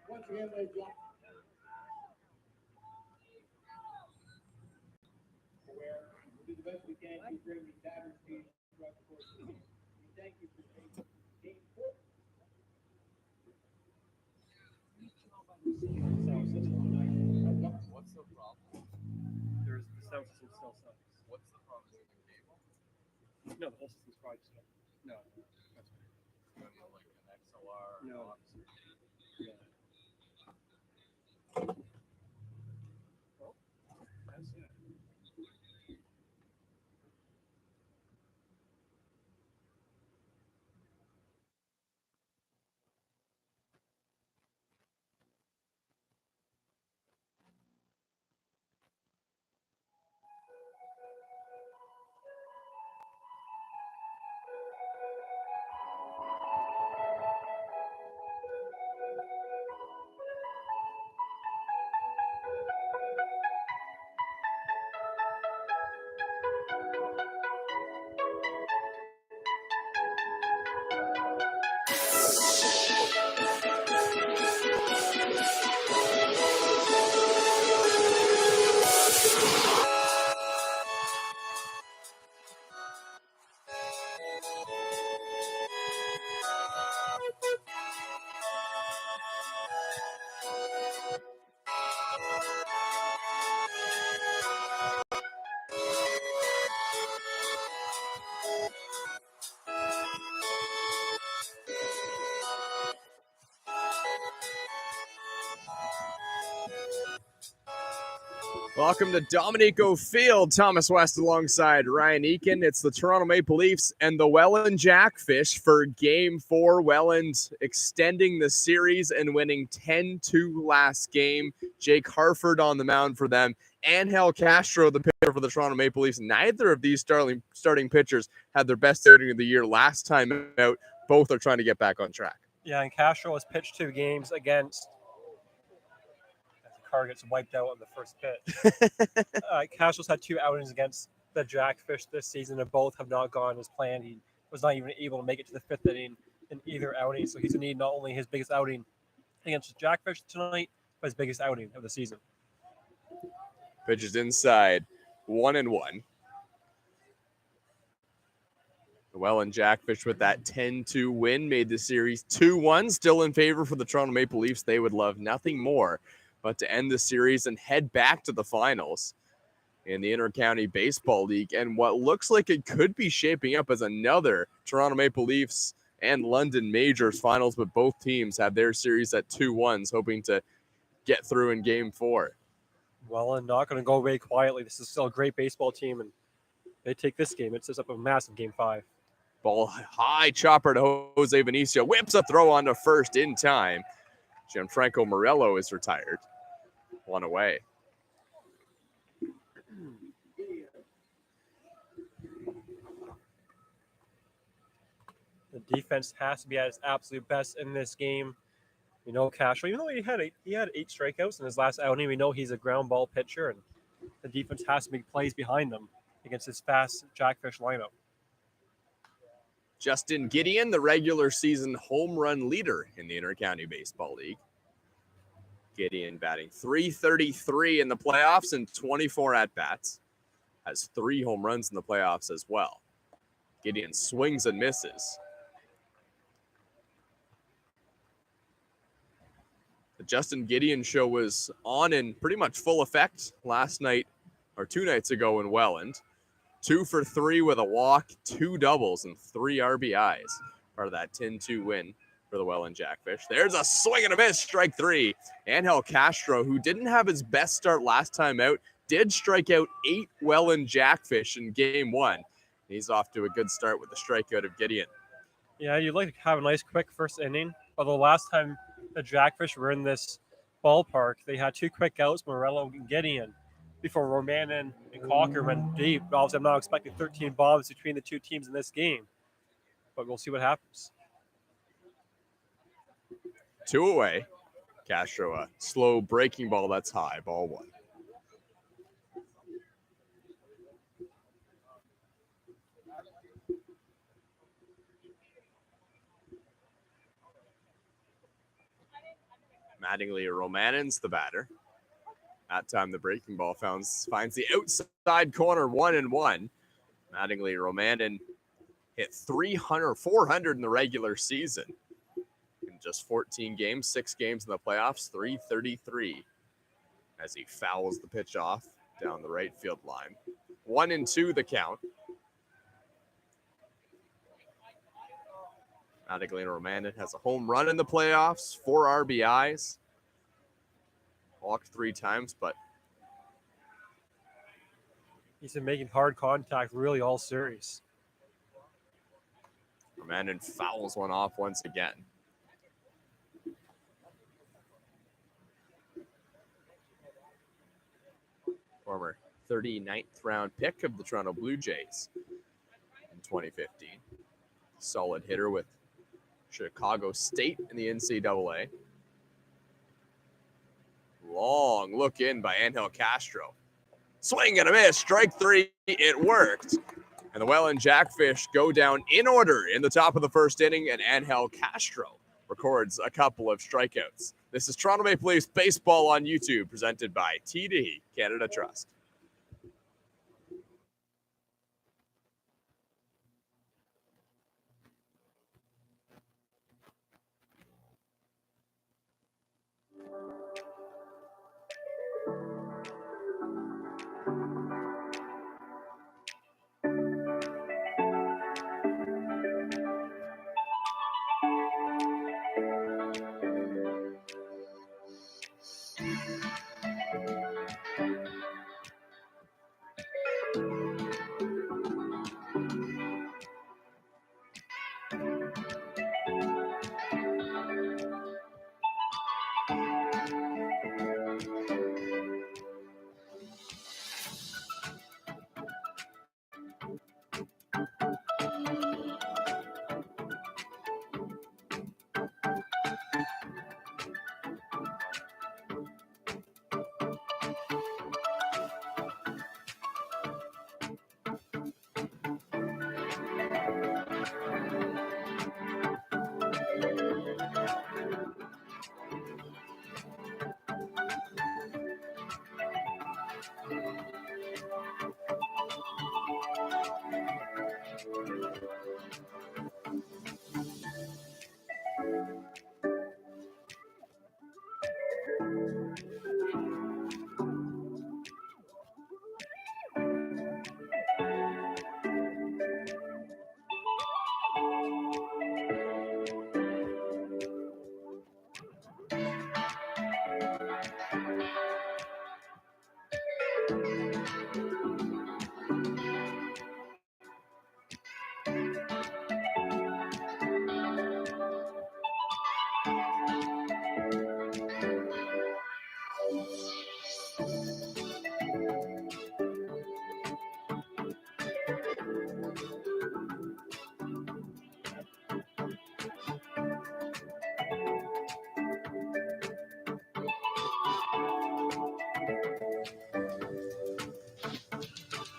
Once again, ladies and gentlemen, where we'll do the best we can to bring these batters to you throughout the course of the game. We thank you for taking game 4. What's the problem? There's the sound system still sucks. What's the problem? Is it the cable? No, the whole system's probably just no. That's fine. Like an XLR? No. Yeah. Well, that's it. Welcome to Dominico Field. Thomas West alongside Ryan Eakin. It's the Toronto Maple Leafs and the Welland Jackfish for Game 4. Welland extending the series and winning 10-2 last game. Jake Harford on the mound for them. Angel Castro, the pitcher for the Toronto Maple Leafs. Neither of these starting pitchers had their best outing of the year last time out. Both are trying to get back on track. Yeah, and Castro has pitched 2 games against. Car gets wiped out on the first pitch. Castro's had 2 outings against the Jackfish this season, and both have not gone as planned. He was not even able to make it to the 5th inning in either outing, so he's going to need not only his biggest outing against the Jackfish tonight, but his biggest outing of the season. Pitches inside, 1-1. The Welland Jackfish with that 10-2 win made the series 2-1, still in favor for the Toronto Maple Leafs. They would love nothing more but to end the series and head back to the finals in the Intercounty Baseball League. And what looks like it could be shaping up as another Toronto Maple Leafs and London Majors finals, but both teams have their series at 2-1s, hoping to get through in Game 4. Welland not going to go away quietly. This is still a great baseball team, and they take this game. It sets up a massive Game 5. Ball high, chopper to Jose Vinicio. Whips a throw onto first in time. Gianfranco Morello is retired. 1 away. The defense has to be at its absolute best in this game. We know Castro, even though he had 8 strikeouts in his last outing, we know he's a ground ball pitcher, and the defense has to make plays behind him against his fast Jackfish lineup. Justin Gideon, the regular season home run leader in the Intercounty Baseball League. Gideon batting .333 in the playoffs and 24 at-bats. Has 3 home runs in the playoffs as well. Gideon swings and misses. The Justin Gideon show was on in pretty much full effect last night, or 2 nights ago in Welland. 2 for 3 with a walk, 2 doubles, and 3 RBIs. Part of that 10-2 win for the Welland Jackfish. There's a swing and a miss, strike 3. Angel Castro, who didn't have his best start last time out, did strike out 8 Welland Jackfish in Game 1. He's off to a good start with the strikeout of Gideon. Yeah, you'd like to have a nice quick first inning. Although last time the Jackfish were in this ballpark, they had 2 quick outs, Morello and Gideon, before Romanen and Cocker went deep. Obviously, I'm not expecting 13 bombs between the 2 teams in this game, but we'll see what happens. 2 away. Castro, a slow breaking ball that's high, ball 1. Mattingly Romanen's the batter. That time the breaking ball finds the outside corner, 1-1. Mattingly Romanen hit 400 in the regular season. In just 14 games, 6 games in the playoffs, .333 as he fouls the pitch off down the right field line. 1-2 the count. Mattingly Romanen has a home run in the playoffs, 4 RBIs. Walked 3 times, but he's been making hard contact really all series. Romanen fouls one off once again. Former 39th round pick of the Toronto Blue Jays in 2015. Solid hitter with Chicago State in the NCAA. Long look in by Angel Castro. Swing and a miss, strike 3, it worked. And the Welland Jackfish go down in order in the top of the first inning, and Angel Castro records a couple of strikeouts. This is Toronto Maple Leafs Baseball on YouTube, presented by TD Canada Trust.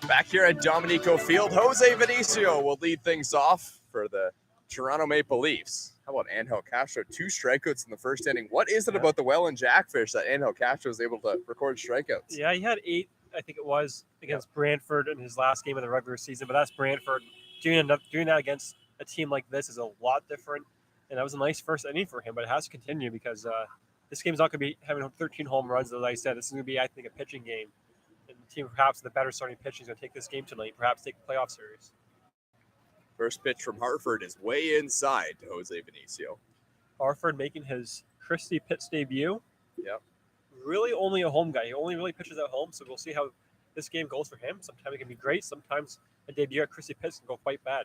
Back here at Dominico Field, Jose Vinicio will lead things off for the Toronto Maple Leafs. How about Angel Castro? 2 strikeouts in the first inning. What is it about the Welland Jackfish that Angel Castro was able to record strikeouts? Yeah, he had 8, I think it was, against Brantford in his last game of the regular season, but that's Brantford. Doing that against a team like this is a lot different, and that was a nice first inning for him, but it has to continue because this game's not going to be having 13 home runs, as I said. This is going to be, I think, a pitching game. And the team perhaps the better starting pitching is going to take this game tonight, perhaps take the playoff series. First pitch from Hartford is way inside to Jose Vinicio. Hartford making his Christie Pitts debut. Yep. Really only a home guy. He only really pitches at home, so we'll see how this game goes for him. Sometimes it can be great. Sometimes a debut at Christie Pitts can go quite bad.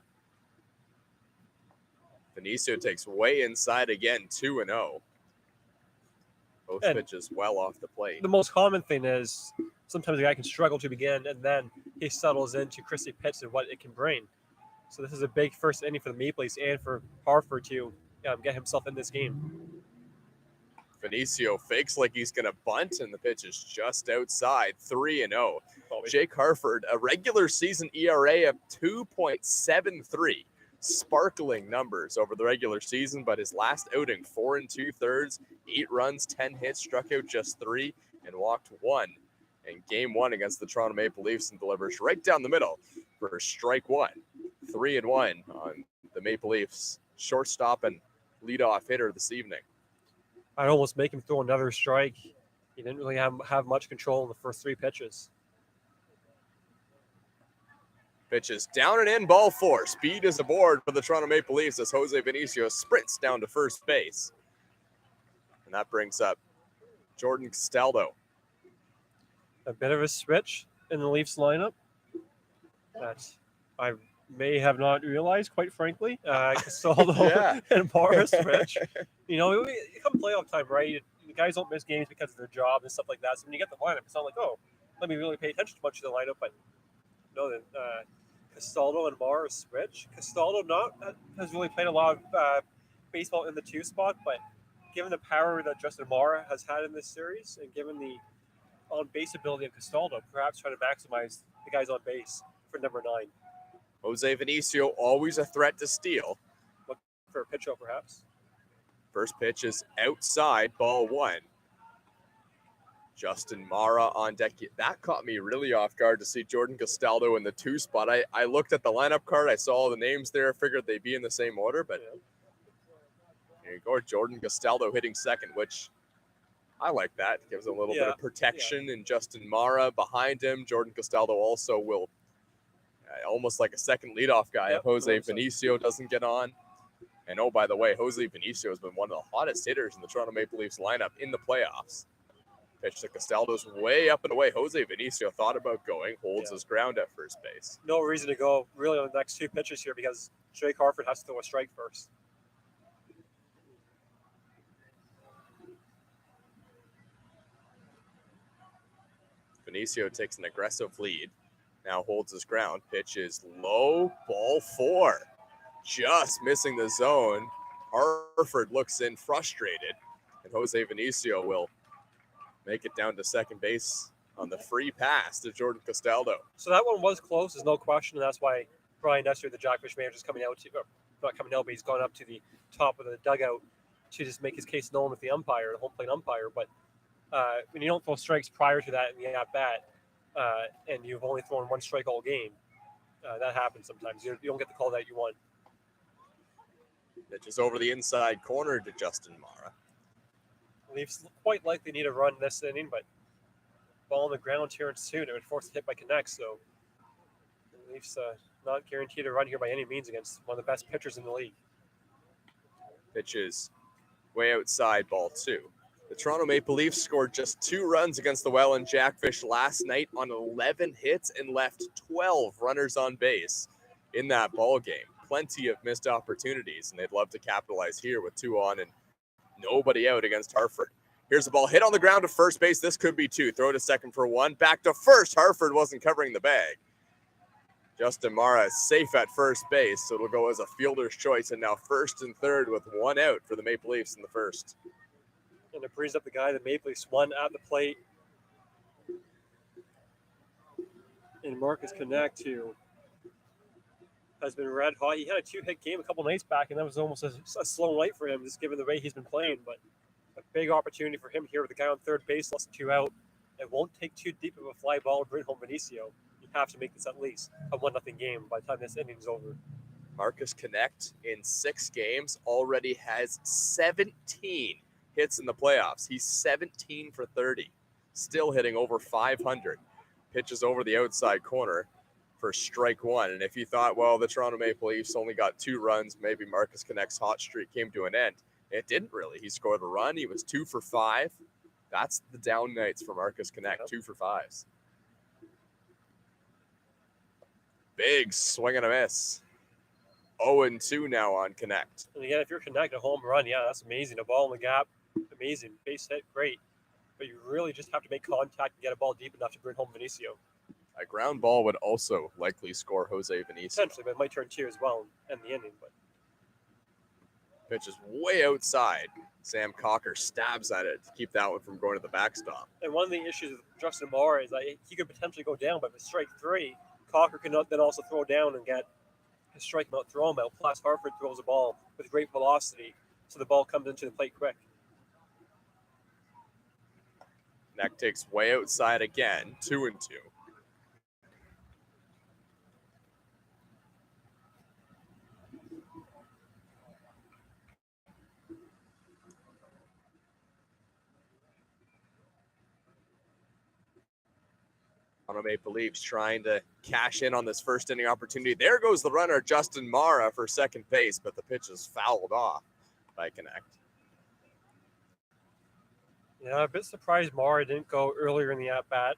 Vinicio takes way inside again, 2-0. Both pitches well off the plate. The most common thing is sometimes a guy can struggle to begin, and then he settles into Christie Pitts and what it can bring. So this is a big first inning for the Maple Leafs and for Hartford to get himself in this game. Vinicio fakes like he's going to bunt, and the pitch is just outside, 3-0. Jake Hartford, a regular season ERA of 2.73. Sparkling numbers over the regular season, but his last outing, 4 2/3, 8 runs, 10 hits, struck out just 3, and walked 1 in game 1 against the Toronto Maple Leafs, and delivers right down the middle for strike 1. 3-1 on the Maple Leafs shortstop and leadoff hitter this evening. I'd almost make him throw another strike. He didn't really have much control in the first 3 pitches. Pitches down and in, ball 4. Speed is aboard for the Toronto Maple Leafs as Jose Vinicio sprints down to first base. And that brings up Jordan Castaldo. A bit of a switch in the Leafs lineup that I may have not realized, quite frankly. Castaldo and Barra switch. Come playoff time, right? The guys don't miss games because of their job and stuff like that. So when you get the lineup, it's not like, oh, let me really pay attention to much of the lineup, but no, Castaldo and Mara switch. Castaldo has really played a lot of baseball in the 2 spot, but given the power that Justin Mara has had in this series, and given the on-base ability of Castaldo, perhaps trying to maximize the guys on base for number 9. Jose Vinicio, always a threat to steal. Look for a pitch out, perhaps. First pitch is outside, ball 1. Justin Mara on deck. That caught me really off guard to see Jordan Castaldo in the 2 spot. I looked at the lineup card. I saw all the names there. Figured they'd be in the same order, but here you go. Jordan Castaldo hitting second, which I like that. Gives a little bit of protection. And Justin Mara behind him. Jordan Castaldo also will almost like a second leadoff guy if Jose Vinicio doesn't get on. And oh, by the way, Jose Vinicio has been one of the hottest hitters in the Toronto Maple Leafs lineup in the playoffs. Pitch to Castaldo's way up and away. Jose Vinicio thought about going, holds his ground at first base. No reason to go really on the next 2 pitches here because Jake Hartford has to throw a strike first. Vinicio takes an aggressive lead. Now holds his ground. Pitch is low, ball 4. Just missing the zone. Hartford looks in frustrated, and Jose Vinicio will make it down to second base on the free pass to Jordan Castaldo. So that one was close, there's no question, and that's why Brian Nestor, the Jackfish manager, is coming out to, not coming out, but he's gone up to the top of the dugout to just make his case known with the umpire, the home plate umpire. But when you don't throw strikes prior to that in the at-bat, and you've only thrown 1 strike all game, that happens sometimes. You don't get the call that you want. Pitch is over the inside corner to Justin Mara. Leafs quite likely need a run this inning, but ball on the ground here soon. It would force a hit by Connect, so the Leafs not guaranteed a run here by any means against one of the best pitchers in the league. Pitch is way outside, ball 2. The Toronto Maple Leafs scored just 2 runs against the Welland Jackfish last night on 11 hits and left 12 runners on base in that ball game. Plenty of missed opportunities, and they'd love to capitalize here with 2 on and nobody out against Hartford. Here's the ball hit on the ground to first base. This could be 2. Throw to second for 1. Back to first. Hartford wasn't covering the bag. Justin Mara is safe at first base, so it'll go as a fielder's choice, and now first and third with 1 out for the Maple Leafs in the first. And it brings up the guy, the Maple Leafs, 1 at the plate. And Marcus Connect, who has been red hot. He had a 2-hit game a couple nights back, and that was almost a slow night for him, just given the way he's been playing. But a big opportunity for him here with the guy on third base, less than 2 out. It won't take too deep of a fly ball to bring home Benicio. You have to make this at least a 1-0 game by the time this inning's over. Marcus Connect in 6 games already has 17 hits in the playoffs. He's 17 for 30, still hitting over 500. Pitches over the outside corner for strike 1. And if you thought, well, the Toronto Maple Leafs only got 2 runs, maybe Marcus Connect's hot streak came to an end. It didn't really. He scored a run. He was 2 for 5. That's the down nights for Marcus Connect, 2 for 5s. Big swing and a miss. 0-2 now on Connect. And again, if you're Connect, a home run, yeah, that's amazing. A ball in the gap, amazing. Base hit, great. But you really just have to make contact and get a ball deep enough to bring home Benicio. A ground ball would also likely score Jose Benicio. Essentially, but it might turn 2 as well in the inning. But pitch is way outside. Sam Cocker stabs at it to keep that one from going to the backstop. And one of the issues with Justin Mara is that he could potentially go down, but with strike 3, Cocker can then also throw down and get his strike him out, throw him out. Plus, Hartford throws the ball with great velocity, so the ball comes into the plate quick. Neck takes way outside again, 2-2. Toronto Maple Leafs trying to cash in on this first inning opportunity. There goes the runner, Justin Mara, for second base, but the pitch is fouled off by Connect. Yeah, a bit surprised Mara didn't go earlier in the at-bat,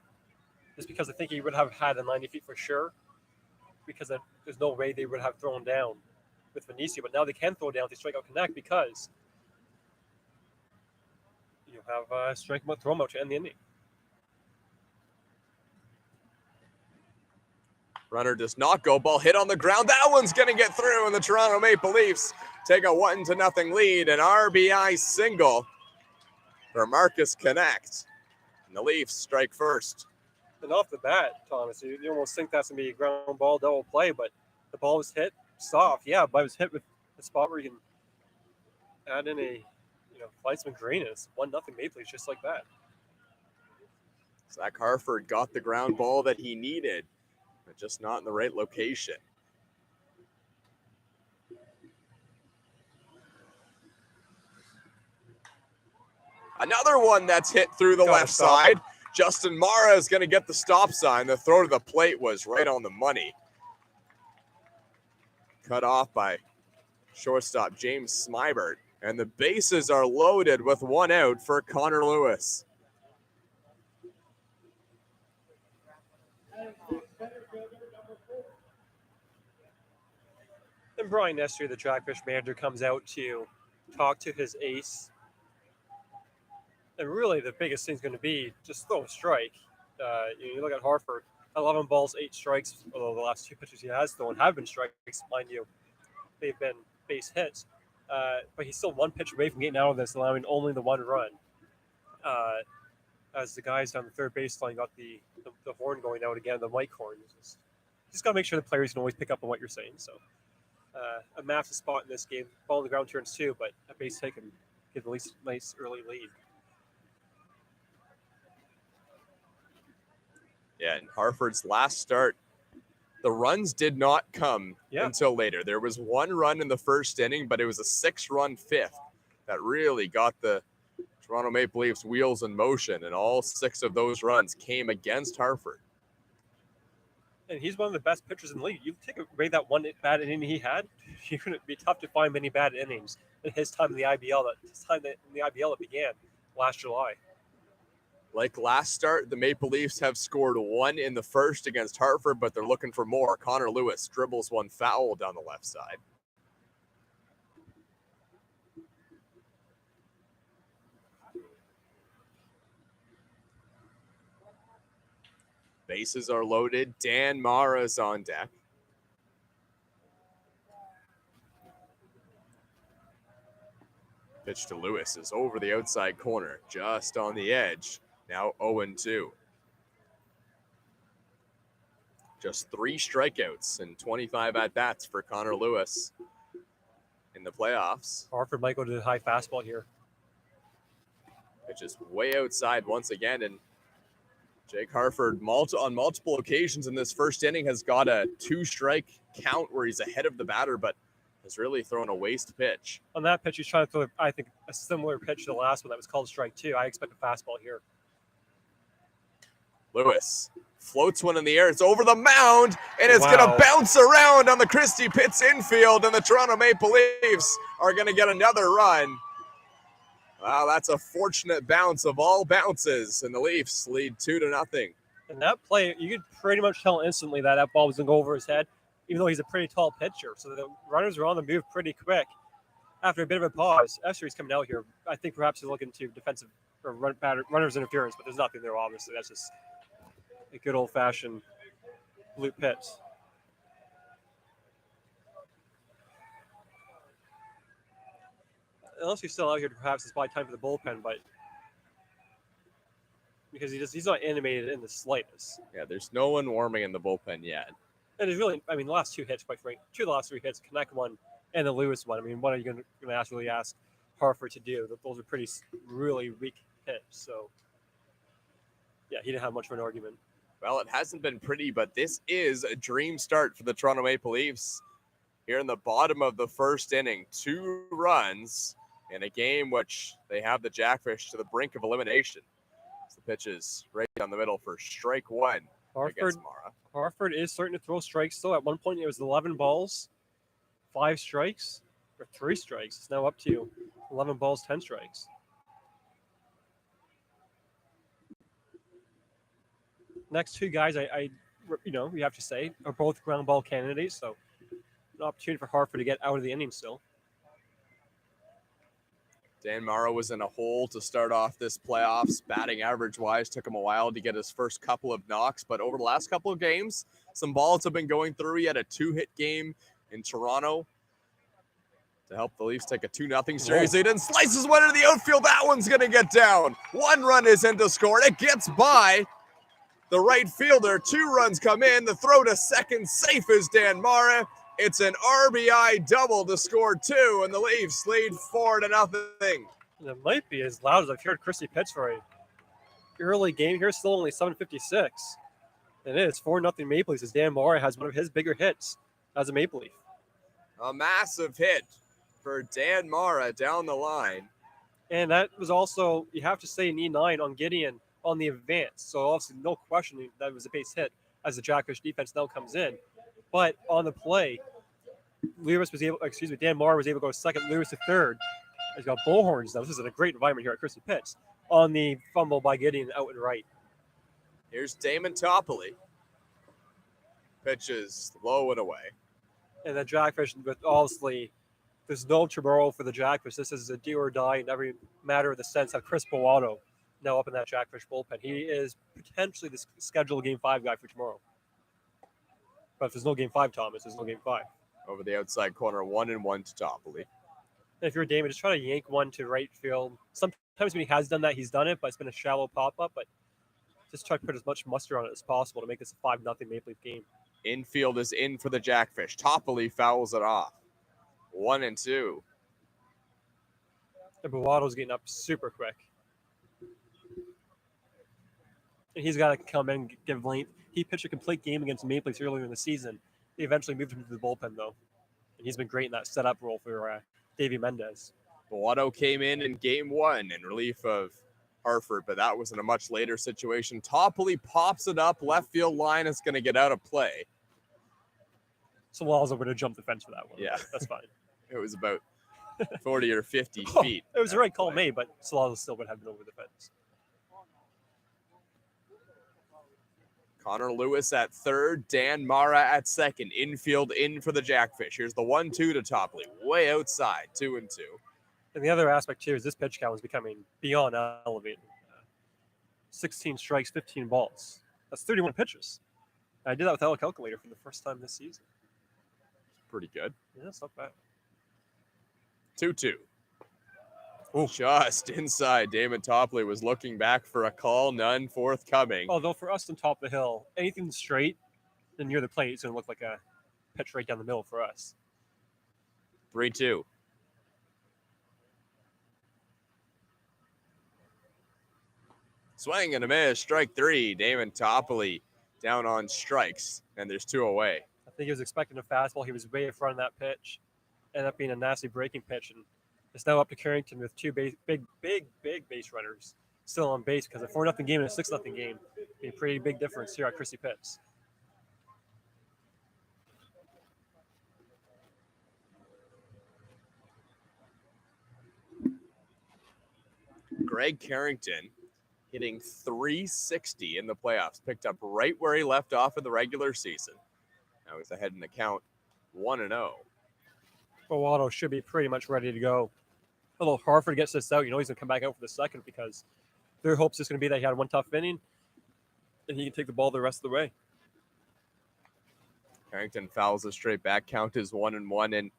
just because I think he would have had the 90 feet for sure, because there's no way they would have thrown down with Benicio, but now they can throw down to strike out Connect because you have strike him out, throw him out to end the inning. Runner does not go. Ball hit on the ground. That one's going to get through, and the Toronto Maple Leafs take a 1-0 lead. An RBI single for Marcus Connect. And the Leafs strike first. And off the bat, Thomas, you almost think that's going to be a ground ball double play, but the ball was hit soft. Yeah, but it was hit with a spot where you can add in find some greenness. 1-0 Maple Leafs just like that. Zach Hartford got the ground ball that he needed, but just not in the right location. Another one that's hit through the left side. Justin Mara is going to get the stop sign. The throw to the plate was right on the money. Cut off by shortstop James Smybert. And the bases are loaded with 1 out for Connor Lewis. And Brian Nestor, the Jackfish manager, comes out to talk to his ace. And really the biggest thing is going to be just throw a strike. You look at Hartford, 11 balls, 8 strikes, although the last 2 pitches he has thrown have been strikes, mind you. They've been base hits. But he's still 1 pitch away from getting out of this, allowing only the 1 run. As the guys down the third baseline got the horn going out again, the mic horn. Just got to make sure the players can always pick up on what you're saying. So a massive spot in this game. Ball on the ground turns 2, but a base hit can give at least a nice early lead. Yeah, in Hartford's last start, the runs did not come until later. There was 1 run in the first inning, but it was a 6-run 5th that really got the Toronto Maple Leafs wheels in motion, and all 6 of those runs came against Hartford. And he's one of the best pitchers in the league. You take away that 1 bad inning he had, you're going to be tough to find many bad innings in his time in the IBL. That began. last July. Like last start, the Maple Leafs have scored 1 in the first against Hartford, but they're looking for more. Connor Lewis dribbles one foul down the left side. Bases are loaded. Dan Mara's on deck. Pitch to Lewis is over the outside corner, just on the edge. Now 0-2. Just 3 strikeouts and 25 at-bats for Connor Lewis in the playoffs. Hartford might go to the high fastball here. Pitch is way outside once again, and Jake Hartford on multiple occasions in this first inning has got a 2-strike count where he's ahead of the batter, but has really thrown a waste pitch. On that pitch, he's trying to throw, I think, a similar pitch to the last one that was called strike 2. I expect a fastball here. Lewis floats one in the air. It's over the mound, and it's going to bounce around on the Christie Pitts infield, and the Toronto Maple Leafs are going to get another run. Wow, that's a fortunate bounce of all bounces, and the Leafs lead 2-0. And that play, you could pretty much tell instantly that ball was going to go over his head, even though he's a pretty tall pitcher. So the runners were on the move pretty quick. After a bit of a pause, Ester's coming out here. I think perhaps he's looking to defensive or runners interference, but there's nothing there, obviously. That's just a good old-fashioned loop pitch. Unless he's still out here, perhaps it's probably time for the bullpen, but because he's not animated in the slightest. Yeah, there's no one warming in the bullpen yet. And it's really, I mean, the last 2 hits, quite frankly, 2 of the last 3 hits, Connect one and the Lewis one. I mean, what are you going to really ask Hartford to do? Those are really weak hits. So, yeah, he didn't have much of an argument. Well, it hasn't been pretty, but this is a dream start for the Toronto Maple Leafs. Here in the bottom of the first inning, 2 runs in a game which they have the Jackfish to the brink of elimination. So the pitch is right down the middle for strike 1 against Mara. Hartford is starting to throw strikes still. At one point, it was 11 balls, 5 strikes, or 3 strikes. It's now up to 11 balls, 10 strikes. Next 2 guys, we have to say, are both ground ball candidates. So an opportunity for Hartford to get out of the inning still. Dan Mara was in a hole to start off this playoffs. Batting average-wise, took him a while to get his first couple of knocks, but over the last couple of games, some balls have been going through. He had a 2-hit game in Toronto to help the Leafs take a 2-0 series lead, and slices one into the outfield. That one's going to get down. 1 run is in to score, and it gets by the right fielder. 2 runs come in. The throw to second safe is Dan Mara. It's an RBI double to score 2, and the Leafs lead 4-0. It might be as loud as I've heard Christie Pitts for a early game here. Still only 7:56. It is 4-0 Maple Leafs as Dan Mara has one of his bigger hits as a Maple Leaf. A massive hit for Dan Mara down the line. And that was also, you have to say, an E9 on Gideon on the advance. So obviously no question that was a base hit as the Jackfish defense now comes in. But on the play, Dan Mara was able to go second, Lewis to third. He's got bullhorns now. This is a great environment here at Christie Pitts on the fumble by Gideon out and right. Here's Damon Toppoli. Pitches low and away. And the Jackfish, with obviously, there's no tomorrow for the Jackfish. This is a do or die in every matter of the sense of Chris Bowato now up in that Jackfish bullpen. He is potentially the scheduled Game 5 guy for tomorrow. But if there's no Game 5, Thomas, there's no Game 5. Over the outside corner, 1-1 to Toppoli. And if you're Damon, just try to yank one to right field. Sometimes when he has done that, he's done it, but it's been a shallow pop-up. But just try to put as much muster on it as possible to make this a 5-0 Maple Leaf game. Infield is in for the Jackfish. Toppoli fouls it off. 1-2. And Bovato's getting up super quick. And he's got to come in and give length. He pitched a complete game against Maple Leafs earlier in the season. They eventually moved him to the bullpen, though. And he's been great in that setup role for Davey Mendez. Bowato came in Game 1 in relief of Hartford, but that was in a much later situation. Toppoli pops it up. Left field line is going to get out of play. So Walls are going to jump the fence for that one. Yeah. That's fine. It was about 40 or 50 Oh, feet. it was the right call made, but Solano still would have been over the fence. Connor Lewis at third, Dan Mara at second. Infield in for the Jackfish. Here's the 1-2 to Topley, way outside, 2-2. And the other aspect here is this pitch count is becoming beyond elevated. 16 strikes, 15 balls. That's 31 pitches. I did that without a calculator for the first time this season. Pretty good. Yeah, that's not bad. 2-2. Ooh. Just inside. Damon Topley was looking back for a call, none forthcoming. Although for us on top of the hill, anything straight and near the plate is going to look like a pitch right down the middle for us. 3-2. Swing and a miss, strike three. Damon Topley down on strikes, and there's 2 away. I think he was expecting a fastball. He was way in front of that pitch. Ended up being a nasty breaking pitch, and it's now up to Carrington with 2 big base runners still on base because a 4-0 game and a 6-0 game be a pretty big difference here at Chrissy Pitts. Greg Carrington hitting .360 in the playoffs, picked up right where he left off in the regular season. Now he's ahead in the count, 1-0. Bovado should be pretty much ready to go. Although Harford gets this out, he's going to come back out for the second because their hope's just going to be that he had one tough inning and he can take the ball the rest of the way. Carrington fouls a straight back, count is 1-1, and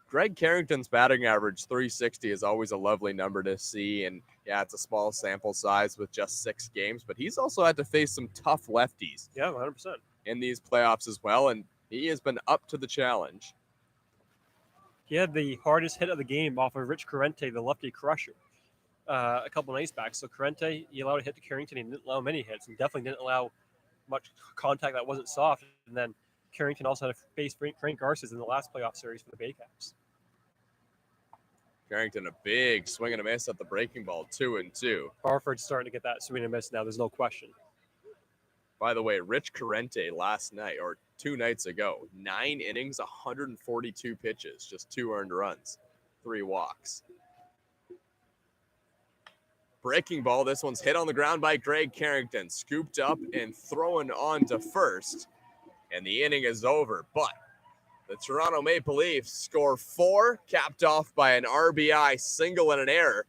Greg Carrington's batting average, .360, is always a lovely number to see. And yeah, it's a small sample size with just 6 games, but he's also had to face some tough lefties. Yeah, 100%. In these playoffs as well, and he has been up to the challenge. He had the hardest hit of the game off of Rich Corrente, the lefty crusher, a couple nights back. So Corrente, he allowed a hit to Carrington. He didn't allow many hits and definitely didn't allow much contact that wasn't soft. And then Carrington also had to face Frank Garces in the last playoff series for the Baycaps. Carrington, a big swing and a miss at the breaking ball, 2-2. Harford's starting to get that swing and miss now. There's no question. By the way, Rich Corrente last night, or 2 nights ago, 9 innings, 142 pitches, just 2 earned runs, 3 walks. Breaking ball, this one's hit on the ground by Greg Carrington, scooped up and thrown on to first, and the inning is over. But the Toronto Maple Leafs score 4, capped off by an RBI single and an error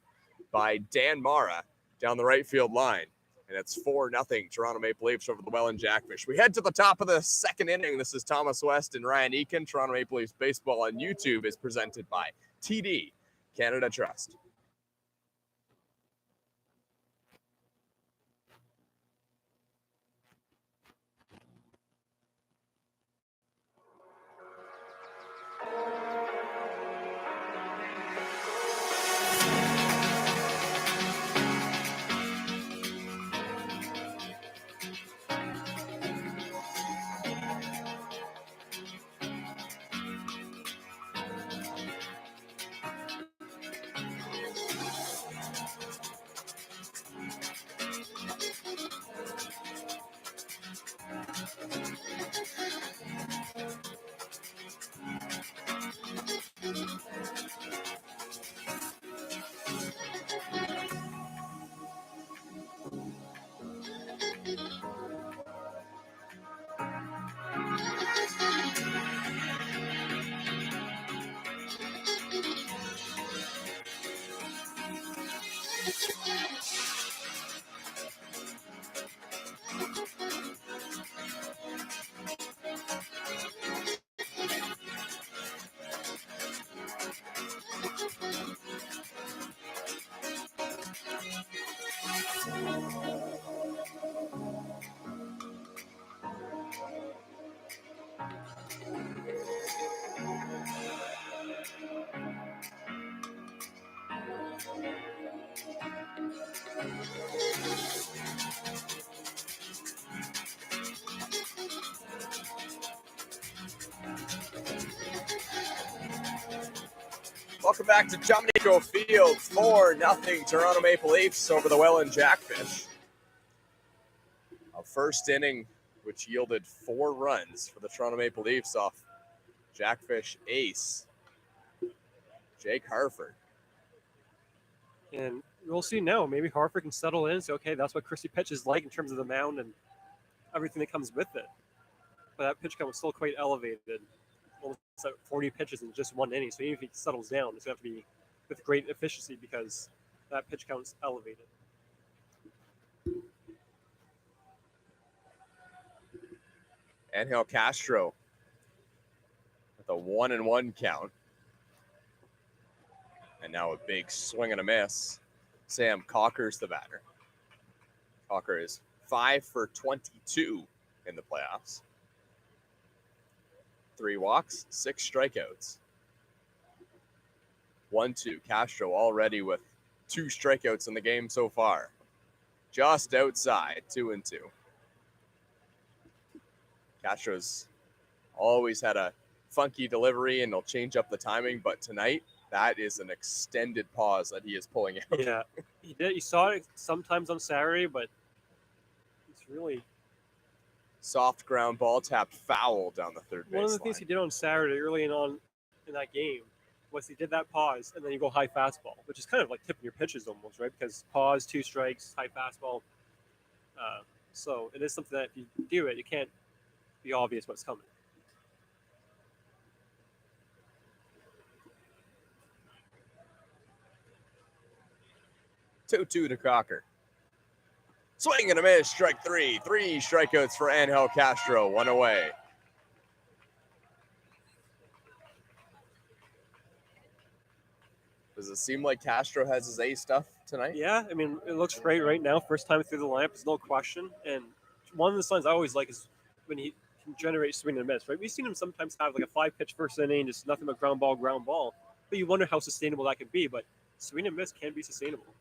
by Dan Mara down the right field line. And it's 4-0 Toronto Maple Leafs over the Welland Jackfish. We head to the top of the second inning. This is Thomas West and Ryan Eakin. Toronto Maple Leafs baseball on YouTube is presented by TD Canada Trust. Welcome back to Chumnico Field. 4-0 Toronto Maple Leafs over the Welland Jackfish. A first inning which yielded 4 runs for the Toronto Maple Leafs off Jackfish ace Jake Harford. And we'll see now. Maybe Harford can settle in and say, okay, that's what Chrissy pitch is like in terms of the mound and everything that comes with it. But that pitch count was still quite elevated. Almost like 40 pitches in just one inning. So even if he settles down, it's going to have to be with great efficiency because that pitch count is elevated. Angel Castro with a 1-1 count. And now a big swing and a miss. Sam Cocker's the batter. Cocker is 5 for 22 in the playoffs. 3 walks, 6 strikeouts. 1-2. Castro already with 2 strikeouts in the game so far. Just outside, 2-2. Castro's always had a funky delivery and he'll change up the timing, but tonight, that is an extended pause that he is pulling out. Yeah, he did. You saw it sometimes on Saturday, but it's really Soft ground ball tapped foul down the third base one of the things he did on Saturday early on in that game was he did that pause and then you go high fastball, which is kind of like tipping your pitches almost, right? Because pause, 2 strikes, high fastball. So it is something that if you do it, you can't be obvious what's coming. Two to Cocker. Swing and a miss, strike 3. 3 strikeouts for Angel Castro, 1 away. Does it seem like Castro has his A stuff tonight? Yeah, I mean, it looks great right now. First time through the lineup, there's no question. And one of the signs I always like is when he can generate swing and miss, right? We've seen him sometimes have like a 5-pitch first inning, just nothing but ground ball. But you wonder how sustainable that can be. But swing and miss can be sustainable.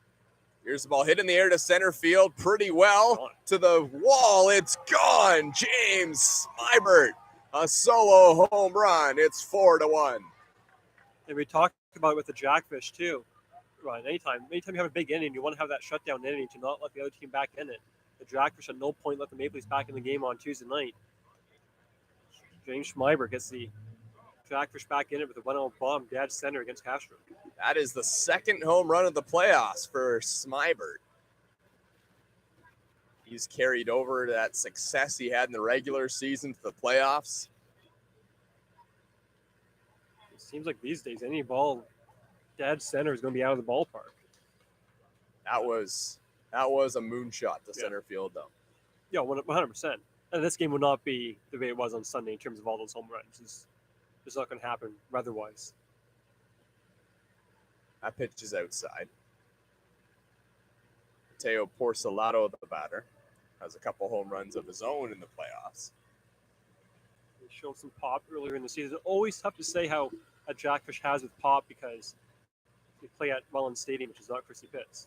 Here's the ball hit in the air to center field pretty well. To the wall, it's gone. James Smybert, a solo home run. It's 4-1. And we talked about it with the Jackfish too. Right, anytime you have a big inning, you want to have that shutdown inning to not let the other team back in it. The Jackfish at no point let the Maple Leafs back in the game on Tuesday night. James Smybert gets the Jackfish back in it with a 1-0 bomb dead center against Castro. That is the second home run of the playoffs for Smybert. He's carried over that success he had in the regular season to the playoffs. It seems like these days any ball dead center is going to be out of the ballpark. That was a moonshot to center field, though. Yeah, 100%. And this game would not be the way it was on Sunday in terms of all those home runs. It's not going to happen weather-wise. That pitch is outside. Mateo Porcelato, the batter, has a couple home runs of his own in the playoffs. He showed some pop earlier in the season. It's always tough to say how a Jackfish has with pop because they play at Welland Stadium, which is not Chrissy Pitts.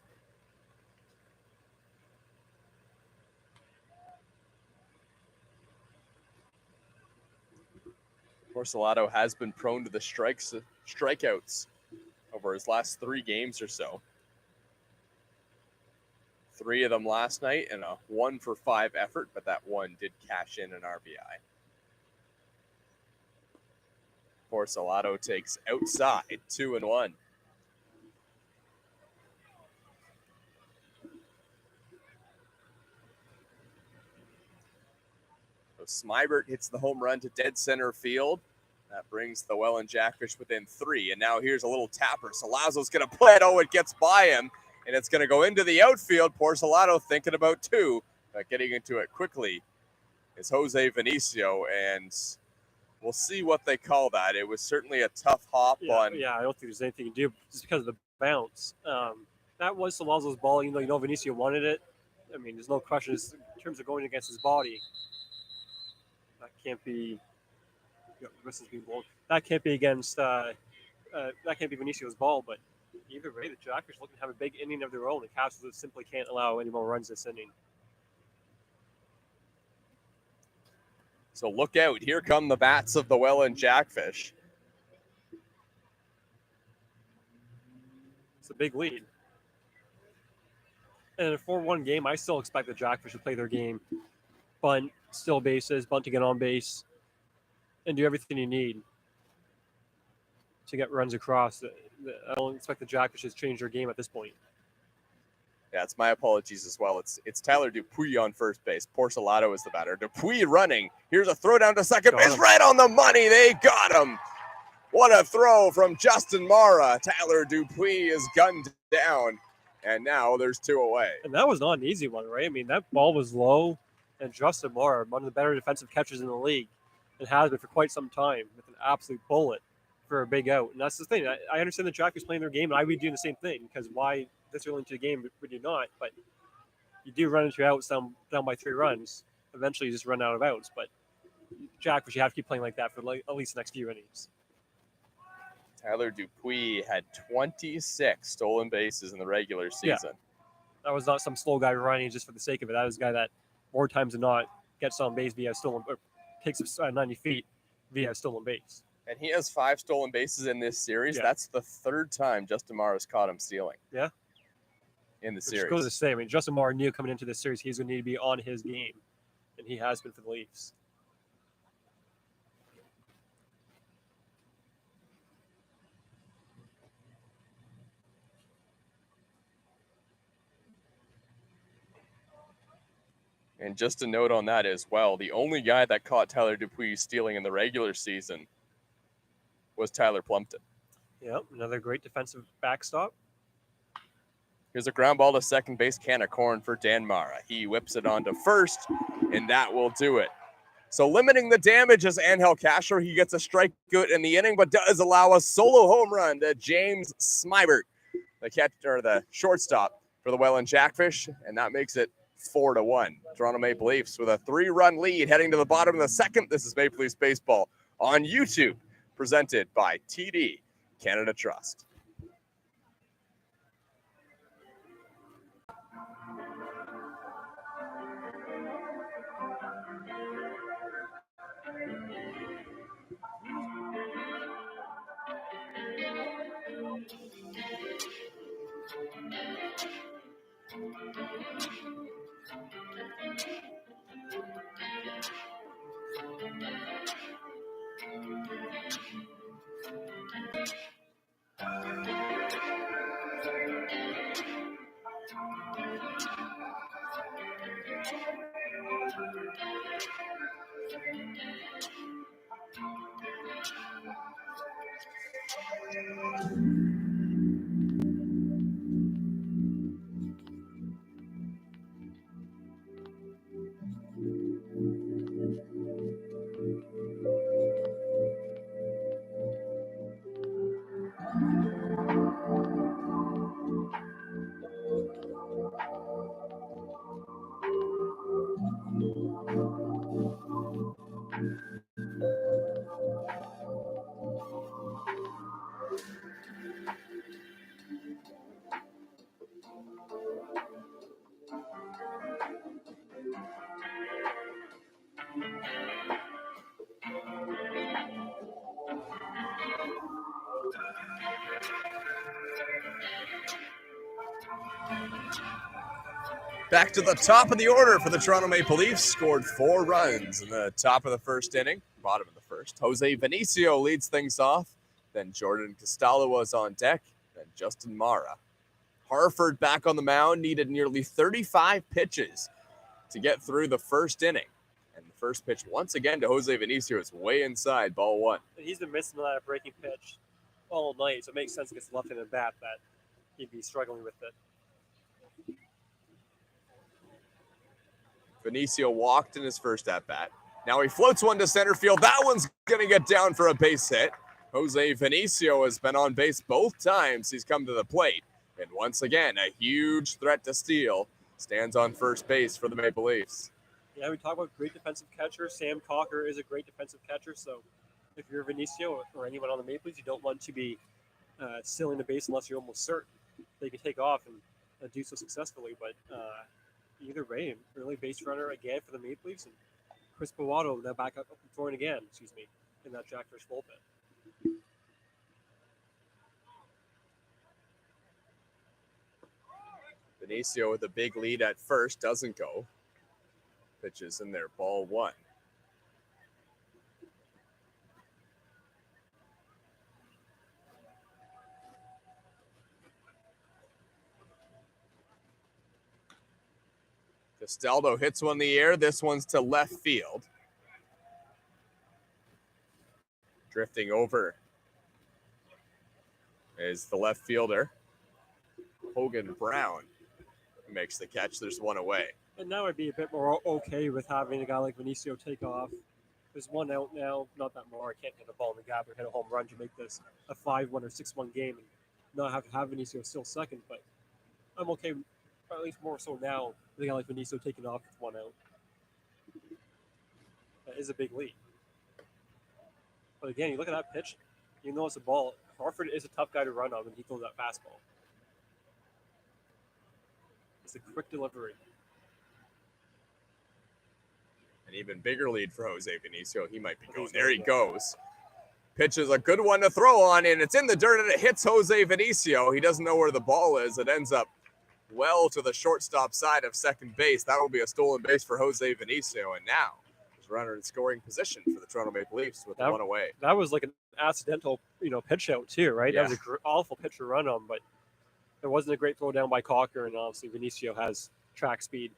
Porcelato has been prone to the strikeouts over his last 3 games or so. 3 of them last night and a 1-for-5 effort, but that one did cash in an RBI. Porcelato takes outside, 2-1. So Smybert hits the home run to dead center field. That brings the Welland Jackfish within 3. And now here's a little tapper. Salazzo's going to play it. Oh, it gets by him. And it's going to go into the outfield. Porcelato thinking about 2. But getting into it quickly is Jose Vinicio. And we'll see what they call that. It was certainly a tough hop on. Yeah, I don't think there's anything you can do just because of the bounce. That was Salazzo's ball, even though Vinicio wanted it. I mean, there's no question in terms of going against his body. That can't be. This is being blown. That can't be against. That can't be Vinicio's ball. But either way, the Jackfish looking to have a big inning of their own. The Castles simply can't allow any more runs this inning. So look out! Here come the bats of the Welland Jackfish. It's a big lead. And in a 4-1 game, I still expect the Jackfish to play their game, bunt, steal bases, bunt to get on base, and do everything you need to get runs across. I don't expect the Jackfish to change their game at this point. Yeah, it's my apologies as well. It's Tyler Dupuis on first base. Porcelato is the batter. Dupuis running. Here's a throw down to second Got base. him. Right on the money. They got him. What a throw from Justin Mara. Tyler Dupuis is gunned down. And now there's 2 away. And that was not an easy one, right? I mean, that ball was low, and Justin Moore, one of the better defensive catchers in the league, and has been for quite some time, with an absolute bullet for a big out. And that's the thing. I understand the Jackfish playing their game, and I would be doing the same thing, because why this early into the game would you not? But you do run into outs down by 3 runs. Eventually, you just run out of outs. But Jackfish, you have to keep playing like that for at least the next few innings. Tyler Dupuis had 26 stolen bases in the regular season. That was not some slow guy running just for the sake of it. That was a guy that more times than not gets on base via stolen, or takes 90 feet via stolen base. And he has 5 stolen bases in this series. Yeah. That's the 3rd time Justin Mara's caught him stealing. Yeah. In the Which series. goes to say, I mean, Justin Moore knew coming into this series he's going to need to be on his game, and he has been for the Leafs. And just a note on that as well, the only guy that caught Tyler Dupuis stealing in the regular season was Tyler Plumpton. Yep, another great defensive backstop. Here's a ground ball to second base, can of corn for Dan Mara. He whips it on to first, and that will do it. So limiting the damage is Angel Castro. He gets a strikeout in the inning, but does allow a solo home run to James Smybert, the catcher, or the shortstop for the Welland Jackfish, and that makes it 4-1. Toronto Maple Leafs with a 3-run lead heading to the bottom of the second. This is Maple Leafs Baseball on YouTube, presented by TD Canada Trust. Back to the top of the order for the Toronto Maple Leafs. Scored 4 runs in the top of the first inning, bottom of the first. Jose Vinicio leads things off. Then Jordan Castella was on deck. Then Justin Mara. Harford back on the mound, needed nearly 35 pitches to get through the first inning. And the first pitch once again to Jose Vinicio is way inside, ball 1. He's been missing that breaking pitch all night, so it makes sense against the left-handed bat that he'd be struggling with it. Vinicio walked in his first at-bat. Now he floats one to center field. That one's going to get down for a base hit. Jose Vinicio has been on base both times he's come to the plate. And once again, a huge threat to steal stands on first base for the Maple Leafs. Yeah, we talk about great defensive catcher. Sam Cocker is a great defensive catcher. So if you're Vinicio or anyone on the Maple Leafs, you don't want to be stealing the base unless you're almost certain they can take off and do so successfully. But either way, early base runner again for the Maple Leafs, and Chris Bowato now back up and throwing again, in that Jackfish bullpen. Vinicio with a big lead at first, doesn't go. Pitches in there, ball 1. Castaldo hits one in the air. This one's to left field. Drifting over is the left fielder, Hogan Brown, who makes the catch. There's one away. And now I'd be a bit more okay with having a guy like Vinicio take off. There's one out now. Not that more. I can't hit a ball in the gap or hit a home run to make this a 5-1 or 6-1 game and not have to have Vinicio still second. But I'm okay, or at least more so now, with a guy like Vinicio taking off with one out. That is a big lead. But again, you look at that pitch, you know it's a ball. Harford is a tough guy to run on when he throws that fastball. It's a quick delivery. An even bigger lead for Jose Vinicio. He might be going. There he goes. Pitch is a good one to throw on, and it's in the dirt, and it hits Jose Vinicio. He doesn't know where the ball is. It ends up well to the shortstop side of second base. That will be a stolen base for Jose Vinicio, and now there's a runner in scoring position for the Toronto Maple Leafs with one away. That was like an accidental, pitch out too, right? Yeah. That was an awful pitch to run on, but it wasn't a great throw down by Cocker, and obviously Vinicio has track speed.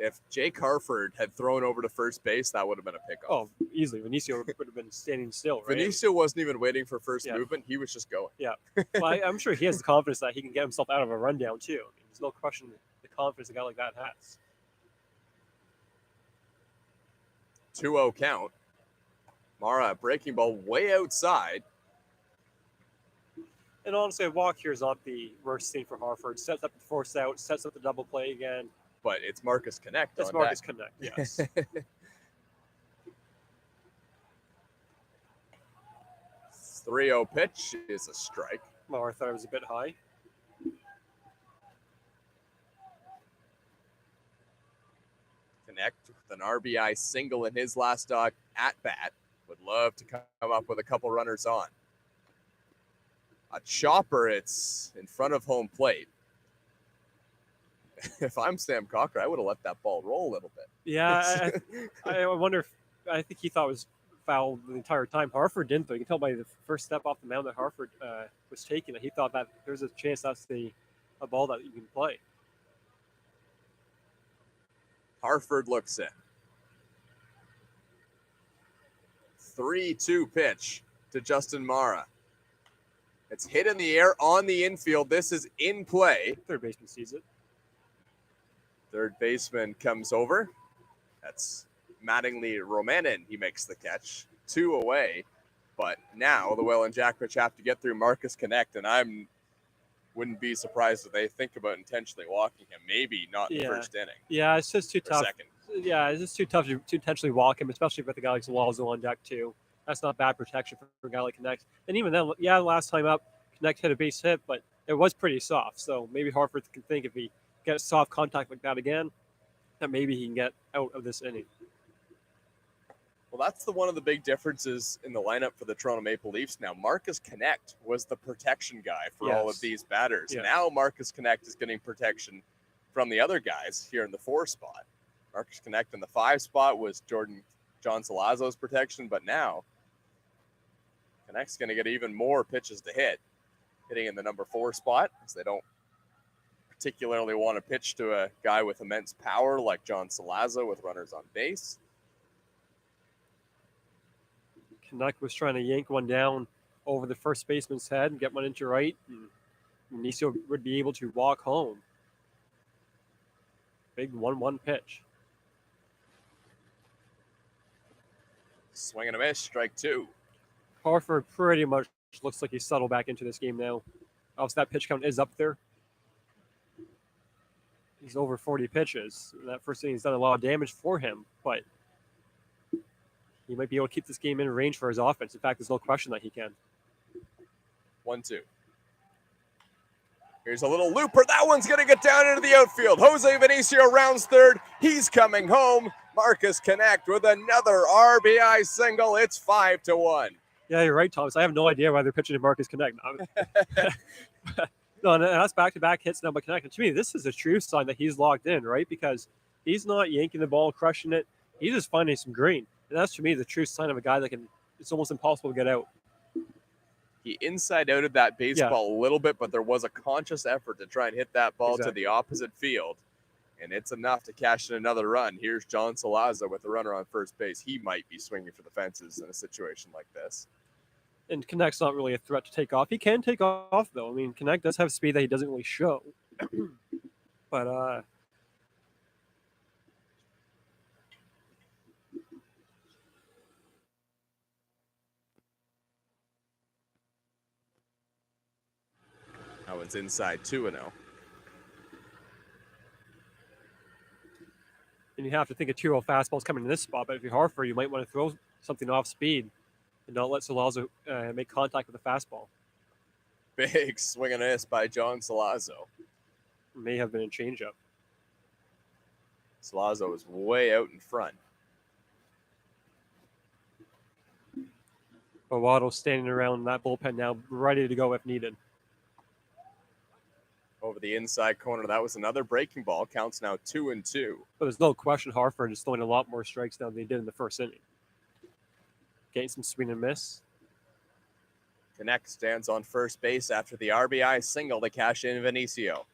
If Jake Harford had thrown over to first base, that would have been a pickoff. Oh, easily. Vinicio would have been standing still, right? Vinicio wasn't even waiting for first movement. He was just going. Yeah. Well, I'm sure he has the confidence that he can get himself out of a rundown, too. I mean, there's no question the confidence a guy like that has. 2-0 count. Mara, breaking ball way outside. And honestly, a walk here is not the worst thing for Harford. Sets up the force out, sets up the double play again. But it's Marcus Connect. That's Marcus Connect, yes. 3-0 pitch is a strike. Well, I thought it was a bit high. Connect with an RBI single in his last at bat. Would love to come up with a couple runners on. A chopper, it's in front of home plate. If I'm Sam Cocker, I would have let that ball roll a little bit. Yeah, I wonder if I think he thought it was foul the entire time. Harford didn't, though. You can tell by the first step off the mound that Harford was taking that he thought that there's a chance that's a ball that you can play. Harford looks in. 3-2 pitch to Justin Mara. It's hit in the air on the infield. This is in play. Third baseman sees it. Third baseman comes over. That's Mattingly Romanen. He makes the catch. 2 away. But now the Welland Jackfish have to get through Marcus Connect, and I wouldn't be surprised if they think about intentionally walking him. Maybe not in the first inning. Yeah, it's just too tough. Second. Yeah, it's just too tough to intentionally walk him, especially with a guy like Zalazo on deck too. That's not bad protection for a guy like Connect. And even then, yeah, last time up, Connect hit a base hit, but it was pretty soft. So maybe Harford can think if he gets soft contact like that again, that maybe he can get out of this inning. Well, that's one of the big differences in the lineup for the Toronto Maple Leafs now. Marcus Connect was the protection guy for all of these batters. Yes. Now Marcus Connect is getting protection from the other guys here in the 4 spot. Marcus Connect in the 5 spot was John Salazzo's protection, but now Connect's going to get even more pitches to hit, hitting in the number 4 spot, because they don't particularly want to pitch to a guy with immense power like John Salazzo with runners on base. Connect was trying to yank one down over the first baseman's head and get one into right. And Vinicio would be able to walk home. Big 1-1 pitch. Swing and a miss, strike 2. Harford pretty much looks like he's settled back into this game now. Obviously, that pitch count is up there. He's over 40 pitches. That first inning has done a lot of damage for him, but he might be able to keep this game in range for his offense. In fact, there's no question that he can. 1-2. Here's a little looper. That one's going to get down into the outfield. Jose Vinicio rounds third. He's coming home. Marcus Connect with another RBI single. It's 5-1. Yeah, you're right, Thomas. I have no idea why they're pitching to Marcus Connect. No, and that's back-to-back hits now by Connect. And to me, this is a true sign that he's locked in, right? Because he's not yanking the ball, crushing it. He's just finding some green. And that's, to me, the true sign of a guy that it's almost impossible to get out. He inside-outed that baseball a little bit, but there was a conscious effort to try and hit that ball to the opposite field. and it's enough to cash in another run. Here's John Salazzo with the runner on first base. He might be swinging for the fences in a situation like this. And Connect's not really a threat to take off. He can take off, though. I mean, Connect does have speed that he doesn't really show. But, That one's inside 2-0. and you have to think a 2-0 fastball's coming in this spot. But if you're Hartford, you might want to throw something off speed and not let Salazzo make contact with the fastball. Big swing and a miss by John Salazzo. May have been a changeup. Salazzo is way out in front. Bovado standing around that bullpen now, ready to go if needed. Over the inside corner, that was another breaking ball. Counts now 2-2. But there's no question Hartford is throwing a lot more strikes now than they did in the first inning. Getting some swing and miss. Connect stands on first base after the RBI single to cash in Vinicio.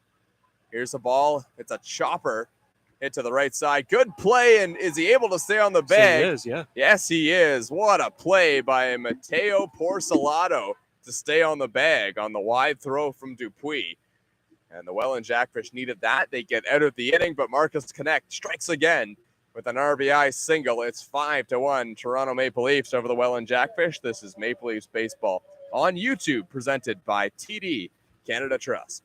Here's the ball. It's a chopper. Hit to the right side. Good play, and is he able to stay on the bag? He is, yeah. Yes, he is. What a play by Mateo Porcelato to stay on the bag on the wide throw from Dupuis. And the Welland Jackfish needed that. They get out of the inning, but Marcus Connect strikes again with an RBI single. It's 5-1 Toronto Maple Leafs over the Welland Jackfish. This is Maple Leafs baseball on YouTube, presented by TD Canada Trust.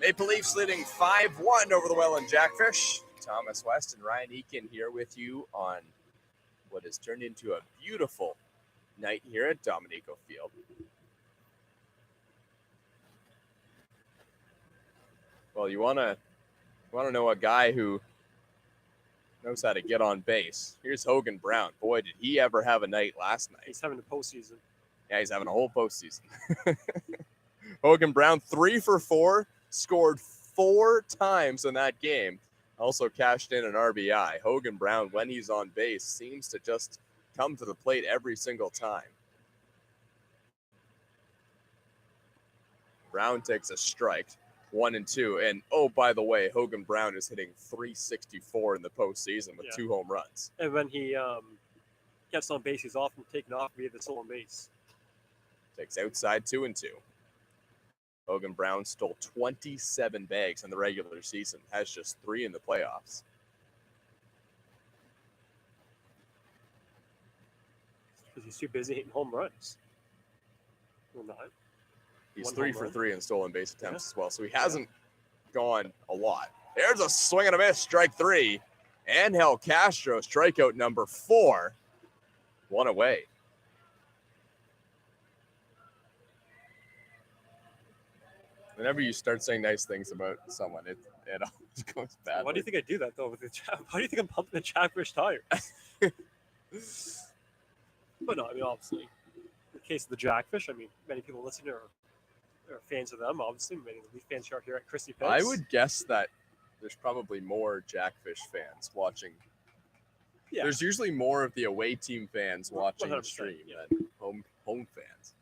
Maple Leafs leading 5-1 over the Welland Jackfish. Thomas West and Ryan Eakin here with you on what has turned into a beautiful night here at Dominico Field. Well, you wanna know a guy who knows how to get on base. Here's Hogan Brown. Boy, did he ever have a night last night. He's having a postseason. Yeah, he's having a whole postseason. Hogan Brown, 3 for 4, scored 4 times in that game. Also cashed in an RBI. Hogan Brown, when he's on base, seems to just come to the plate every single time. Brown takes a strike, 1-2. And, oh, by the way, Hogan Brown is hitting .364 in the postseason with 2 home runs. And when he gets on base, he's often taken off via the stolen base. Takes outside 2-2. Hogan Brown stole 27 bags in the regular season, has just 3 in the playoffs. Because he's too busy hitting home runs. Well, not. He's One 3 home for run. 3 in stolen base attempts as well, so he hasn't gone a lot. There's a swing and a miss, strike 3. Angel Castro, strikeout number 4. 1 away. Whenever you start saying nice things about someone, it always goes bad. Why do you think I do that though? Why do you think I'm pumping the Jackfish tires? But no, I mean obviously, in the case of the Jackfish, I mean many people listening are fans of them. Obviously, many of the Leaf fans are here at Christie Pitts. I would guess that there's probably more Jackfish fans watching. Yeah. There's usually more of the away team fans watching the 100%, stream yeah. than home fans.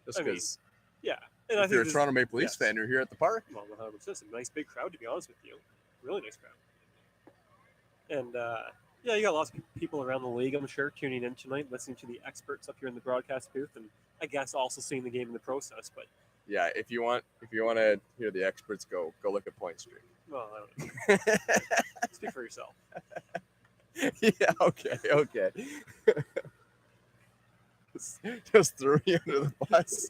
Just I mean, because Yeah, and if you're a Toronto Maple Leafs fan, you're here at the park. Well, 100%. It's a nice big crowd, to be honest with you. Really nice crowd. And yeah, you got lots of people around the league, I'm sure, tuning in tonight, listening to the experts up here in the broadcast booth, and I guess also seeing the game in the process. But Yeah, if you want to hear the experts, go look at Point Streak. well, I don't know. Speak for yourself. Yeah, okay. Just threw you under the bus.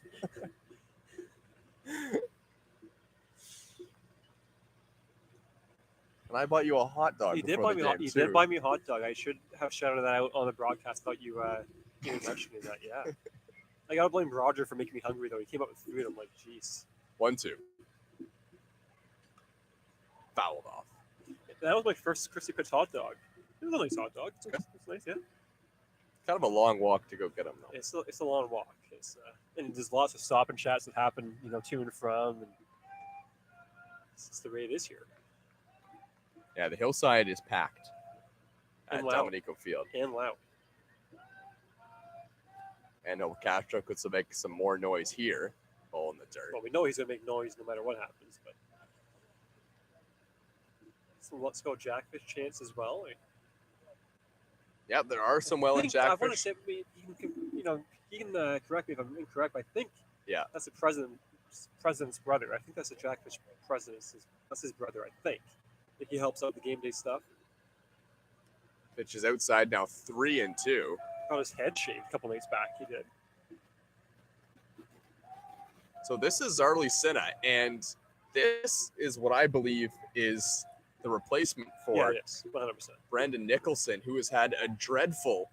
And I bought you a hot dog. You did before buy the me. game, You too. did buy me a hot dog. I should have shouted that out on the broadcast. Thought you even mentioning that. Yeah. I gotta blame Roger for making me hungry though. He came up with food. I'm like, jeez. 1-2. Fouled off. That was my first Christie Pitts hot dog. It was a nice hot dog. It's nice, yeah. Kind of a long walk to go get them, though. It's a long walk. And there's lots of stop and chats that happen, to and from, and it's just the way it is here. Yeah, the hillside is packed at And loud. Dominico Field. And loud. And El Castro could make some more noise here. Ball in the dirt. Well, we know he's gonna make noise no matter what happens, but so let's go Jackfish chance as well. Yeah, there are some Welland I want to Jackfish. say he can correct me if I'm incorrect. But I think that's the president's brother. I think that's the Jackfish president. That's his brother. I think he helps out the game day stuff. Pitch is outside now, 3-2. Got his head shaved a couple nights back. He did. So this is Zarly Sinha, and this is what I believe is the replacement for it is 100%. Brendan Nicholson, who has had a dreadful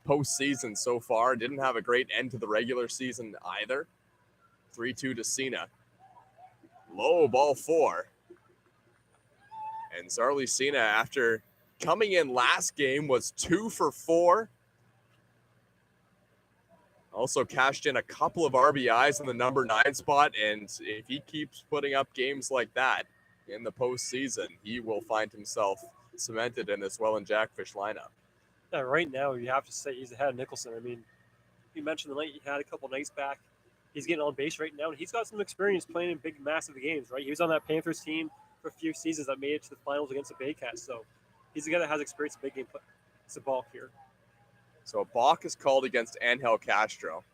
postseason so far. Didn't have a great end to the regular season either. 3-2 to Sinha. Low ball 4. And Zarly Sinha, after coming in last game, was 2 for 4. Also cashed in a couple of RBIs in the number 9 spot. And if he keeps putting up games like that in the postseason, he will find himself cemented in this Welland Jackfish lineup. Yeah, right now you have to say he's ahead of Nicholson. I mean, you mentioned the night he had a couple nights back. He's getting on base right now, and he's got some experience playing in big, massive games, right? He was on that Panthers team for a few seasons that made it to the finals against the Baycats. So he's a guy that has experience in big game play. It's a balk here. So a balk is called against Angel Castro.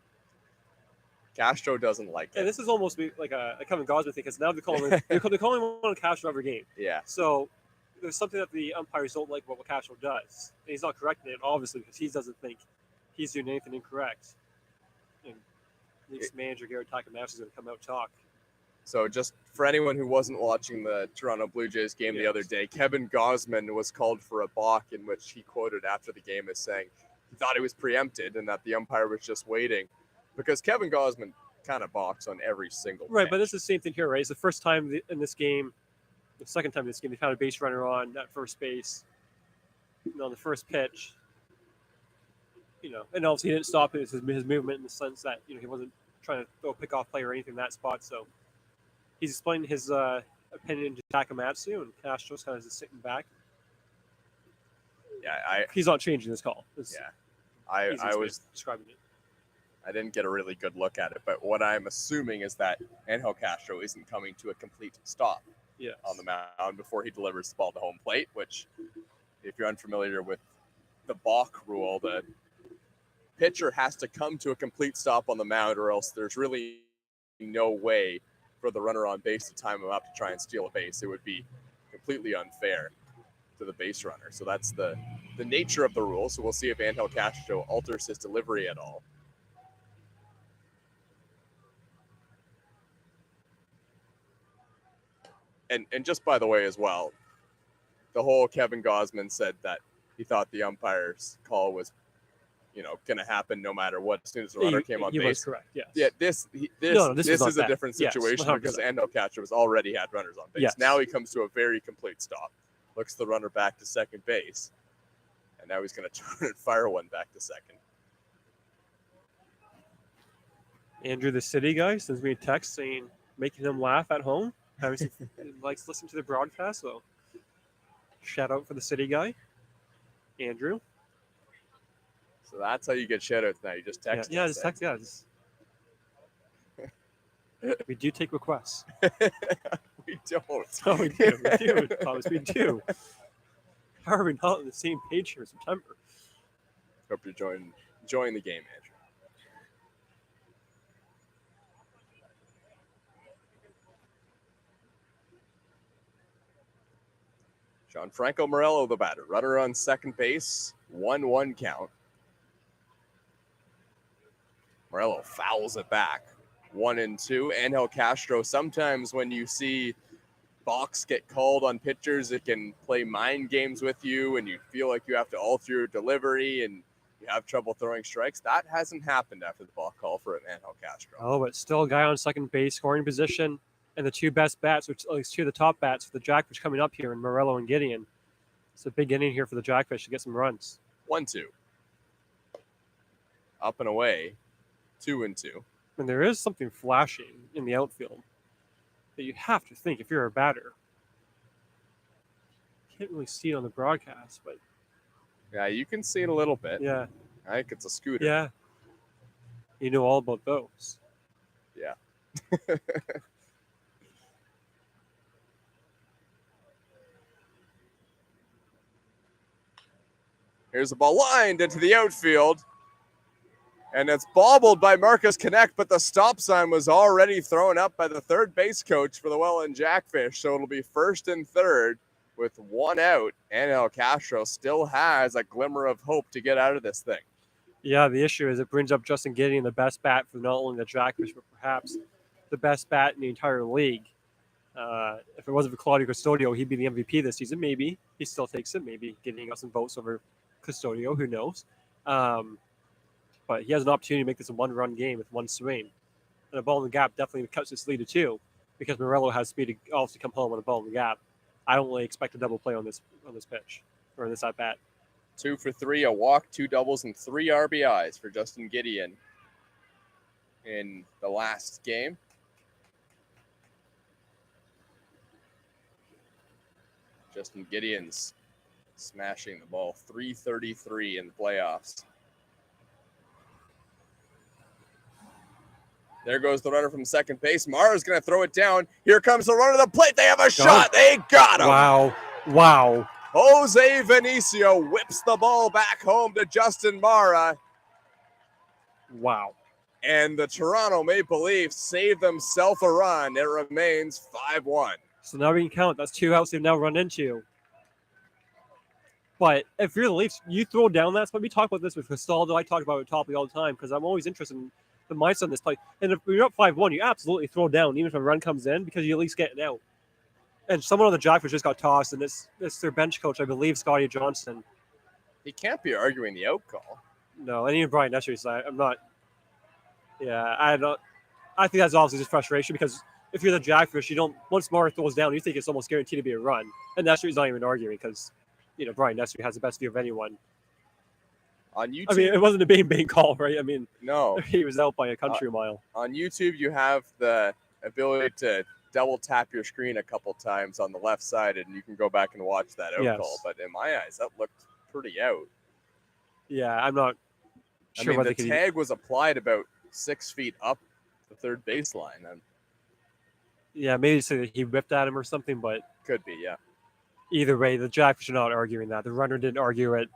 Castro doesn't like it. And this is almost like a Kevin Gosman thing, because now they're calling one Castro every game. Yeah. So there's something that the umpires don't like about what Castro does. And he's not correcting it, obviously, because he doesn't think he's doing anything incorrect. And Leafs manager Gary Takamatsu is going to come out and talk. So just for anyone who wasn't watching the Toronto Blue Jays game the other day, Kevin Gosman was called for a balk, in which he quoted after the game as saying he thought it was preempted and that the umpire was just waiting, because Kevin Gosman kind of balks on every single Right, pitch. but it's the same thing here, right? It's the first time in this game, the second time in this game, they found a base runner on at first base, on the first pitch. And obviously he didn't stop his movement in the sense that he wasn't trying to throw a pickoff play or anything in that spot. So he's explaining his opinion to Takamatsu, and Castro's kind of just sitting back. Yeah, he's not changing this call. I was was describing it. I didn't get a really good look at it, but what I'm assuming is that Angel Castro isn't coming to a complete stop on the mound before he delivers the ball to home plate, which, if you're unfamiliar with the balk rule, the pitcher has to come to a complete stop on the mound, or else there's really no way for the runner on base to time him up to try and steal a base. It would be completely unfair to the base runner. So that's the nature of the rule. So we'll see if Angel Castro alters his delivery at all. And just by the way as well, the whole Kevin Gosman said that he thought the umpire's call was going to happen no matter what as soon as the runner came on he base. was correct, yes. Yeah, this was is not a that. different Yes, situation 100%. because Andel Catcher has already had runners on base. Yes. Now he comes to a very complete stop, looks the runner back to second base, and now he's going to turn and fire one back to second. Andrew, the city guy, sends me a text saying making him laugh at home. He likes listening to the broadcast, so shout out for the city guy, Andrew. So that's how you get shout outs now. You just text. Yeah, just text. Yeah, we do take requests. We don't. Oh, we do. We do. Thomas, we do. How are we not on the same page here in September? Hope you're enjoying the game, Andrew. Gianfranco Morello, the batter. Runner on second base. 1-1 count. Morello fouls it back. 1-2. Angel Castro, sometimes when you see balks get called on pitchers, it can play mind games with you and you feel like you have to alter your delivery and you have trouble throwing strikes. That hasn't happened after the ball call for Angel Castro. Oh, but still a guy on second base, scoring position, and the two best bats, which at least two of the top bats for the Jackfish coming up here in Morello and Gideon. It's a big inning here for the Jackfish to get some runs. 1-2. Up and away. 2-2. And there is something flashing in the outfield that you have to think if you're a batter. Can't really see it on the broadcast, but Yeah, you can see it a little bit. yeah, I think it's a scooter. yeah. You know all about those. Yeah. Here's the ball lined into the outfield. And it's bobbled by Marcus Connect, but the stop sign was already thrown up by the third base coach for the Welland Jackfish. So it'll be first and third with one out. Angel Castro still has a glimmer of hope to get out of this thing. Yeah, the issue is it brings up Justin Gideon, the best bat for not only the Jackfish, but perhaps the best bat in the entire league. If it wasn't for Claudio Custodio, he'd be the MVP this season. Maybe. He still takes it. Maybe getting us some votes over Custodio. Who knows? But he has an opportunity to make this a one-run game with one swing. And a ball in the gap definitely cuts this lead to two because Morello has speed to also come home on a ball in the gap. I don't really expect a double play on this pitch or this at bat. 2 for 3, a walk, 2 doubles, and 3 RBIs for Justin Gideon in the last game. Justin Gideon's smashing the ball. 333 in the playoffs. There goes the runner from second base. Mara's going to throw it down. Here comes the runner to the plate. They have a shot. They got him. Wow. Jose Vinicio whips the ball back home to Justin Mara. Wow. And the Toronto Maple Leafs save themselves a run. It remains 5-1. So now we can count. That's 2 outs they've now run into. But if you're the Leafs, you throw down that spot. We talk about this with Castaldo. I talk about it with Topley all the time because I'm always interested in the mindset on this play. And if you're up 5-1, you absolutely throw down, even if a run comes in, because you at least get it out. And someone on the Jackfish just got tossed, and it's their bench coach, I believe, Scotty Johnson. He can't be arguing the out call. No, and even Brian Nessery said, I'm not. Yeah, I don't. I think that's obviously just frustration because if you're the Jackfish, you don't. Once Mara throws down, you think it's almost guaranteed to be a run, and Nessery's not even arguing because, Brian Nessery has the best view of anyone. On YouTube, I mean, it wasn't a bang call, right? I mean, no, he was out by a country mile. On YouTube, you have the ability to double tap your screen a couple times on the left side, and you can go back and watch that out call. But in my eyes, that looked pretty out. Yeah, I'm not sure. The tag was applied about 6 feet up the third baseline. Yeah, maybe so he whipped at him or something, but could be. Yeah. Either way, the Jackfish are not arguing that. The runner didn't argue it.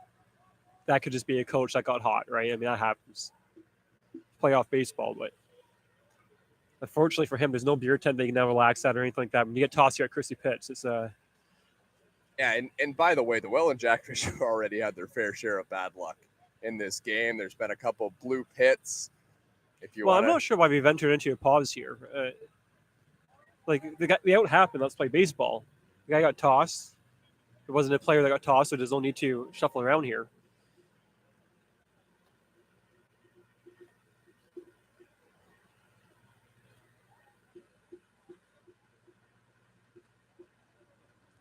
That could just be a coach that got hot, right? I mean, that happens. Playoff baseball, but unfortunately for him, there's no beer tent they can now relax at or anything like that. When you get tossed here at Chrissy Pitts, it's Yeah, and by the way, the Welland Jackfish have already had their fair share of bad luck in this game. There's been a couple blue pits. I'm not sure why we've entered into a pause here. The out happened. Let's play baseball. The guy got tossed. It wasn't a player that got tossed, so there's no need to shuffle around here.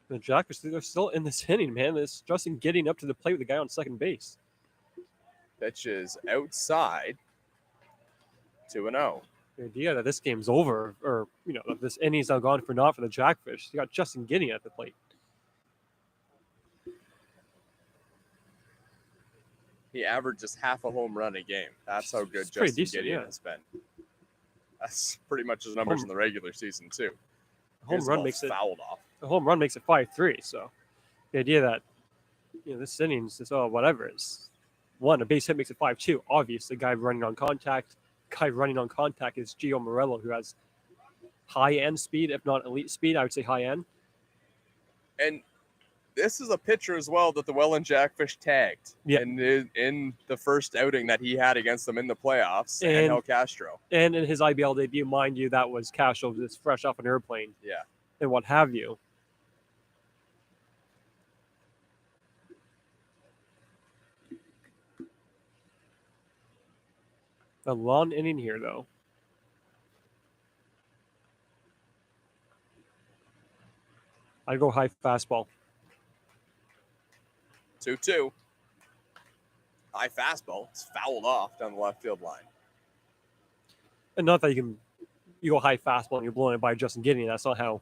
The Jackfish, they're still in this inning, man. It's Justin getting up to the plate with the guy on second base. Pitch is outside. 2-0. The idea that this game's over, or that this inning's now gone for naught for the Jackfish. You got Justin Gideon at the plate. He averages half a home run a game. That's how good It's pretty Justin decent, Gideon yeah. has been. That's pretty much his numbers in the regular season too. Home run makes it fouled off. The home run makes it 5-3. So the idea that this innings is whatever is one, a base hit makes it 5-2. Obviously, guy running on contact is Gio Morello, who has high end speed, if not elite speed. I would say high end. And this is a pitcher as well that the Welland Jackfish tagged in the first outing that he had against them in the playoffs, Angel Castro. And in his IBL debut, mind you, that was Castro just fresh off an airplane. Yeah. And what have you. A long inning here, though. I'd go high fastball. 2-2. High fastball. It's fouled off down the left field line. And not that you go high fastball and you're blowing it by Justin Gideon. That's not how,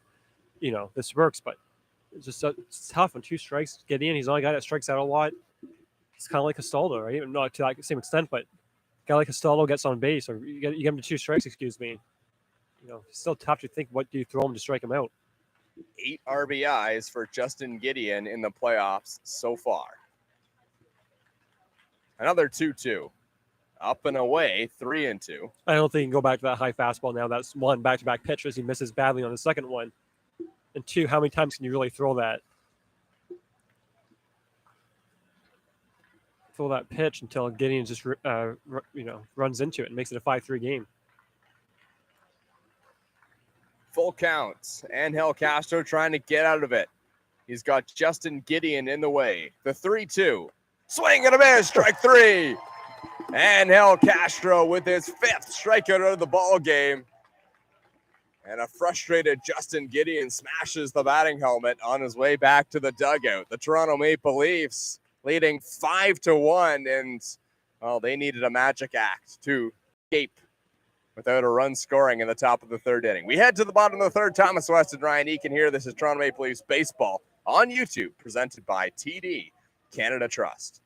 this works. But it's just it's tough on 2 strikes. Gideon, he's the only guy that strikes out a lot. It's kind of like Castaldo, right? Not to the same extent, but a guy like Castaldo gets on base, or you get him to 2 strikes, excuse me. It's still tough to think what do you throw him to strike him out. 8 RBIs for Justin Gideon in the playoffs so far. Another 2-2. Up and away, 3-2. I don't think he can go back to that high fastball now. That's 1, back-to-back pitches. He misses badly on the second one. And 2, how many times can you really throw that? Throw that pitch until Gideon just, runs into it and makes it a 5-3 game. Full count. Angel Castro trying to get out of it. He's got Justin Gideon in the way. The 3-2. Swing and a miss. Strike 3. Angel Castro with his 5th strikeout out of the ball game. And a frustrated Justin Gideon smashes the batting helmet on his way back to the dugout. The Toronto Maple Leafs leading 5-1. And, they needed a magic act to escape without a run scoring in the top of the 3rd inning. We head to the bottom of the 3rd. Thomas West and Ryan Eakin here. This is Toronto Maple Leafs Baseball on YouTube, presented by TD Canada Trust.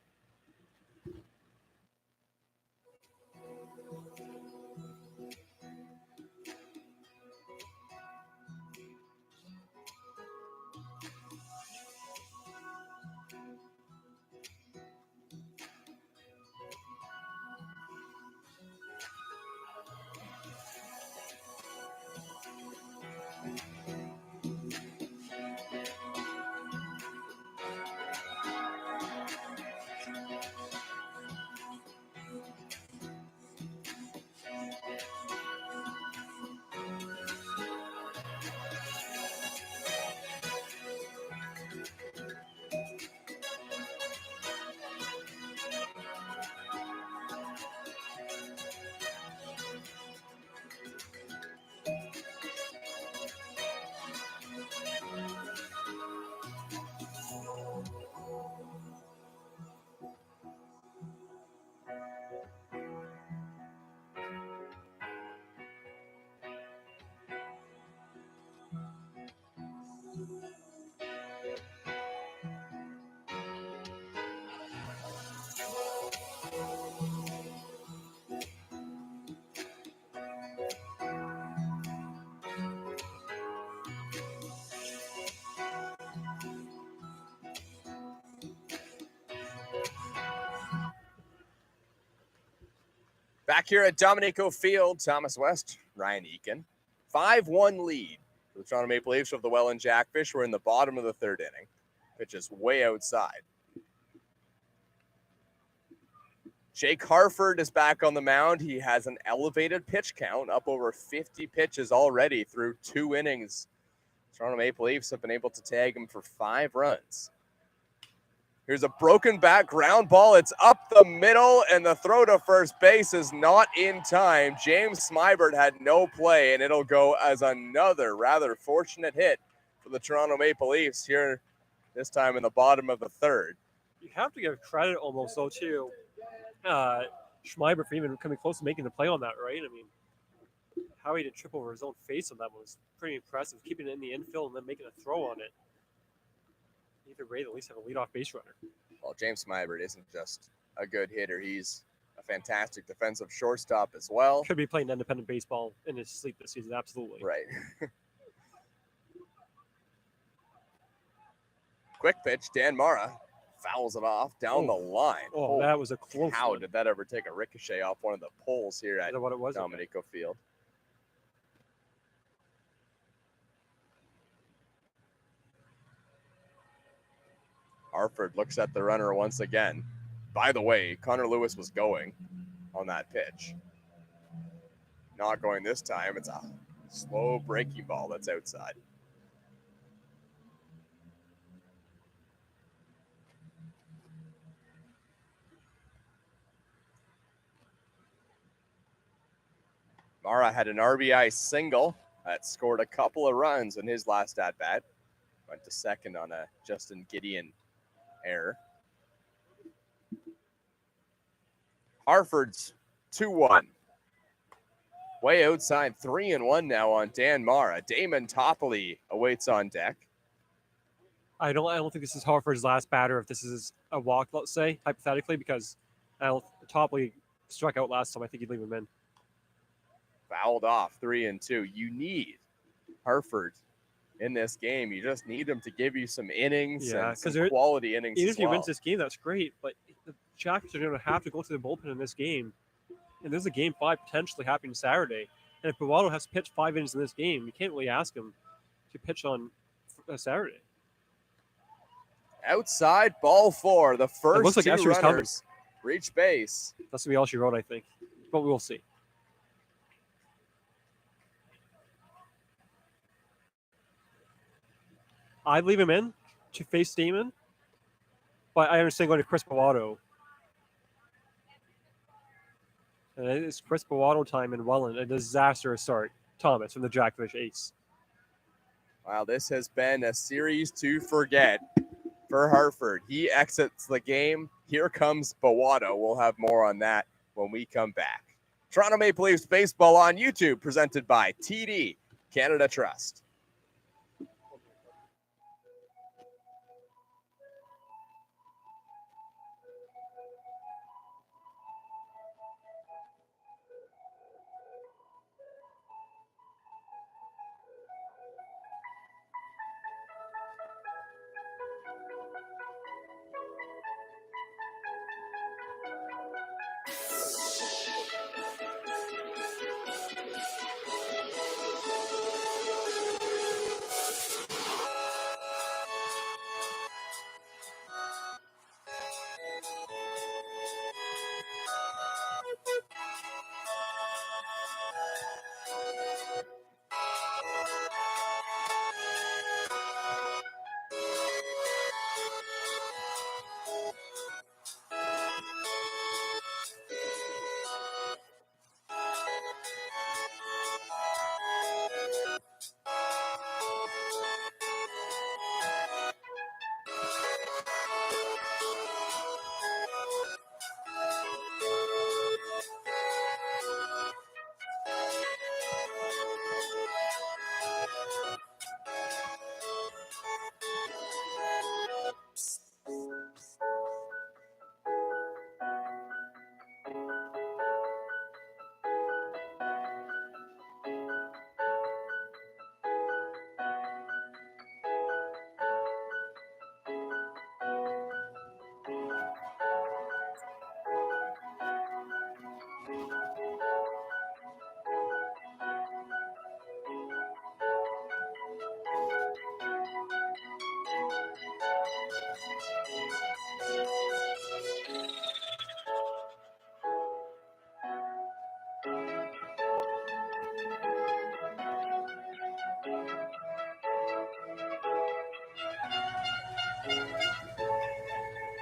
Back here at Dominico Field, Thomas West, Ryan Eakin. 5-1 lead for the Toronto Maple Leafs of the Welland Jackfish. We're in the bottom of the 3rd inning. Pitch is way outside. Jake Harford is back on the mound. He has an elevated pitch count, up over 50 pitches already through 2 innings. Toronto Maple Leafs have been able to tag him for 5 runs. Here's a broken back ground ball. It's up the middle, and the throw to first base is not in time. James Smybert had no play, and it'll go as another rather fortunate hit for for the Toronto Maple Leafs here this time in the bottom of the third. You have to give credit almost, though, to Schmeiber for even coming close to making the play on that, right? I mean, how he did trip over his own face on that one was pretty impressive. Keeping it in the infield and then making a throw on it. Either way, at least have a leadoff base runner. Well, James Smybert isn't just a good hitter. He's a fantastic defensive shortstop as well. Could be playing independent baseball in his sleep this season, absolutely. Right. Quick pitch, Dan Mara fouls it off down the line. Oh, that was a close How one. did that ever take a ricochet off one of the poles here at Is that what it was? Dominico Field? Harford looks at the runner once again. By the way, Connor Lewis was going on that pitch. Not going this time. It's a slow breaking ball that's outside. Mara had an RBI single that scored a couple of runs in his last at-bat. Went to second on a Justin Gideon error. Harford's 2-1. Way outside, 3-1 now on Dan Mara. Damon Topley awaits on deck. I don't think this is Harford's last batter if this is a walk, let's say, hypothetically, because Topley struck out last time. I think you'd leave him in. Fouled off, 3-2. You need Harford in this game. You just need them to give you some innings and some quality innings even as if he well. wins this game, that's great, but the Jackfish are going to have to go to the bullpen in this game. And there's a game 5 potentially happening Saturday. And if Bovado has to pitch 5 innings in this game, you can't really ask him to pitch on Saturday. Outside, ball 4. The first looks like two Escher's runners reach base. That's going to be all she wrote, I think. But we'll see. I'd leave him in to face Damon, but I understand going to Chris Bovado. And it is Chris Bovado time in Welland. A disastrous start. Thomas from the Jackfish ace. Wow, this has been a series to forget for Hartford. He exits the game. Here comes Bovado. We'll have more on that when we come back. Toronto Maple Leafs baseball on YouTube, presented by TD Canada Trust.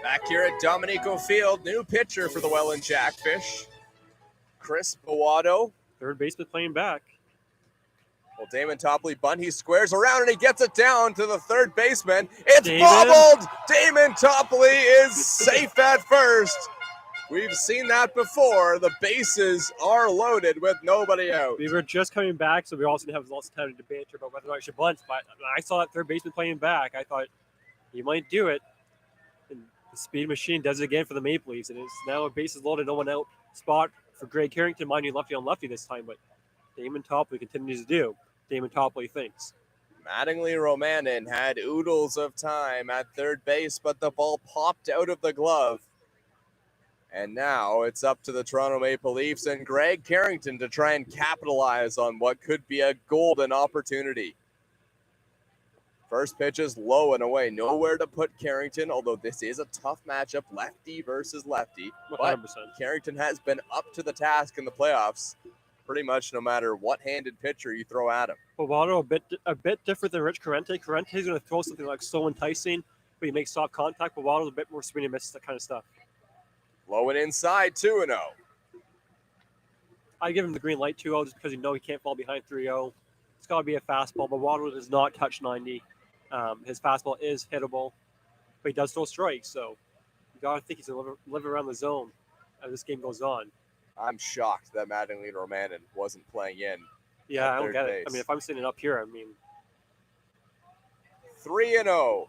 Back here at Dominico Field, new pitcher for the Welland Jackfish, Chris Bovado. Third baseman playing back. Well, Damon Topley bunt. He squares around and he gets it down to the third baseman. It's Damon. bobbled. Damon Topley is safe at first. We've seen that before. The bases are loaded with nobody out. We were just coming back, so we also didn't have lots of time to debate about whether or not I should bunt. But when I saw that third baseman playing back, I thought he might do it. And the speed machine does it again for the Maple Leafs, and it's now a bases loaded, no one out spot for Greg Carrington, mind you, lefty on lefty this time. But Damon Topley continues to do. Damon Topley thinks. Mattingly Romanen had oodles of time at third base, but the ball popped out of the glove. And now it's up to the Toronto Maple Leafs and Greg Carrington to try and capitalize on what could be a golden opportunity. First pitch is low and away. Nowhere to put Carrington, although this is a tough matchup, lefty versus lefty. 100%. But Carrington has been up to the task in the playoffs pretty much no matter what handed pitcher you throw at him. Bovado a bit different than Rich Corrente. Corrente's going to throw something like so enticing, but he makes soft contact. Bovado's a bit more swing and miss, that kind of stuff. Low and inside, 2-0. I give him the green light 2-0 just because you know he can't fall behind 3-0. It's got to be a fastball. Bovado does not touch 90. His fastball is hittable, but he does throw strikes, so you got to think he's going to live around the zone as this game goes on. I'm shocked that Mattingly Romanen wasn't playing in. Yeah, I don't get base. it. I mean, if I'm sitting up here, 3-0.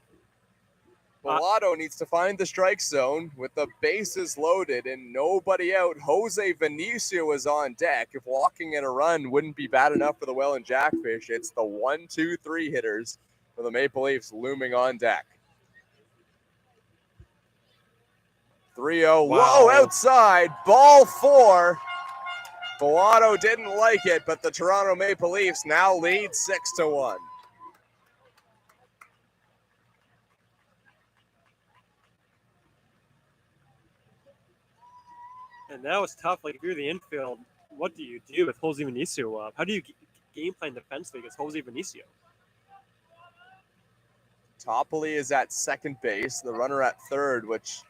Bellotto needs to find the strike zone with the bases loaded and nobody out. Jose Vinicio is on deck. If walking in a run wouldn't be bad enough for the Welland Jackfish, it's the 1-2-3 hitters for the Maple Leafs looming on deck. 3-0, low outside, ball 4. Bellotto didn't like it, but the Toronto Maple Leafs now lead 6-1. And now it's tough. Like, if you're the infield, what do you do with Jose Vinicio up? How do you game plan defensively against Jose Vinicio? Topley is at second base, the runner at third, which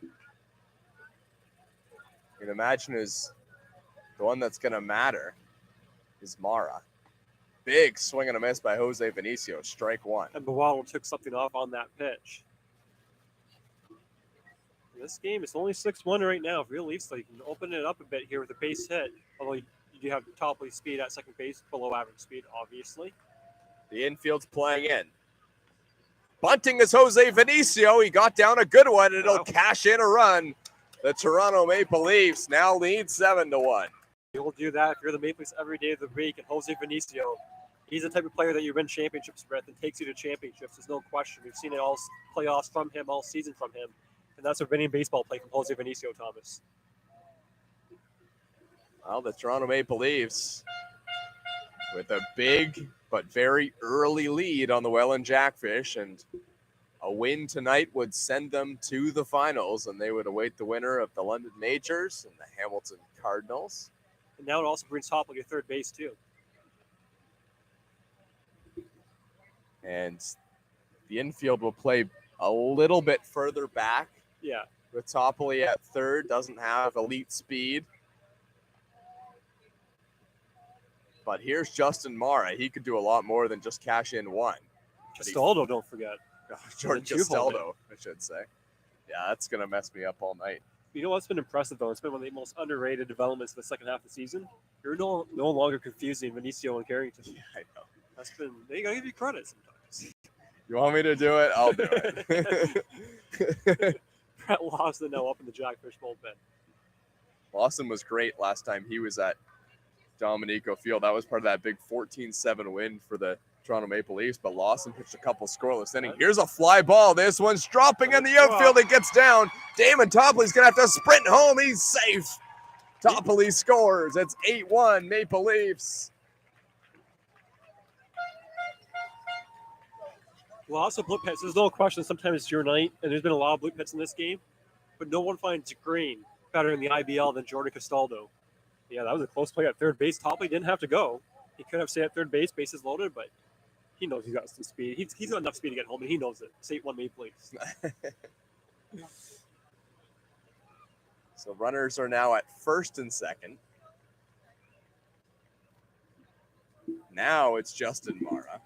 you can imagine is the one that's going to matter is Mara. Big swing and a miss by Jose Vinicio, strike 1. And Bovado took something off on that pitch. This game is only 6-1 right now. If you're Leafs, so you can open it up a bit here with a base hit. Although you do have Topley's speed at second base, below average speed, obviously. The infield's playing in. Bunting is Jose Vinicio. He got down a good one, and it'll cash in a run. The Toronto Maple Leafs now lead 7-1. You'll do that if you're the Maple Leafs every day of the week. And Jose Vinicio, he's the type of player that you win championships with and takes you to championships. There's no question. We've seen it all playoffs from him, all season from him. And that's a winning baseball play from Jose Vinicio, Thomas. Well, the Toronto Maple Leafs with a big but very early lead on the Welland Jackfish, and a win tonight would send them to the finals, and they would await the winner of the London Majors and the Hamilton Cardinals. And now it also brings Topley to third base, too. And the infield will play a little bit further back. Yeah. With Topley at third, doesn't have elite speed. But here's Justin Mara. He could do a lot more than just cash in 1. Castaldo, don't forget. Jordan Castaldo, I should say. Yeah, that's going to mess me up all night. You know what's been impressive, though? It's been one of the most underrated developments of the second half of the season. You're no longer confusing Vinicio and Carrington. Yeah, I know. That's been, they got to give you credit sometimes. You want me to do it? I'll do it. Brett Lawson now up in the Jackfish bullpen. Lawson was great last time he was at Dominico Field. That was part of that big 14-7 win for the Toronto Maple Leafs, but Lawson pitched a couple scoreless innings. Here's a fly ball. This one's dropping in the outfield. It gets down. Damon Topley's going to have to sprint home. He's safe. Topley scores. It's 8-1 Maple Leafs. Lots of blue pits. There's no question. Sometimes it's your night, and there's been a lot of blue pits in this game, but no one finds Green better in the IBL than Jordan Castaldo. Yeah, that was a close play at third base. Topley didn't have to go. He could have stayed at third base, bases loaded, but he knows he's got some speed. He's got enough speed to get home, and he knows it. It's 8-1 Maple Leafs. So runners are now at first and second. Now it's Justin Mara.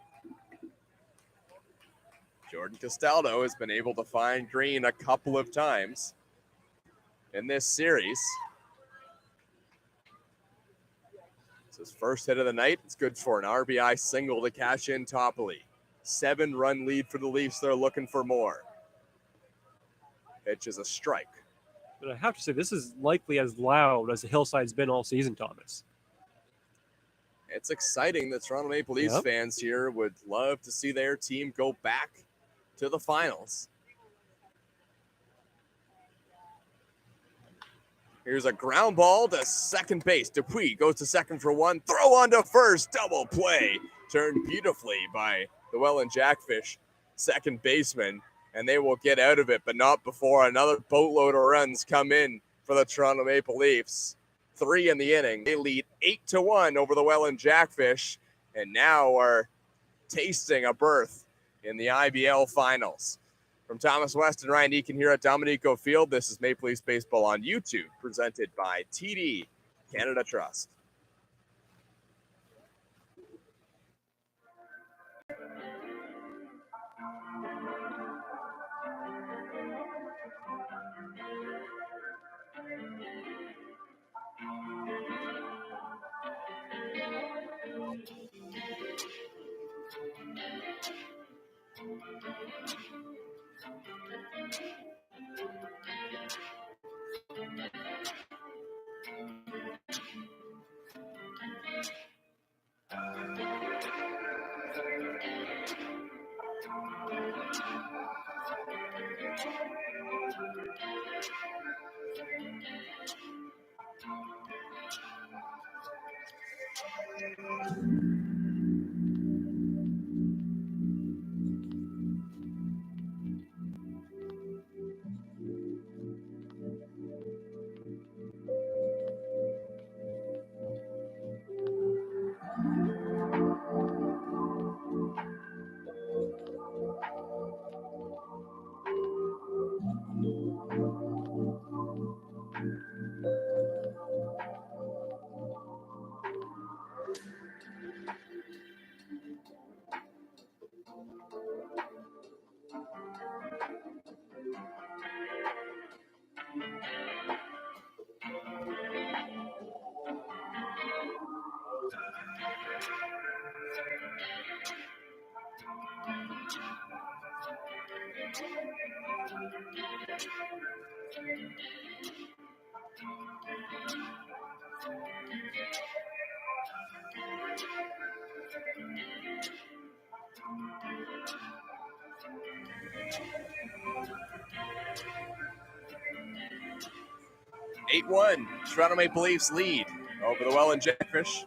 Jordan Castaldo has been able to find Green a couple of times in this series. It's his first hit of the night. It's good for an RBI single to cash in Topley. 7-run lead for the Leafs. They're looking for more. Pitch is a strike. But I have to say, this is likely as loud as the Hillside's been all season, Thomas. It's exciting. The Toronto Maple Leafs fans here would love to see their team go back to the finals. Here's a ground ball to second base. Dupuis goes to second for one. Throw on to first. Double play. Turned beautifully by the Welland Jackfish second baseman. And they will get out of it, but not before another boatload of runs come in for the Toronto Maple Leafs. 3 in the inning. They lead 8-1 over the Welland Jackfish, and now are tasting a berth in the IBL Finals. From Thomas West and Ryan Eakin here at Dominico Field, this is Maple Leafs Baseball on YouTube, presented by TD Canada Trust. Toronto Maple Leafs lead over the Welland Jackfish.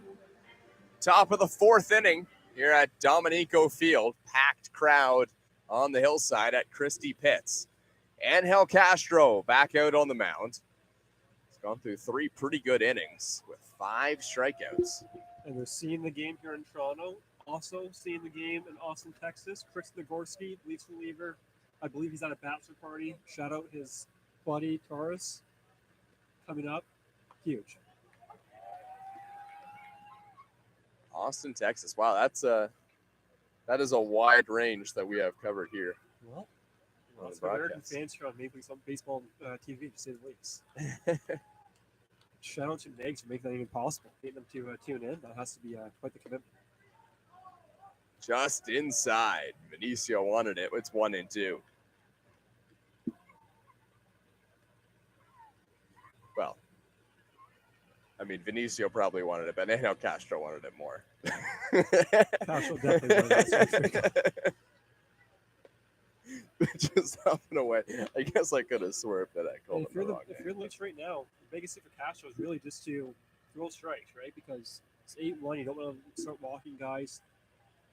Top of the 4th inning here at Dominico Field. Packed crowd on the hillside at Christie Pitts. Angel Castro back out on the mound. He's gone through 3 pretty good innings with 5 strikeouts. And they're seeing the game here in Toronto. Also seeing the game in Austin, Texas. Chris Nagorski, Leafs reliever. I believe he's at a bachelor party. Shout out his buddy, Taurus. Coming up. Huge. Austin, Texas. Wow, that is a wide range that we have covered here. Well, lots of American fans here on Maple Leafs Baseball TV, to say the least. Shout out to Megs for making that even possible. Getting them to tune in. That has to be quite the commitment. Just inside. Vinicio wanted it. It's 1-2. Well, I mean, Vinicio probably wanted it, but Angel Castro wanted it more. Castro definitely wanted that. Just up and away. I guess I could have swerved that I called him the wrong If you're the Leafs right now, the biggest thing for Castro is really just to throw strikes, right? Because it's 8-1. You don't want to start walking guys.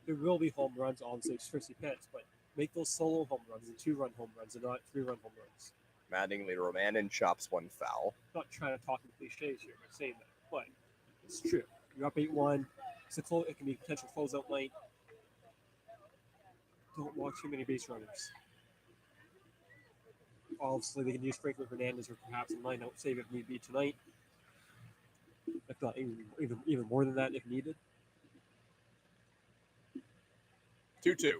There will be home runs on, say, Christie Pitts, but make those solo home runs and 2-run home runs and not 3-run home runs. Mattingly Romanen chops 1 foul. Not trying to talk in cliches here by saying that, but it's true. You're up 8-1. It can be a potential closeout night. Don't walk too many base runners. Obviously, they can use Franklin Hernandez or perhaps a line-out save if need be tonight. If not, even more than that if needed. 2-2.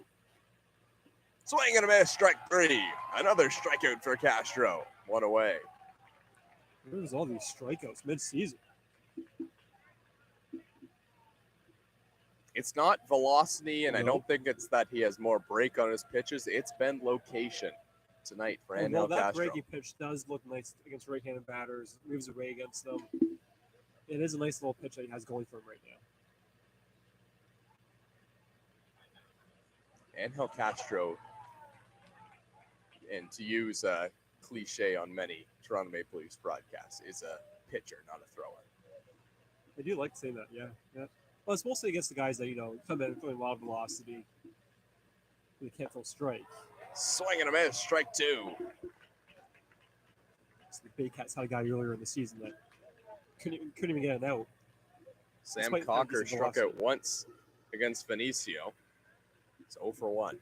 Swing and a miss, strike 3. Another strikeout for Castro. 1 away. Where's all these strikeouts mid-season? It's not velocity, and I No. don't think it's that he has more break on his pitches. It's been location tonight for Well, Angel that Castro. breaky pitch does look nice against right-handed batters. Moves away against them. It is a nice little pitch that he has going for him right now. Angel Castro, and to use a cliche on many Toronto Maple Leafs broadcasts, is a pitcher, not a thrower. I do like saying that, yeah. Well, it's mostly against the guys that, come in throwing a lot of velocity. They can't throw strike. Swing and a miss, strike 2. So the Bay Cats had a guy earlier in the season that couldn't even get an out. Sam Despite Cocker having struck velocity. out once against Vinicio. It's 0 for 1.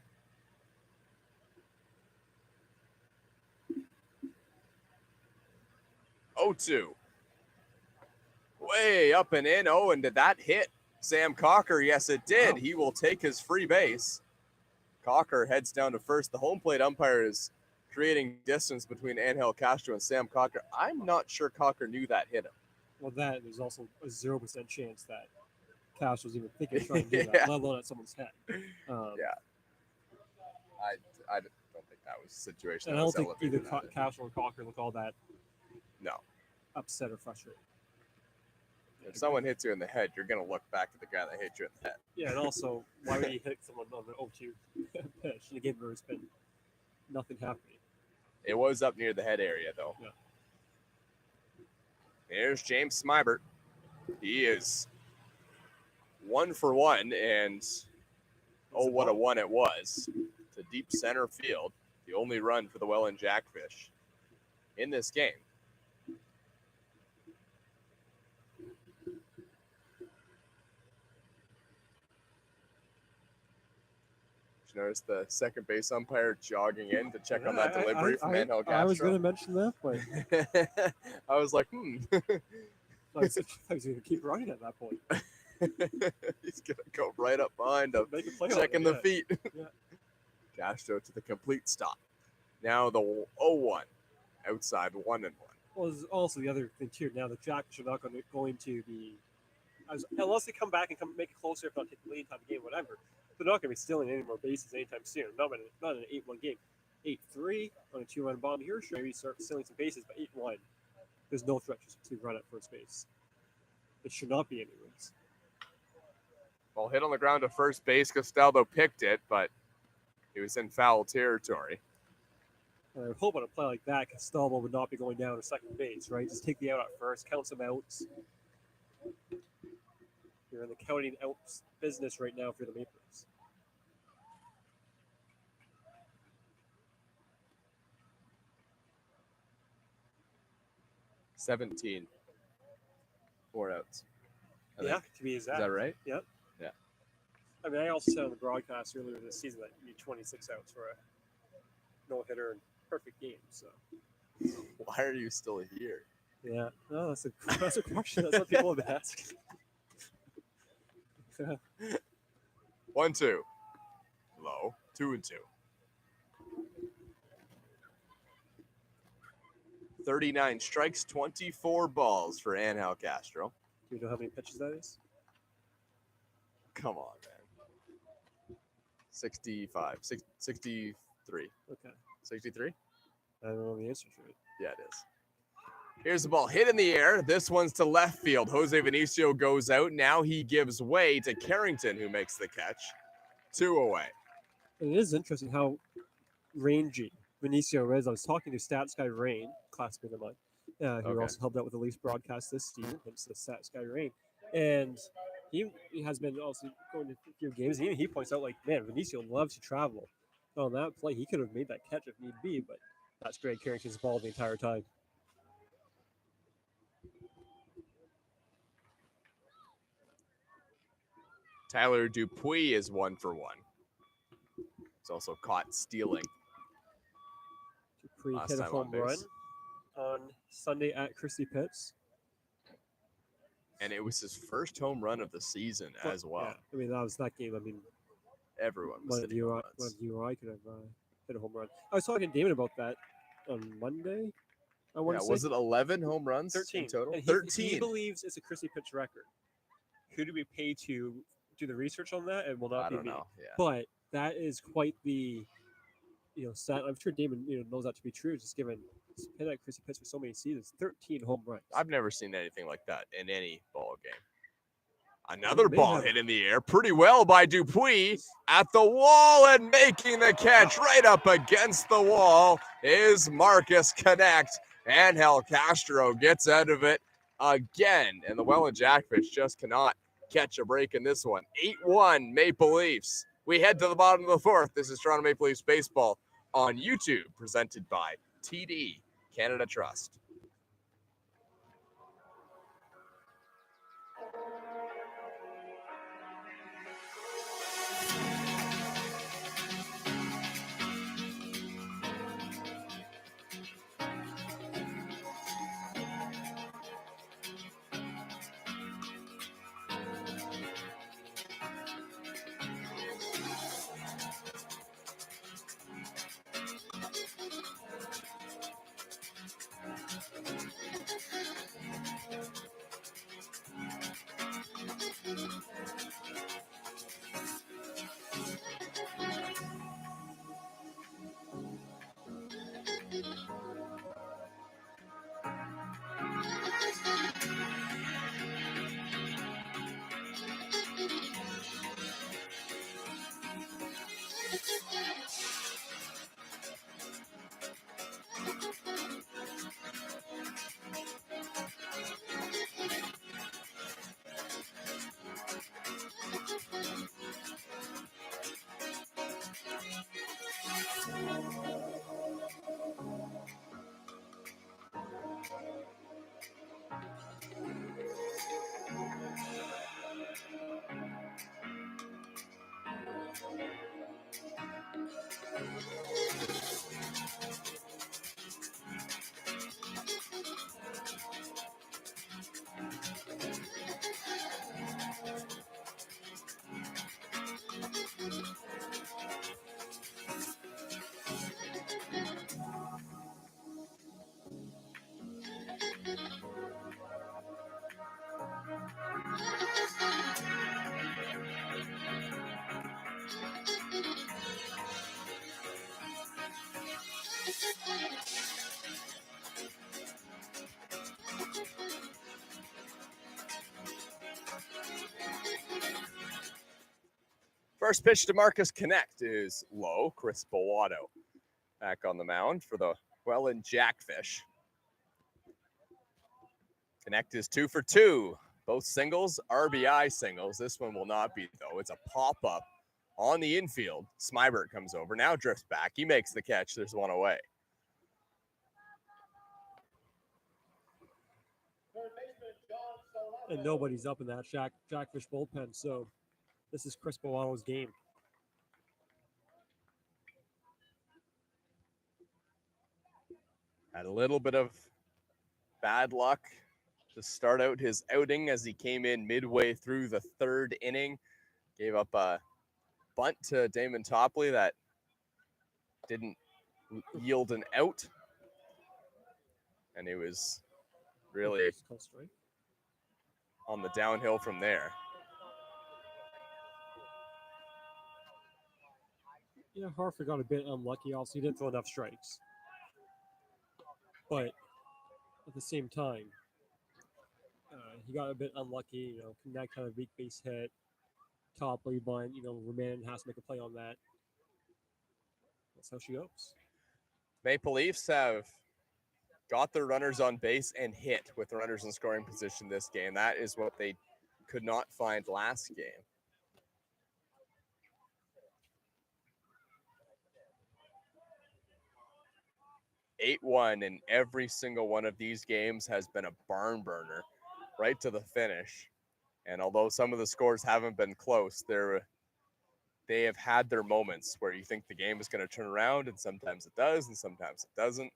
Oh, 2. Way up and in. Oh, and did that hit Sam Cocker? Yes, it did. Wow. He will take his free base. Cocker heads down to first. The home plate umpire is creating distance between Angel Castro and Sam Cocker. I'm not sure Cocker knew that hit him. Well, there's also a 0% chance that Cash was even thinking of trying to do Yeah. that, let alone at someone's head. Yeah. I don't think that was a situation. And I that don't was think either elevated at it. Cash or Cocker look all that No. upset or frustrated. If someone hits you in the head, you're going to look back at the guy that hit you in the head. Yeah, and also, why would he hit someone on the 0-2 pitch in a game where it's been nothing happening? It was up near the head area, though. Yeah. Here's James Smybert. He is 1 for 1, and oh, what a one it was. To deep center field, the only run for the Welland Jackfish in this game. Did you notice the second base umpire jogging in to check on that delivery from Angel Castro? I was going to mention that, but I was like, I was going to keep running at that point. He's going to go right up behind him, Make a play on checking it, the yeah. feet. Yeah. Castro to the complete stop. Now the 0-1 outside 1-1. Well, there's also the other thing too. Now the Jackfish are not going to be, unless they come back and make it closer, if not take the lead, time the game, whatever. They're not going to be stealing any more bases anytime soon. Not in an 8-1 game. 8-3 on a 2-run bomb here. Sure, maybe start stealing some bases, but 8-1, there's no threat to run at first base. It should not be anyways. Ball hit on the ground to first base. Castaldo picked it, but he was in foul territory. And I would hope on a play like that, Castaldo would not be going down to second base, right? Just take the out at first, count some outs. You're in the counting outs business right now for the Maple Leafs. $17. 4 outs. I Yeah, think. to be exact. Is that right? Yep. Yeah. I mean, I also said on the broadcast earlier this season that you need 26 outs for a no-hitter and perfect game. So, Why are you still here? yeah, no, that's a question. That's what people have asked. 1-2. Low. 2-2. 39 strikes, 24 balls for Angel Castro. Do you know how many pitches that is? Come on, man. 65. 63. Okay. 63? I don't know the answer to it. Yeah, it is. Here's the ball hit in the air. This one's to left field. Jose Vinicio goes out. Now he gives way to Carrington, who makes the catch. 2 away. And it is interesting how rangy Vinicio is. I was talking to Stats Guy Rain, classmate of mine, who Okay. also helped out with the Leafs broadcast this season, hence the Stats Guy Rain. And he has been also going to a few games. He points out, like, man, Vinicio loves to travel. On that play, he could have made that catch if need be, but that's Greg Carrington's ball the entire time. Tyler Dupuis is 1 for 1. He's also caught stealing. Dupree Last hit a time on home run base. on Sunday at Christie Pitts. And it was his first home run of the season as well. Yeah, I mean, that was that game. I mean, everyone was One of hitting you, home one runs. of you, I could have hit a home run. I was talking to Damon about that on Monday. I want Yeah, to say was it 11 home runs 13 in total? And he 13. believes it's a Chrissy pitch record. Who do we pay to do the research on that? It will not I be don't me. know. Yeah. But that is quite the stat. I'm sure Damon knows that to be true. Just given he's hit that Chrissy pitch for so many seasons, 13 home runs. I've never seen anything like that in any ball game. Another May ball have. hit in the air pretty well by Dupuis at the wall and making the catch right up against the wall is Marcus Connect. Angel Castro gets out of it again. And the Welland Jackfish just cannot catch a break in this one. 8-1 Maple Leafs. We head to the bottom of the fourth. This is Toronto Maple Leafs baseball on YouTube, presented by TD Canada Trust. First pitch to Marcus Connect is low. Chris Bellato back on the mound for the Welland Jackfish. Connect is 2 for 2. Both singles, RBI singles. This one will not be, though. It's a pop-up on the infield. Smybert comes over, now drifts back. He makes the catch. There's one away. And nobody's up in that Jackfish bullpen, so this is Chris Bellato's game. Had a little bit of bad luck to start out his outing as he came in midway through the third inning. Gave up a bunt to Damon Topley that didn't yield an out. And he was really on the downhill from there. Yeah, Harford got a bit unlucky. Also, he didn't throw enough strikes. But at the same time, he got a bit unlucky. Connect had a weak base hit. Topley bunt. Romanin has to make a play on that. That's how she goes. Maple Leafs have got their runners on base and hit with runners in scoring position this game. That is what they could not find last game. (8-1), and every single one of these games has been a barn burner right to the finish. And although some of the scores haven't been close, they have had their moments where you think the game is going to turn around, and sometimes it does, and sometimes it doesn't.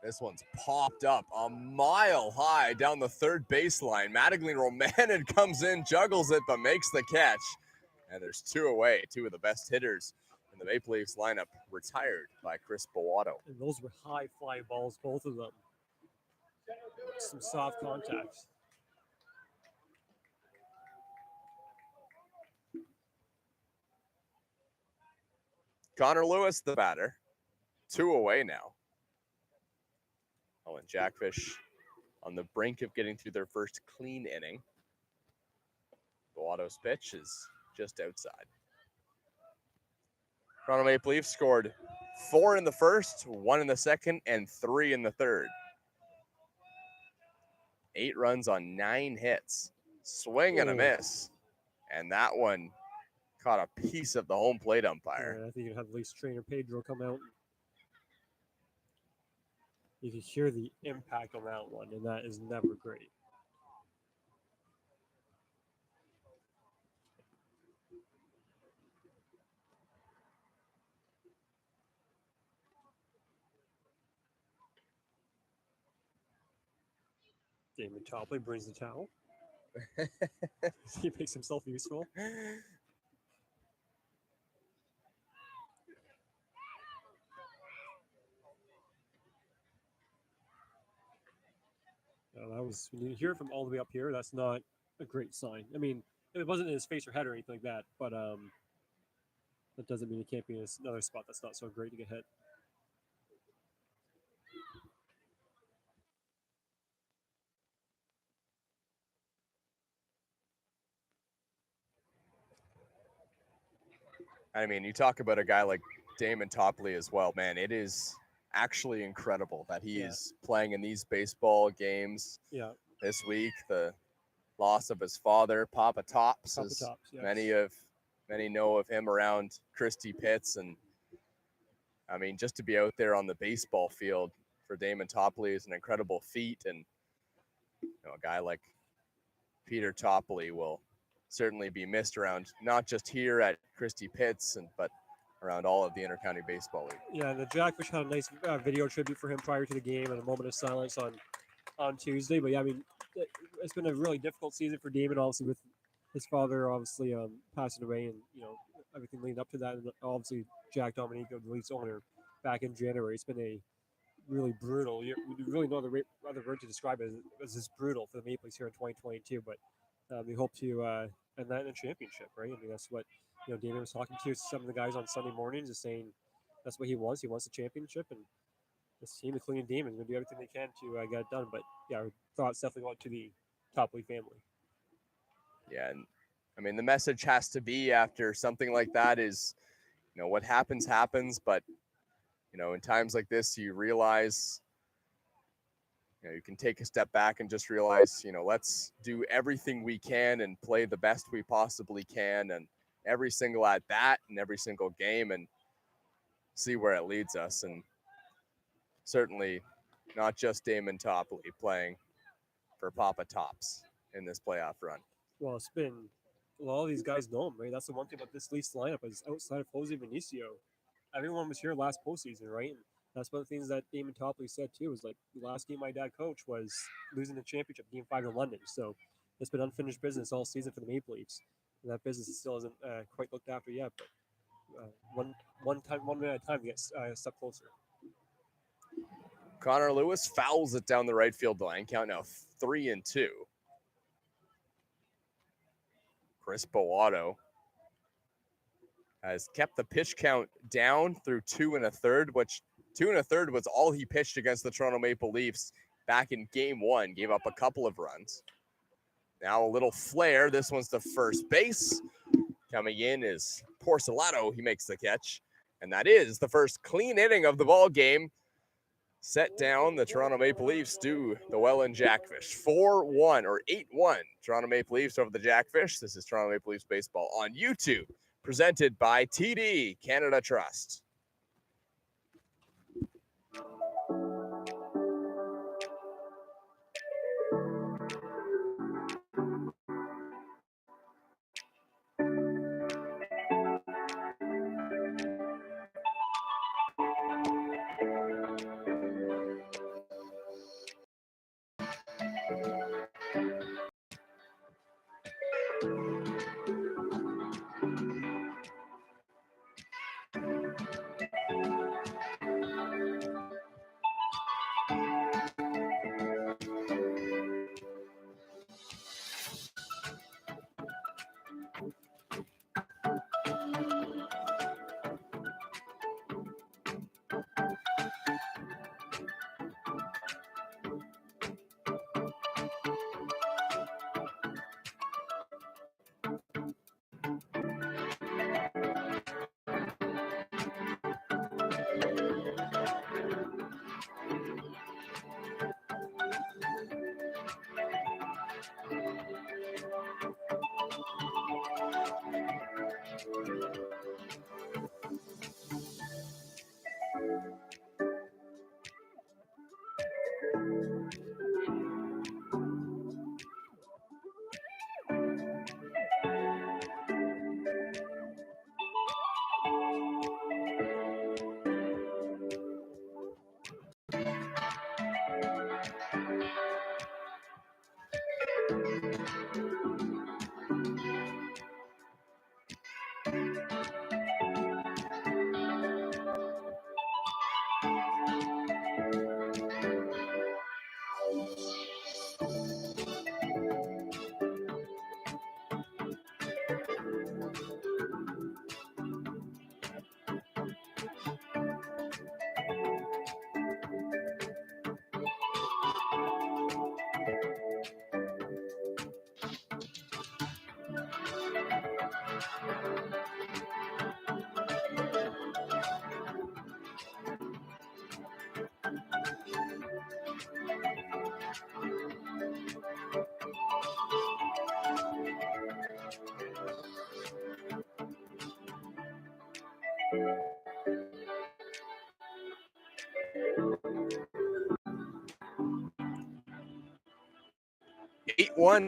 This one's popped up a mile high down the third baseline. Mattingly Romanen comes in, juggles it, but makes the catch. And there's 2 away. 2 of the best hitters in the Maple Leafs lineup retired by Chris Bewato. And those were high fly balls, both of them. Some soft contacts. Connor Lewis, the batter. 2 away now. Oh, and Jackfish on the brink of getting through their first clean inning. Bewato's pitch is just outside. Toronto Maple Leafs scored 4 in the first, 1 in the second, and 3 in the third. 8 runs on 9 hits. Swing and a miss. And that one caught a piece of the home plate umpire. Yeah, I think you have at least trainer Pedro come out. You can hear the impact on that one, and that is never great. Damon Topley brings the towel. He makes himself useful. That was, when you hear it from all the way up here, that's not a great sign. I mean, it wasn't in his face or head or anything like that, but that doesn't mean it can't be in another spot that's not so great to get hit. I mean, you talk about a guy like Damon Topley as well, man. It is actually incredible that he is playing in these baseball games this week. The loss of his father, Papa Tops, as yes. many know of him around Christie Pitts. And I mean, just to be out there on the baseball field for Damon Topley is an incredible feat. And a guy like Peter Topley will certainly be missed around, not just here at Christie Pitts, but around all of the Intercounty Baseball League. Yeah, the Jackfish had a nice video tribute for him prior to the game and a moment of silence on Tuesday. But yeah, I mean, it's been a really difficult season for Damon, obviously, with his father obviously passing away, and everything leading up to that, and obviously Jack Dominico, the Leafs owner, back in January. It's been a really brutal year. We really no other word to describe it as this brutal for the Maple Leafs here in 2022. But we hope to end that in a championship, right? I mean, that's what Damon was talking to some of the guys on Sunday mornings, is saying that's what he wants. He wants a championship, and this team, including Damon, is going to do everything they can to get it done. But yeah, our thoughts definitely go out to the Topley family. Yeah, and I mean, the message has to be after something like that is, what happens, but in times like this, you realize, you can take a step back and just realize, let's do everything we can and play the best we possibly can, and every single at bat and every single game, and see where it leads us. And certainly not just Damon Topley playing for Papa Tops in this playoff run. Well, it's been, all these guys know him, right? That's the one thing about this Leafs lineup is outside of Jose Vinicio, everyone was here last postseason, right? And that's one of the things that Damon Topley said too, was like, the last game my dad coached was losing the championship, Game 5 in London. So it's been unfinished business all season for the Maple Leafs, and that business still isn't quite looked after yet. But one minute at a time to get a step closer. Connor Lewis fouls it down the right field line. Count now 3-2. Chris Bewato has kept the pitch count down through 2 1/3, which 2 1/3 was all he pitched against the Toronto Maple Leafs back in Game 1. Gave up a couple of runs. Now a little flare. This one's to first base. Coming in is Porcelato. He makes the catch. And that is the first clean inning of the ball game. Set down, the Toronto Maple Leafs do the Welland Jackfish. 4-1 or 8-1 Toronto Maple Leafs over the Jackfish. This is Toronto Maple Leafs baseball on YouTube, presented by TD Canada Trust. 8-1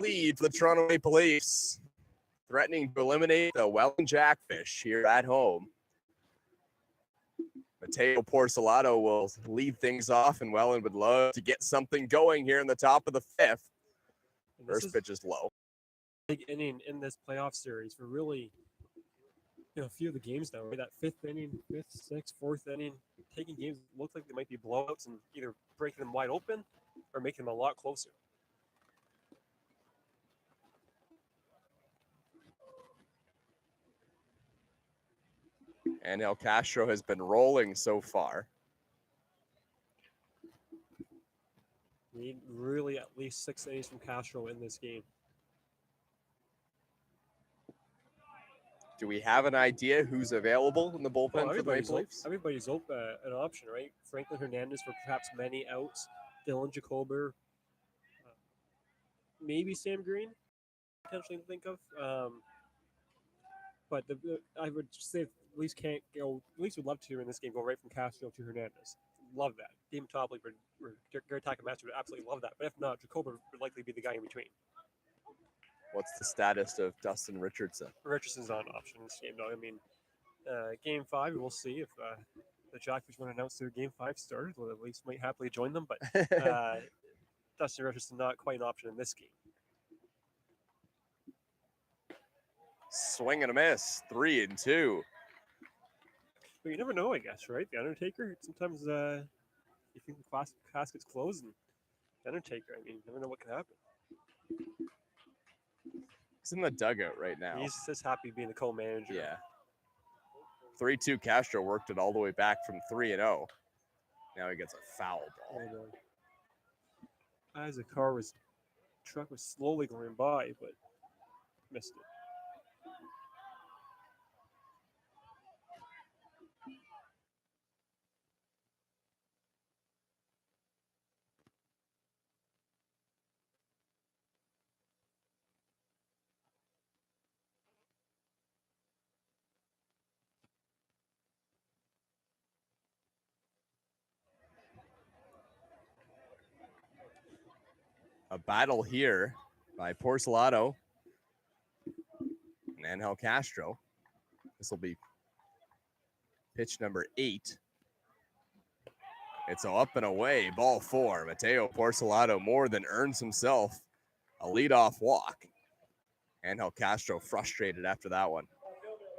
lead for the Toronto Maple Leafs, threatening to eliminate the Welland Jackfish here at home. Mateo Porcelato will lead things off, and Welland would love to get something going here in the top of the fifth. First pitch is low. Big inning in this playoff series for really, a few of the games now. Right? That fifth inning, fifth, sixth, fourth inning, taking games look like they might be blowouts and either breaking them wide open or making them a lot closer. And El Castro has been rolling so far. Need really at least 6 innings from Castro in this game. Do we have an idea who's available in the bullpen for the Maple Leafs? Everybody's open, an option, right? Franklin Hernandez for perhaps many outs. Dylan Jacober. Maybe Sam Green, potentially to think of. But I would say Leafs can't go. Leafs would love to in this game go right from Castro to Hernandez. Love that. Damon Topley or Gary Takamatsu would absolutely love that. But if not, Jacober would likely be the guy in between. What's the status of Dustin Richardson? Richardson's not an option in this game, though. I mean, Game 5, we'll see if the Jackfish want to announce their Game 5 started. Well, the Leafs might happily join them, but Dustin Richardson not quite an option in this game. Swing and a miss, 3-2. But you never know, I guess, right? The Undertaker, sometimes you think the casket's closed, and the Undertaker, I mean, you never know what can happen. He's in the dugout right now. He's just happy being the co-manager. Yeah. 3-2 Castro worked it all the way back from 3-0. Now he gets a foul ball. As the truck was slowly going by, but missed it. A battle here by Porcelato and Angel Castro. This will be pitch number 8. It's up and away, ball 4. Mateo Porcelato more than earns himself a leadoff walk. Angel Castro frustrated after that one.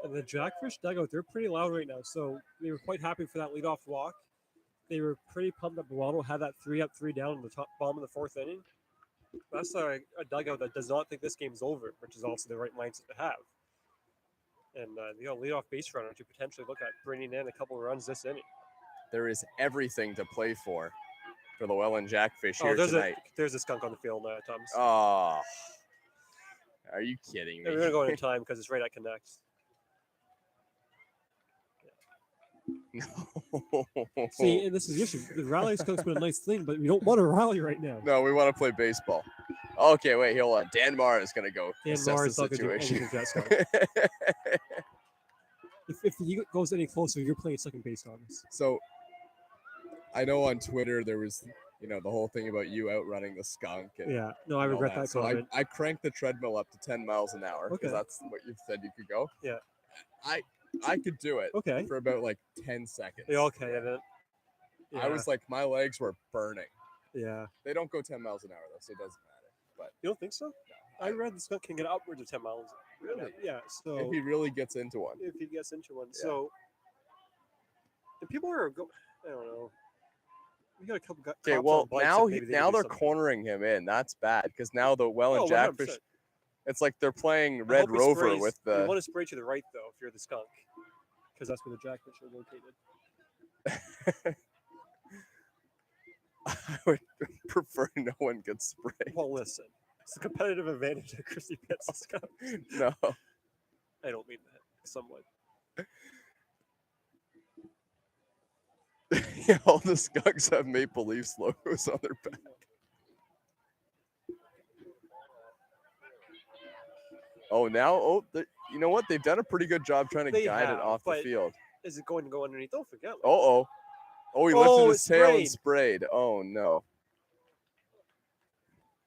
And the Jackfish dugout, they're pretty loud right now, so they were quite happy for that leadoff walk. They were pretty pumped up. Buono had that 3 up, 3 down in the bottom of the 4th inning. That's a dugout that does not think this game's over, which is also the right mindset to have. And leadoff base runner to potentially look at bringing in a couple of runs this inning. There is everything to play for the Welland Jackfish here tonight. There's a skunk on the field, Thomas. Oh, are you kidding me? We're going to go in time because it's right at Connect. No. See, and this is the issue. The rally skunk's been a nice thing, but we don't want to rally right now. No, we want to play baseball. Okay, wait, hold on. Dan Marr is going to go Dan assess Marr the is not going to do situation. anything to that skunk. If he goes any closer, you're playing second base on this. So, I know on Twitter there was, the whole thing about you outrunning the skunk. And yeah, no, I regret that so comment. I cranked the treadmill up to 10 miles an hour because Okay. that's what you said you could go. Yeah. I could do it Okay. for about like 10 seconds. Yeah, okay, and then Yeah. I was like, my legs were burning. Yeah. They don't go 10 miles an hour, though, so it doesn't matter. But You don't think so? I read the skunk can get upwards of 10 miles. Really? Yeah. So if he really gets into one. if he gets into one. Yeah. So the people are I don't know. We got a couple. Okay, cops well, on bikes now that maybe they now can do they're something. cornering him in. That's bad because now the Welland Oh, Jackfish, 100%. it's like they're playing I Red hope he Rover sprays- with You the. want to spray to the right though if you're the skunk, because that's where the jackfish are located. I would prefer no one gets sprayed. Well, listen, it's a competitive advantage that Chrissy Pitts has got. No. I don't mean that somewhat. Yeah, all the skunks have Maple Leafs logos on their back. Oh, now, you know what? They've done a pretty good job trying to They guide it have, off the but- field. Is it going to go underneath? Don't forget. Oh, he Oh, lifted it his tail and sprayed. sprayed. Oh no.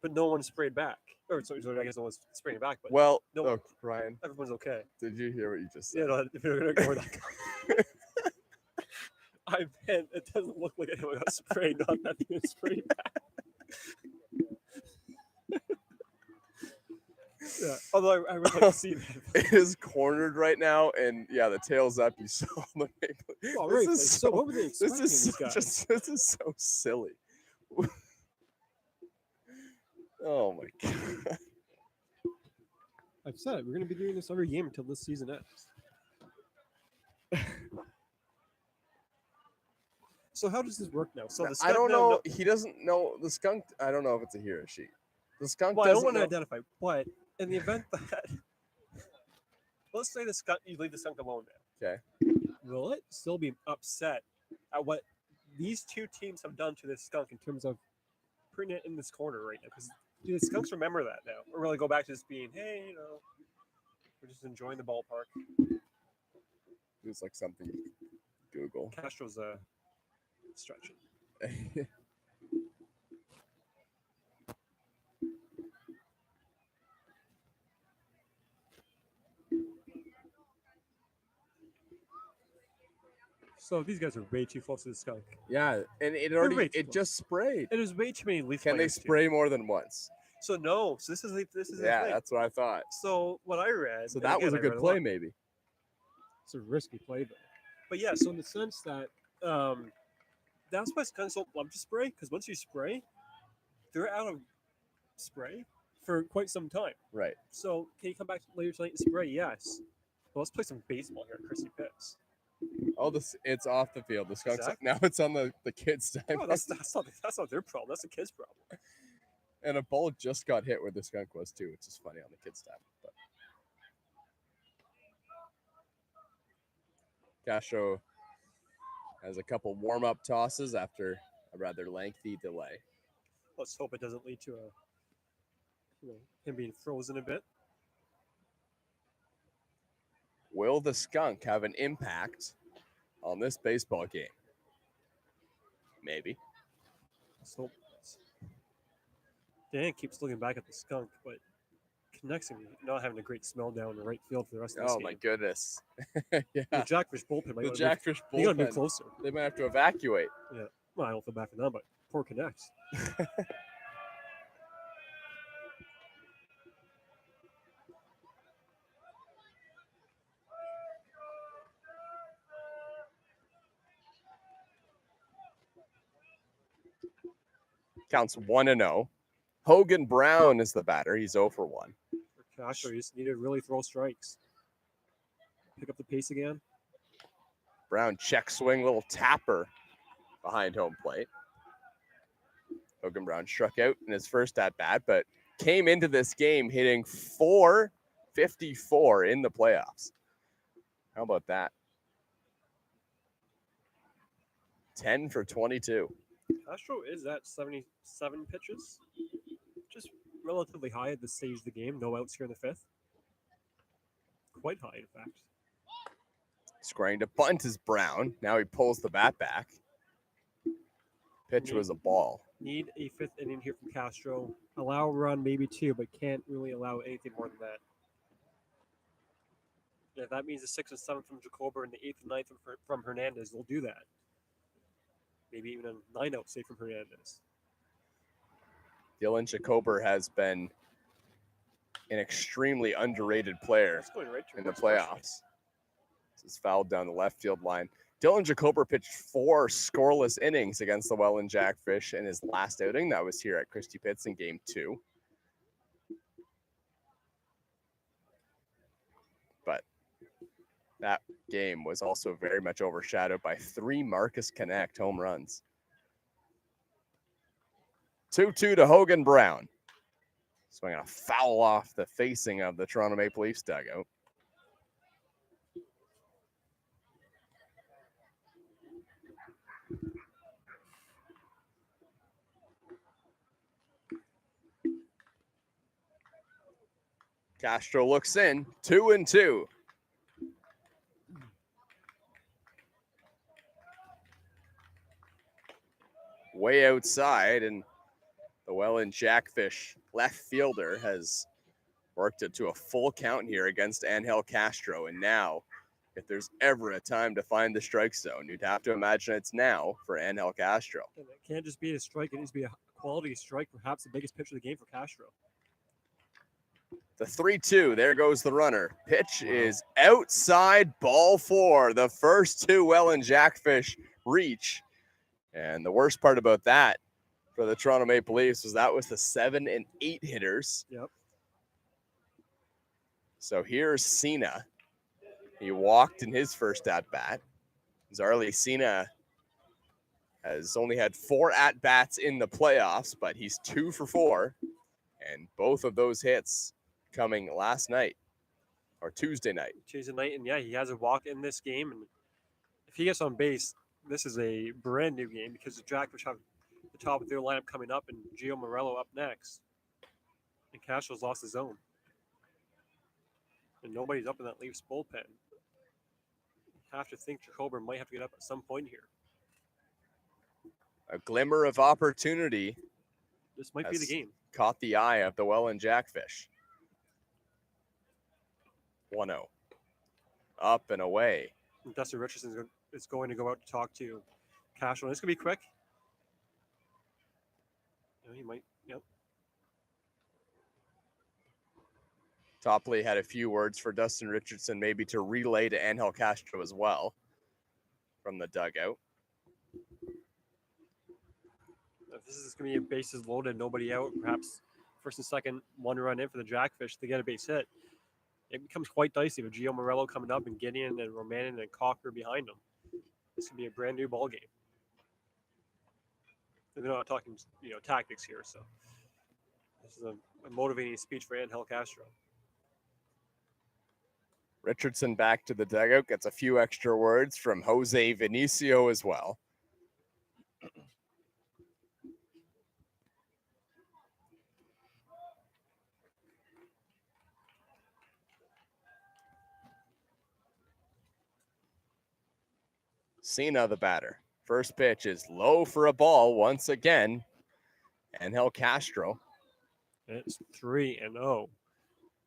But no one sprayed back. Or so I guess no one's spraying back. But Well, no. look, Ryan, everyone's okay. did you hear what you just said? Yeah, no, if you're gonna ignore that. I meant it doesn't look like anyone got sprayed, not that he was sprayed back. Yeah, although I would like to see that. It is cornered right now, and yeah, the tail's up. You saw the Maple. Oh, This right, is so what were they This expecting? is These guys? this is so silly. Oh my god. I've said it. We're going to be doing this every game until this season ends. So how does this work now? So the I skunk don't now know. He doesn't know the skunk. I don't know if it's a he or a she. The skunk. Well, I don't doesn't want to know. identify, but in the event that, let's say the skunk, you leave the skunk alone now. Okay. Will it still be upset at what these two teams have done to this skunk in terms of putting it in this corner right now? Because do the skunks remember that now, or really go back to just being, hey, we're just enjoying the ballpark? It's like something you could Google. Castro's stretching. So these guys are way too close to the skunk. Yeah, and it They're already way too it close. just sprayed. And there's way too many leaf Can they players, too. spray more than once? So no. So this is the Yeah, thing. that's what I thought. So what I read. So and that again, was a I good read play, lot. maybe. It's a risky play though. But yeah, so in the sense that that's why skunks don't love to spray, because once you spray, they're out of spray for quite some time. Right. So can you come back later tonight and spray? Yes. Well, let's play some baseball here at Chrissy Pitts. Oh, it's off the field. The skunks Exactly. now it's on the kids' time. Oh, that's not their problem. That's the kids' problem. And a ball just got hit where the skunk was too, which is funny on the kids' time. But Castro has a couple warm-up tosses after a rather lengthy delay. Let's hope it doesn't lead to him being frozen a bit. Will the skunk have an impact on this baseball game? Maybe. Let's hope. Dan keeps looking back at the skunk, but connects him not having a great smell down the right field for the rest of this Oh game. my goodness. The Yeah. Jackfish bullpen might The want to move, Jackfish they gotta move bullpen. closer. They might have to evacuate. Well, I don't feel bad for them, but poor connects. Counts 1-0. Hogan Brown is the batter. He's 0 for 1. For Castro, you just need to really throw strikes. Pick up the pace again. Brown check swing, little tapper behind home plate. Hogan Brown struck out in his first at bat, but came into this game hitting .454 in the playoffs. How about that? 10 for 22. Castro is at 77 pitches. Just relatively high at this stage of the game. No outs here in the fifth. Quite high, in fact. Scoring to bunt is Brown. Now he pulls the bat back. Pitch was a ball. Need a fifth inning here from Castro. Allow a run, maybe two, but can't really allow anything more than that. If that means the 6th and 7th from Jacober and the 8th and 9th from Hernandez, they'll do that. maybe even a 9-out save from Hernandez. Dylan Jacober has been an extremely underrated player It's going right in the towards first. playoffs. This is fouled down the left field line. Dylan Jacober pitched 4 scoreless innings against the Welland Jackfish in his last outing. That was here at Christie Pitts in Game 2. But that game was also very much overshadowed by 3 Marcus Connect home runs. 2-2 to Hogan Brown. Swinging a foul off the facing of the Toronto Maple Leafs dugout. Castro looks in, 2-2. Way outside, and the Welland Jackfish left fielder has worked it to a full count here against Angel Castro. And now, if there's ever a time to find the strike zone, you'd have to imagine it's now for Angel Castro. And it can't just be a strike. It needs to be a quality strike, perhaps the biggest pitch of the game for Castro. The 3-2, there goes the runner. Pitch is outside, ball 4. The first 2 Welland Jackfish reach. And the worst part about that for the Toronto Maple Leafs was that was the 7 and 8 hitters. Yep. So here's Cena. He walked in his first at-bat. Zarly Cena has only had 4 at-bats in the playoffs, but he's 2 for 4. And both of those hits coming last night or Tuesday night. Tuesday night, and yeah, he has a walk in this game. And if he gets on base, this is a brand new game because the Jackfish have the top of their lineup coming up and Gio Morello up next. And Castro's lost his zone. And nobody's up in that Leafs bullpen. You have to think Jacober might have to get up at some point here. A glimmer of opportunity. This might be the game. Caught the eye of the Welland Jackfish. 1-0. Up and away. And Dustin Richardson is going to go out to talk to Castro. And it's going to be quick. He might, yep. Topley had a few words for Dustin Richardson, maybe to relay to Angel Castro as well from the dugout. If this is going to be a bases loaded, nobody out, perhaps first and second, 1 run in for the Jackfish to get a base hit, it becomes quite dicey with Gio Morello coming up and Gideon and Romanin and Cocker behind him. This could be a brand new ball game. And they're not talking, tactics here, so this is a motivating speech for Angel Castro. Richardson back to the dugout, gets a few extra words from Jose Vinicio as well. Cena, the batter. First pitch is low for a ball once again. Angel Castro. It's 3-0.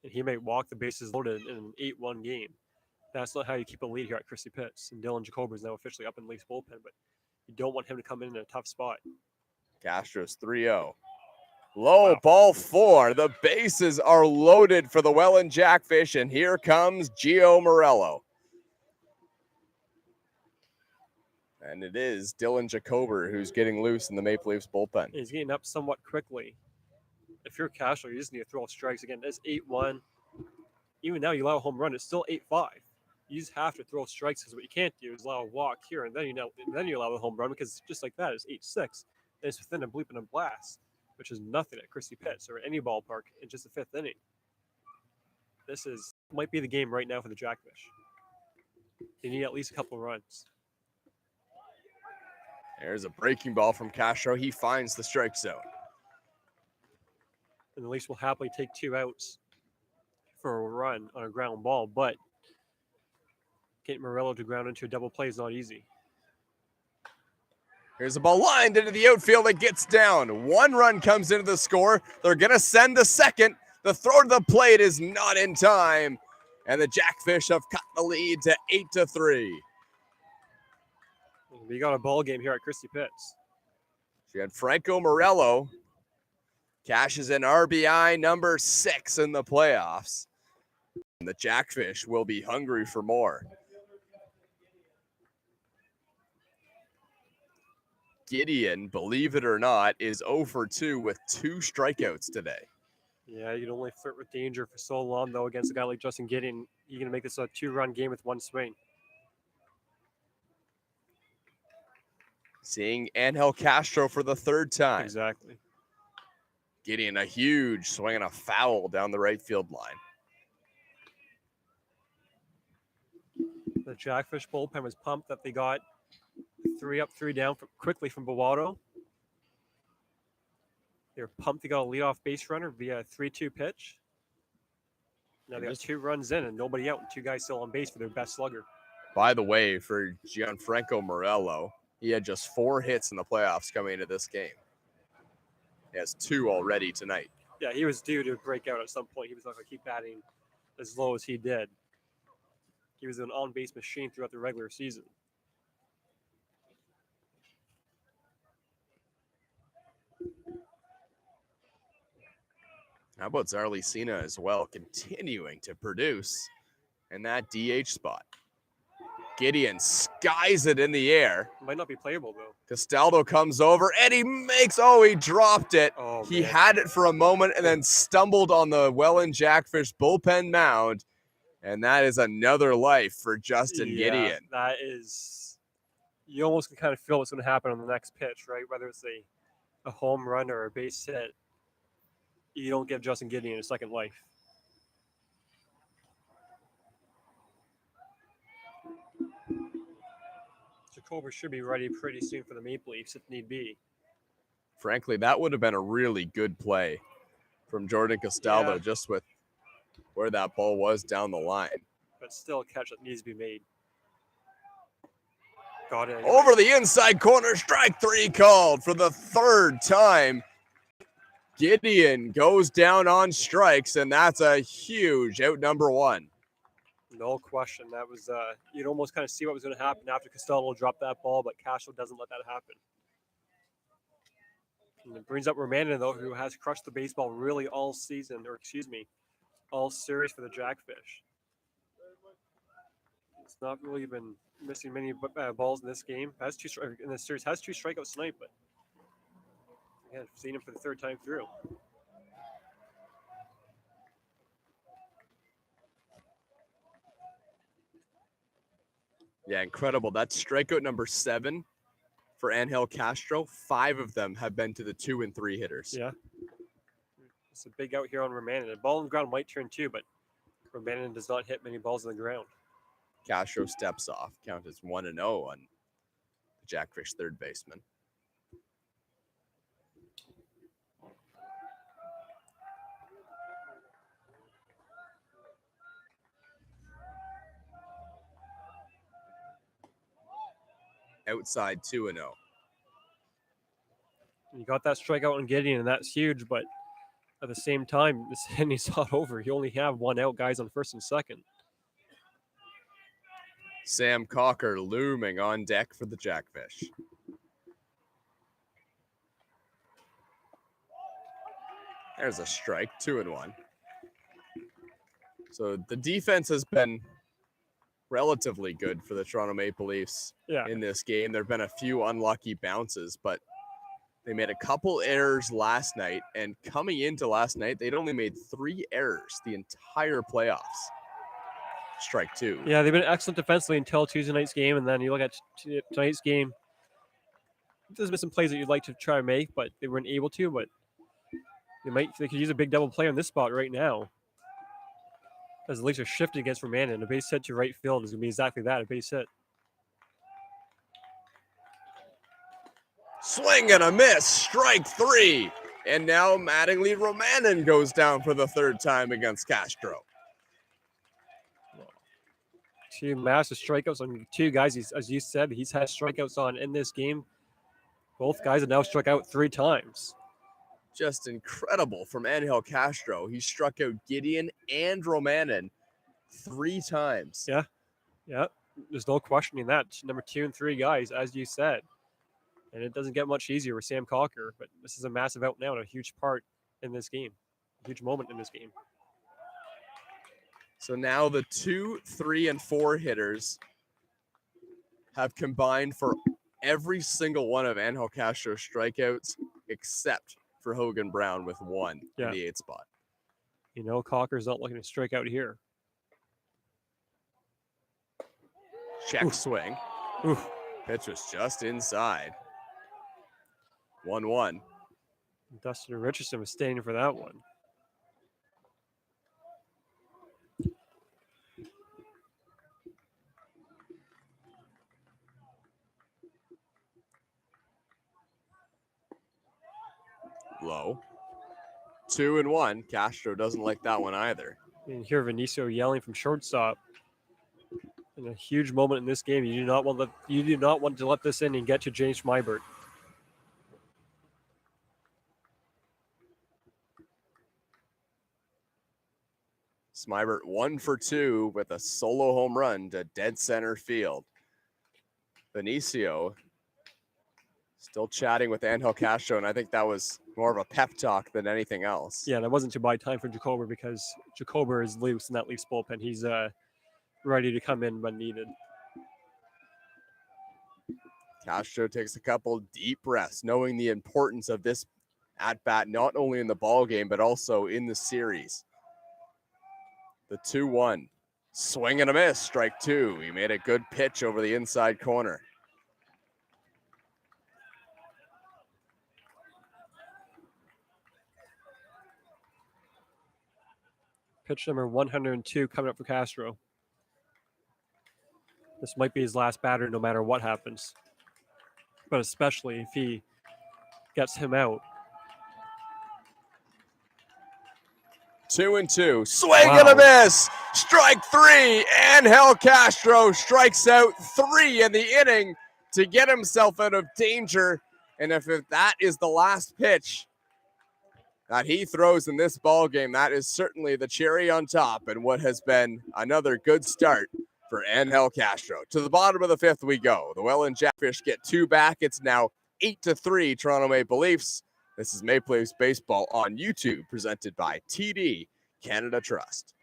And he may walk the bases loaded in an 8-1 game. That's not how you keep a lead here at Christie Pitts. And Dylan Jacober is now officially up in Leafs bullpen, but you don't want him to come in a tough spot. Castro's 3-0. Low, ball 4. The bases are loaded for the Welland Jackfish, and here comes Gio Morello. And it is Dylan Jacober who's getting loose in the Maple Leafs bullpen. He's getting up somewhat quickly. If you're Castro, you just need to throw strikes. Again, it's 8-1. Even now, you allow a home run. It's still 8-5. You just have to throw strikes because what you can't do is allow a walk here, and then you allow the home run because just like that, it's 8-6. And it's within a bleep and a blast, which is nothing at Christie Pitts or any ballpark in just the 5th inning. This might be the game right now for the Jackfish. They need at least a couple runs. There's a breaking ball from Castro. He finds the strike zone. And the Leafs will happily take 2 outs for a run on a ground ball, but getting Morello to ground into a double play is not easy. Here's a ball lined into the outfield. It gets down. 1 run comes into the score. They're going to send the second. The throw to the plate is not in time. And the Jackfish have cut the lead to 8-3. We got a ball game here at Christie Pitts. She had Franco Morello cashes in RBI number 6 in the playoffs. And the Jackfish will be hungry for more. Gideon, believe it or not, is 0 for 2 with 2 strikeouts today. Yeah, you can only flirt with danger for so long, though, against a guy like Justin Gideon. You're going to make this a 2-run game with 1 swing. Seeing Angel Castro for the 3rd time. Exactly. Gideon, a huge swing and a foul down the right field line. The Jackfish bullpen was pumped that they got 3 up, 3 down quickly from Bovado. They were pumped they got a leadoff base runner via a 3-2 pitch. Now they got 2 runs in and nobody out, and 2 guys still on base for their best slugger. By the way, for Gianfranco Morello, he had just 4 hits in the playoffs coming into this game. He has 2 already tonight. Yeah, he was due to break out at some point. He was not going to keep batting as low as he did. He was an on-base machine throughout the regular season. How about Zarlicina as well, continuing to produce in that DH spot. Gideon skies it in the air. Might not be playable, though. Castaldo comes over, and he he dropped it. Oh, he man. had it for a moment and then stumbled on the Welland Jackfish bullpen mound. And that is another life for Justin Gideon. That is, you almost can kind of feel what's going to happen on the next pitch, right? Whether it's a home run or a base hit, you don't give Justin Gideon a second life. Jacober should be ready pretty soon for the Maple Leafs if need be. Frankly, that would have been a really good play from Jordan Castaldo, just with where that ball was down the line. But still a catch that needs to be made. Got it. Over the inside corner, strike 3 called for the 3rd time. Gideon goes down on strikes, and that's a huge out number 1. No question. That was, you'd almost kind of see what was going to happen after Castaldo dropped that ball, but Castro doesn't let that happen. And it brings up Romanin, though, who has crushed the baseball really all season, or excuse me, all series for the Jackfish. It's not really been missing many balls in this game. Has 2 in this series. Has 2 strikeouts tonight, but again, I've seen him for the 3rd time through. Yeah, incredible. That's strikeout number 7 for Angel Castro. 5 of them have been to the 2 and 3 hitters. Yeah. It's a big out here on Romanin. The ball on the ground might turn 2, but Romanin does not hit many balls on the ground. Castro steps off. Count is 1-0 on the Jackfish 3rd baseman. Outside 2-0. You got that strikeout on Gideon, and that's huge, but at the same time, this inning's not over. You only have 1 out, guys on 1st and 2nd. Sam Cocker looming on deck for the Jackfish. There's a strike, 2-1. So the defense has been relatively good for the Toronto Maple Leafs in this game. There have been a few unlucky bounces, but they made a couple errors last night, and coming into last night, they'd only made 3 errors the entire playoffs. Strike 2. Yeah, they've been excellent defensively until Tuesday night's game, and then you look at tonight's game. There's been some plays that you'd like to try and make, but they weren't able to. But they could use a big double play on this spot right now, as the Leafs are shifting against Romanin. A base hit to right field is going to be exactly that, a base hit. Swing and a miss, strike 3. And now Mattingly Romanin goes down for the 3rd time against Castro. 2 massive strikeouts on 2 guys. As you said, he's had strikeouts on in this game. Both guys have now struck out 3 times. Just incredible from Angel Castro. He struck out Gideon and Romanin 3 times. Yeah. There's no questioning that. Number 2 and 3 guys, as you said. And it doesn't get much easier with Sam Cocker, but this is a massive out now and a huge part in this game, a huge moment in this game. So now the 2, 3, and 4 hitters have combined for every single one of Angel Castro's strikeouts, except for Hogan Brown with 1 in the 8th spot. You know, Cocker's not looking to strike out here. Check swing. Oof. Pitch was just inside. 1-1. Dustin Richardson was staying for that one. Low. 2-1. Castro doesn't like that one either. You can hear Vinicio yelling from shortstop. In a huge moment in this game, you do not want to let this in and get to James Schmeibert. Smybert 1 for 2 with a solo home run to dead center field. Benicio still chatting with Angel Castro, and I think that was more of a pep talk than anything else. Yeah, and it wasn't to buy time for Jacober because Jacober is loose in that Leafs bullpen. He's ready to come in when needed. Castro takes a couple deep breaths, knowing the importance of this at-bat, not only in the ball game, but also in the series. The 2-1. Swing and a miss, strike 2. He made a good pitch over the inside corner. Pitch number 102 coming up for Castro. This might be his last batter no matter what happens. But especially if he gets him out. 2-2. Swing and a miss. Strike 3. Angel Castro strikes out 3 in the inning to get himself out of danger. And if that is the last pitch that he throws in this ball game, that is certainly the cherry on top and what has been another good start for Angel Castro. To the bottom of the 5th we go. The Welland Jackfish get 2 back. It's now 8-3 Toronto Maple Leafs. This is Maple Leafs Baseball on YouTube, presented by TD Canada Trust.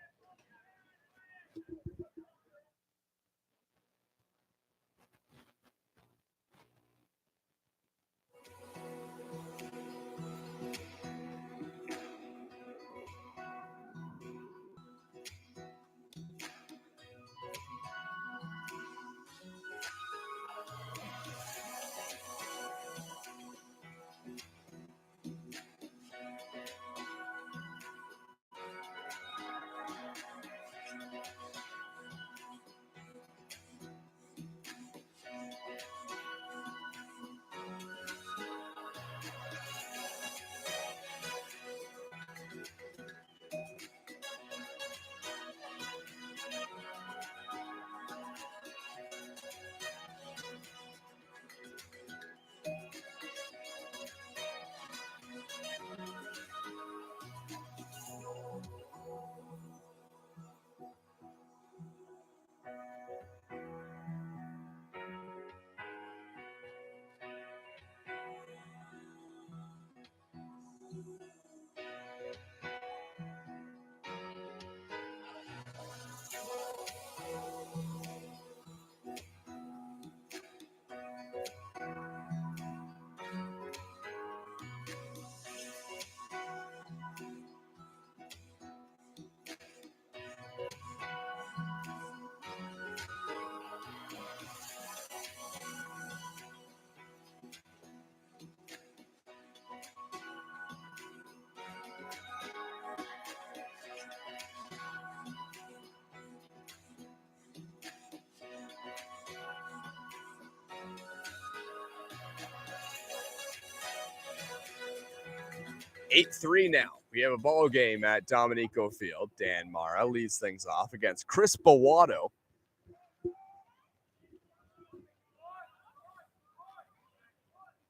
Eight 3 now. We have a ball game at Dominico Field. Dan Mara leads things off against Chris Bowato.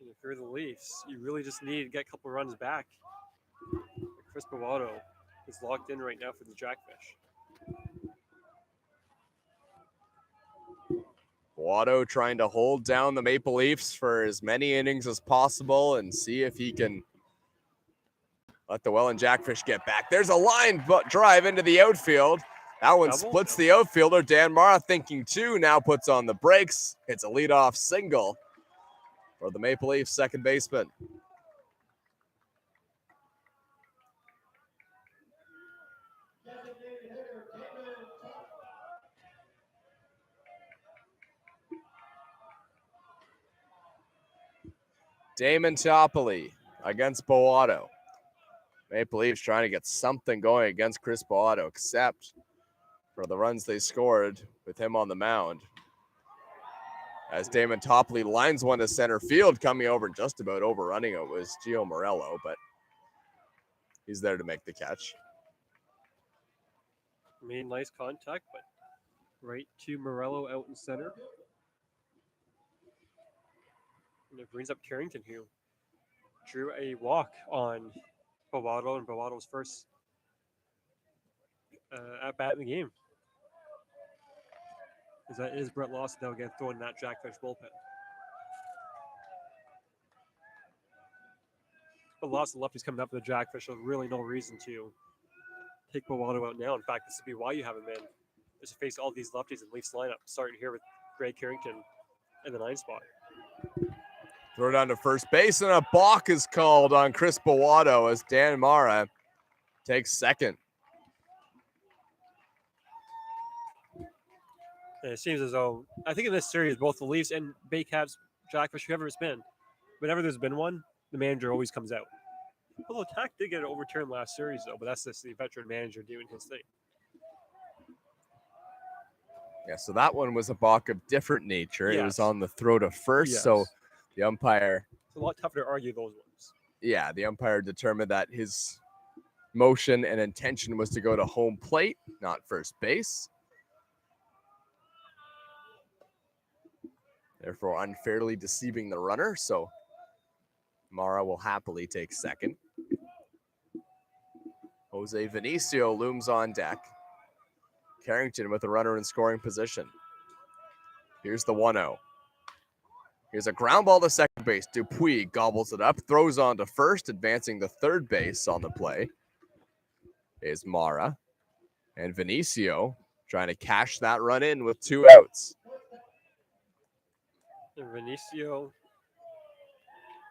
If you're the Leafs, you really just need to get a couple runs back. Chris Bowato is locked in right now for the Jackfish. Watto trying to hold down the Maple Leafs for as many innings as possible and see if he can let the Welland Jackfish get back. There's a line drive into the outfield. That one splits the outfielder. Dan Mara thinking two, now puts on the brakes. It's a leadoff single for the Maple Leafs second baseman. Damon Toppoli against Boato. Maple Leafs trying to get something going against Chris Boato, except for the runs they scored with him on the mound. As Damon Toppoli lines one to center field, coming over just about overrunning it was Gio Morello, but he's there to make the catch. Made nice contact, but right to Morello out in center. And it brings up Carrington, who drew a walk on Boato, and Boato's first at bat in the game. Because that is Brett Lawson that'll get thrown in that Jackfish bullpen. But lots of lefties coming up to the Jackfish, so really no reason to take Boato out now. In fact, this would be why you have him in, is to face all these lefties in Leafs lineup, starting here with Greg Carrington in the 9 spot. Throw down to first base, and a balk is called on Chris Boato as Dan Mara takes second. And it seems as though, I think in this series, both the Leafs and Bay Caps, Jackfish, whoever it's been, whenever there's been one, the manager always comes out. Although Tack did get it overturned last series, though, but that's just the veteran manager doing his thing. Yeah, so that one was a balk of different nature. Yes. It was on the throw to first, Yes. so the umpire... It's a lot tougher to argue those ones. Yeah, the umpire determined that his motion and intention was to go to home plate, not first base. Therefore, unfairly deceiving the runner, so Mara will happily take second. Jose Vinicio looms on deck. Carrington with a runner in scoring position. Here's the 1-0. Here's a ground ball to second base. Dupuis gobbles it up, throws on to first, advancing to third base on the play is Mara. And Vinicio trying to cash that run in with 2 outs. And Vinicio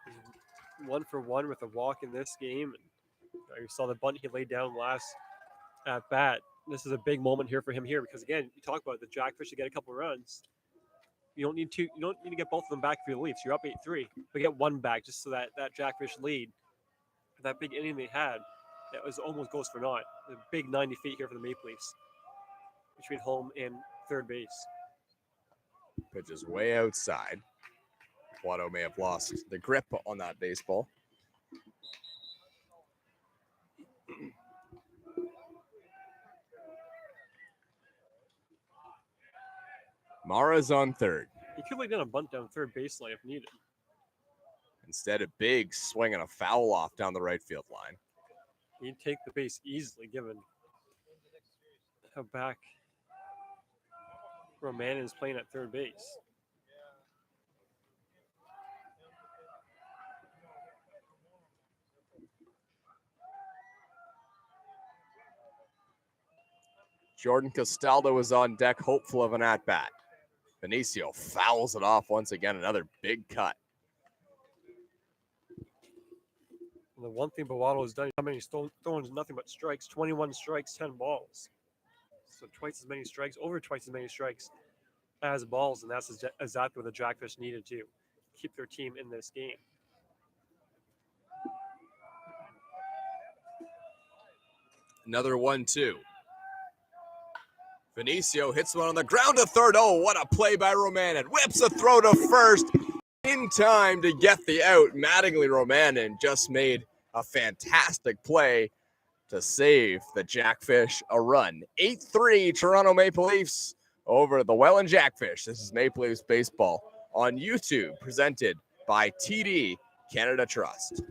is 1 for 1 with a walk in this game. You saw the bunt he laid down last at bat. This is a big moment here for him here because, again, you talk about the Jackfish to get a couple runs. You don't need to get both of them back for your Leafs. You're up 8-3, but get one back just so that Jackfish lead, that big inning they had, that was almost goes for naught. A big 90 feet here for the Maple Leafs between home and third base. Pitch is way outside. Watto may have lost the grip on that baseball. Mara's on third. He could have done a bunt down third baseline if needed. Instead, a big swing and a foul off down the right field line. He'd take the base easily given how back Roman is playing at third base. Jordan Castaldo is on deck, hopeful of an at-bat. Vinicio fouls it off once again, another big cut. And the one thing Boato has done, how many throwing nothing but strikes, 21 strikes, 10 balls. So twice as many strikes, over twice as many strikes as balls, and that's exactly what the Jackfish needed to keep their team in this game. Another 1-2. Vinicio hits one on the ground to third. Oh, what a play by Romanin. Whips a throw to first in time to get the out. Mattingly Romanin just made a fantastic play to save the Jackfish a run. 8-3 Toronto Maple Leafs over the Welland Jackfish. This is Maple Leafs Baseball on YouTube, presented by TD Canada Trust.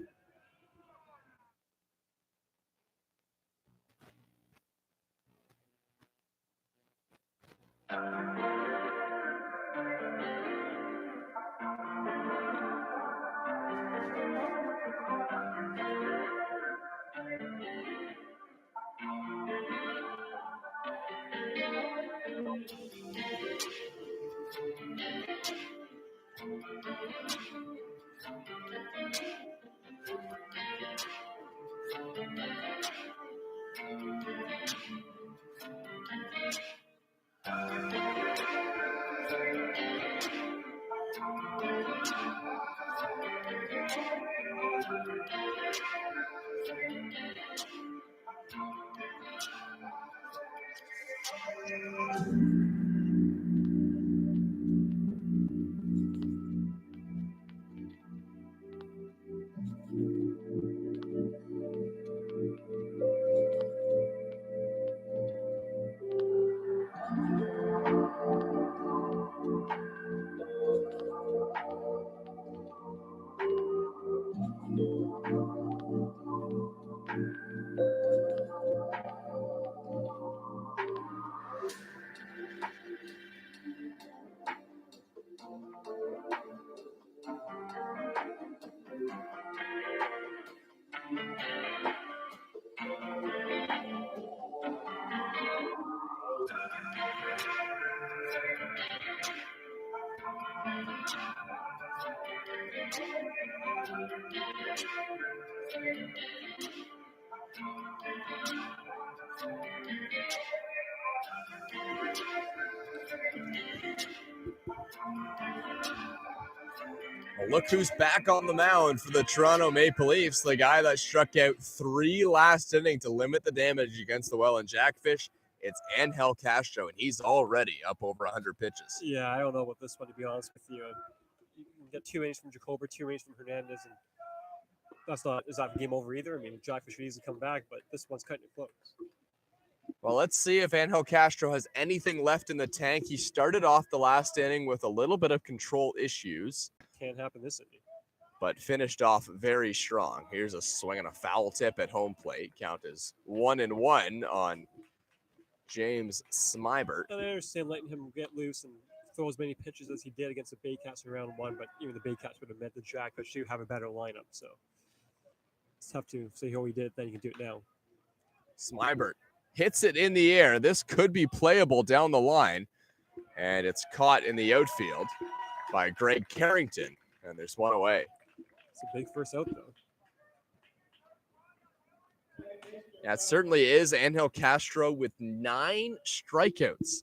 Well, look who's back on the mound for the Toronto Maple Leafs. The guy that struck out 3 last inning to limit the damage against the Welland Jackfish. It's Angel Castro, and he's already up over 100 pitches. Yeah, I don't know about this one, to be honest with you. You can get 2 innings from Jacober, 2 innings from Hernandez, and is that game over either? I mean, Jackfish should easily come back, but this one's cutting it close. Well, let's see if Angel Castro has anything left in the tank. He started off the last inning with a little bit of control issues. Can't happen this inning. But finished off very strong. Here's a swing and a foul tip at home plate. Count is 1-1 on James Smybert. And I understand letting him get loose and throw as many pitches as he did against the Baycats in round 1, but even the Baycats would have meant the Jackfish to have a better lineup. So it's tough to say how he did it, then you can do it now. Smybert hits it in the air. This could be playable down the line. And it's caught in the outfield by Greg Carrington. And there's one away. It's a big first out, though. Yeah, it certainly is. Angel Castro with 9 strikeouts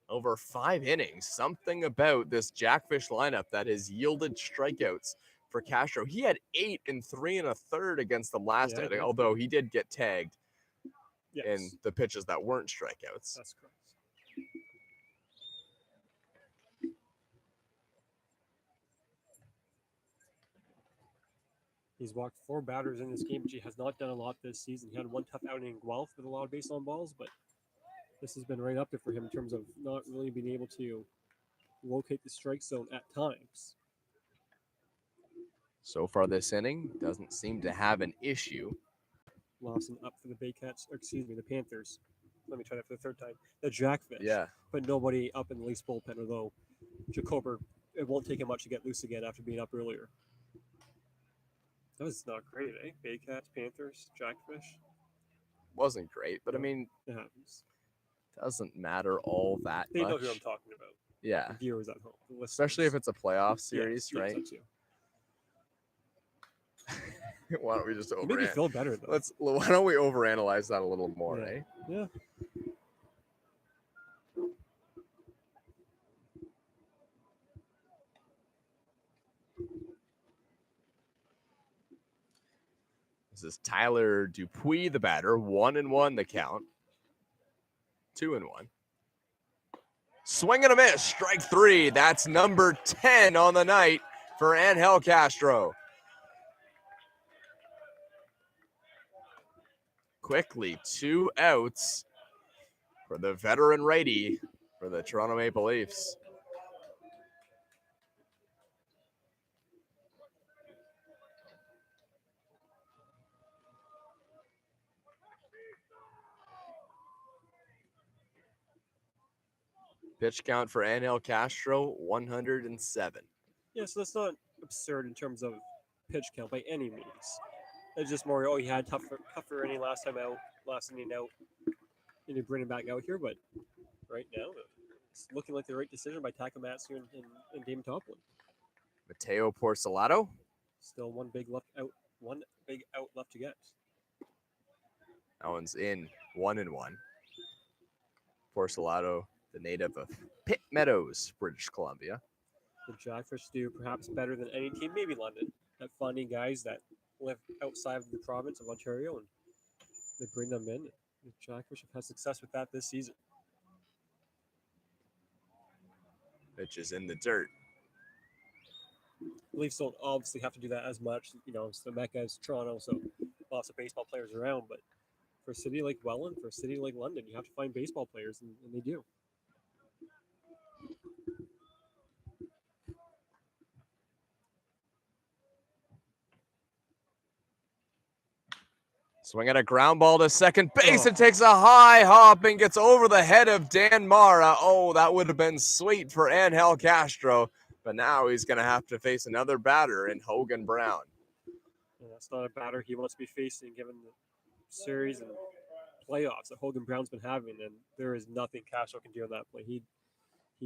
over 5 innings. Something about this Jackfish lineup that has yielded strikeouts for Castro. He had 8 in 3 1/3 against them last inning, although he did get tagged in the pitches that weren't strikeouts. That's correct. He's walked 4 batters in this game, which he has not done a lot this season. He had one tough outing in Guelph with a lot of base on balls, but this has been right up there for him in terms of not really being able to locate the strike zone at times. So far this inning, doesn't seem to have an issue. Lawson up for the the Panthers. Let me try that for the third time. The Jackfish. Yeah. But nobody up in the Leafs bullpen, although Jacober, it won't take him much to get loose again after being up earlier. That was not great, eh? Baycats, Panthers, Jackfish. Wasn't great, but I mean, it happens. Doesn't matter all that They much. know who I'm talking about. Yeah. The viewers at home. Especially if it's a playoff series, yes, right? Yes, too. Why don't we just You make me feel better, though. Why don't we overanalyze that a little more, eh? Yeah. This is Tyler Dupuis, the batter. 1-1 the count. 2-1. Swing and a miss. Strike 3. That's number 10 on the night for Angel Castro. Quickly, 2 outs for the veteran righty for the Toronto Maple Leafs. Pitch count for Angel Castro, 107. Yeah, so that's not absurd in terms of pitch count by any means. It's just more, he had tougher inning last inning out, and you bring him back out here. But right now, it's looking like the right decision by Takamatsu and Damon Toplin. Mateo Porcelato. Still one big out left to get. That one's in 1-1. Porcelato, the native of Pitt Meadows, British Columbia. The Jackfish do perhaps better than any team, maybe London, at finding guys that live outside of the province of Ontario, and they bring them in. The Jackfish have had success with that this season. Pitch is in the dirt. Leafs don't obviously have to do that as much, it's the Mecca as Toronto, so lots of baseball players around. But for a city like Welland, for a city like London, you have to find baseball players, and they do. Swinging a ground ball to second base. It takes a high hop and gets over the head of Dan Mara. Oh, that would have been sweet for Angel Castro. But now he's going to have to face another batter in Hogan Brown. And that's not a batter he wants to be facing given the series and playoffs that Hogan Brown's been having. And there is nothing Castro can do on that play. He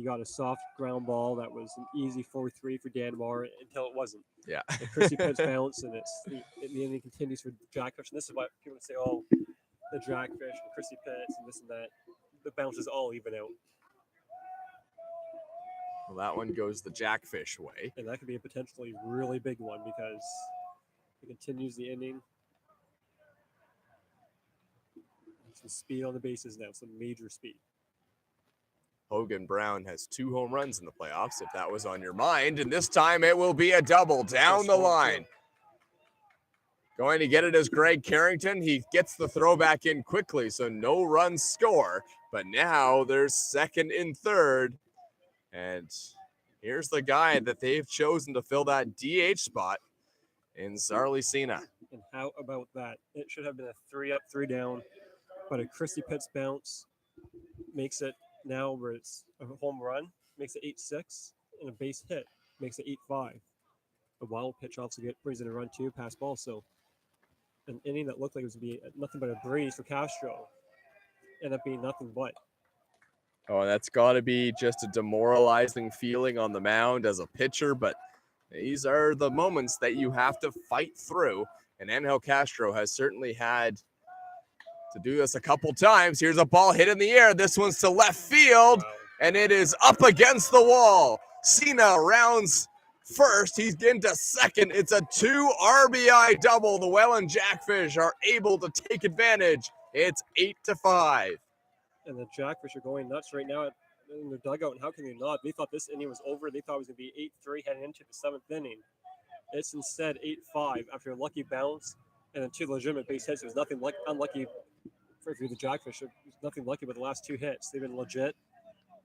got a soft ground ball that was an easy 4-3 for Dan Mara until it wasn't. Yeah. And Chrissy Pitts bounce, and the inning continues for Jackfish. And this is what people say, oh, the Jackfish and Chrissy Pitts and this and that. The bounces all even out. Well, that one goes the Jackfish way. And that could be a potentially really big one because it continues the inning. Some speed on the bases now, some major speed. Hogan Brown has 2 home runs in the playoffs, if that was on your mind. And this time it will be a double down the line. Going to get it as Greg Carrington. He gets the throw back in quickly, so no runs score. But now there's second and third. And here's the guy that they've chosen to fill that DH spot in Zarly Cena. And how about that? It should have been a 3-up, 3-down. But a Chrissy Pitts bounce makes it now where it's a home run, makes it 8-6, and a base hit makes it 8-5. A wild pitch also brings in a run too, pass ball. So an inning that looked like it was going to be nothing but a breeze for Castro ended up being nothing but. Oh, that's got to be just a demoralizing feeling on the mound as a pitcher, but these are the moments that you have to fight through. And Angel Castro has certainly had to do this a couple times. Here's a ball hit in the air. This one's to left field, and it is up against the wall. Cena rounds first. He's into second. It's a 2 RBI double. The Welland Jackfish are able to take advantage. It's 8-5. And the Jackfish are going nuts right now in the dugout. And how can they not? They thought this inning was over. They thought it was going to be 8-3 heading into the 7th inning. It's instead 8-5 after a lucky bounce and then 2 legitimate base hits. It was nothing unlucky for the Jackfish. It was nothing lucky with the last 2 hits. They've been legit.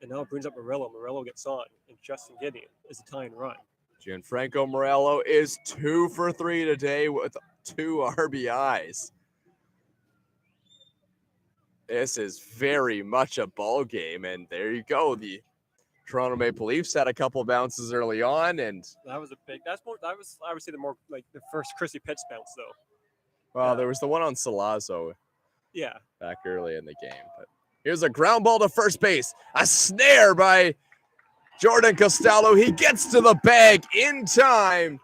And now it brings up Morello. Morello gets on. And Justin Gideon is a tying run. Gianfranco Morello is 2 for 3 today with 2 RBIs. This is very much a ball game, and there you go. The Toronto Maple Leafs had a couple bounces early on, and that was a big. That was I would say the more like the first Chrissy Pitts bounce though. Well, there was the one on Salazzo. Yeah. Back early in the game, but here's a ground ball to first base, a snare by Jordan Costello. He gets to the bag in time.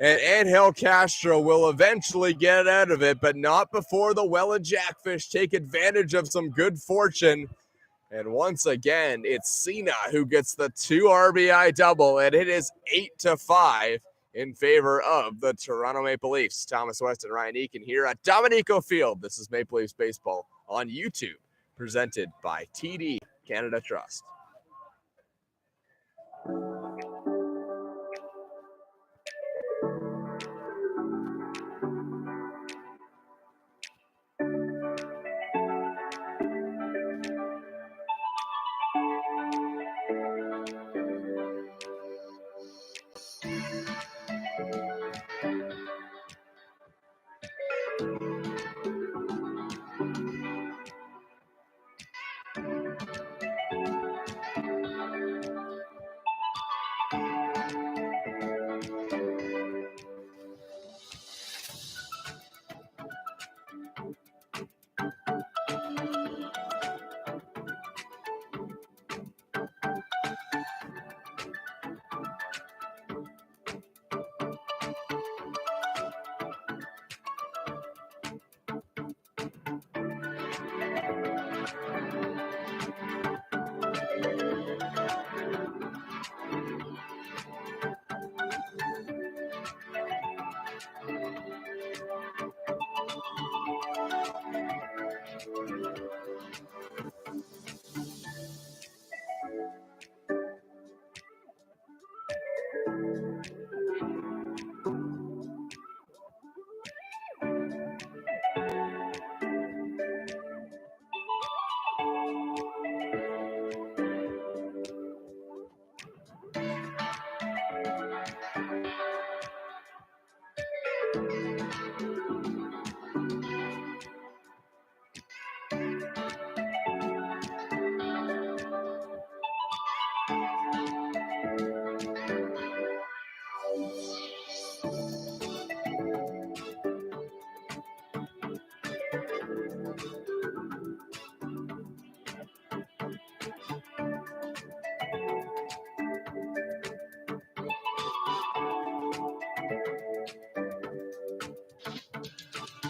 And Angel Castro will eventually get out of it, but not before the Welland Jackfish take advantage of some good fortune. And once again, it's Cena who gets the 2 RBI double, and it is 8-5 in favor of the Toronto Maple Leafs. Thomas West and Ryan Eakin here at Dominico Field. This is Maple Leafs Baseball on YouTube, presented by TD Canada Trust.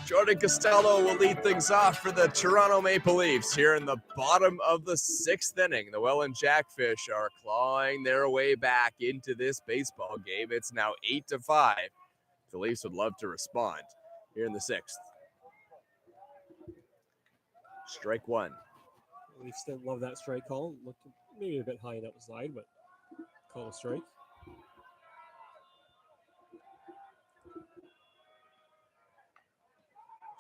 Jordan Costello will lead things off for the Toronto Maple Leafs here in the bottom of the 6th inning. The Welland Jackfish are clawing their way back into this baseball game. It's now 8-5. The Leafs would love to respond here in the 6th. Strike one. Leafs didn't love that strike call. Looked maybe a bit high and outside, but call a strike.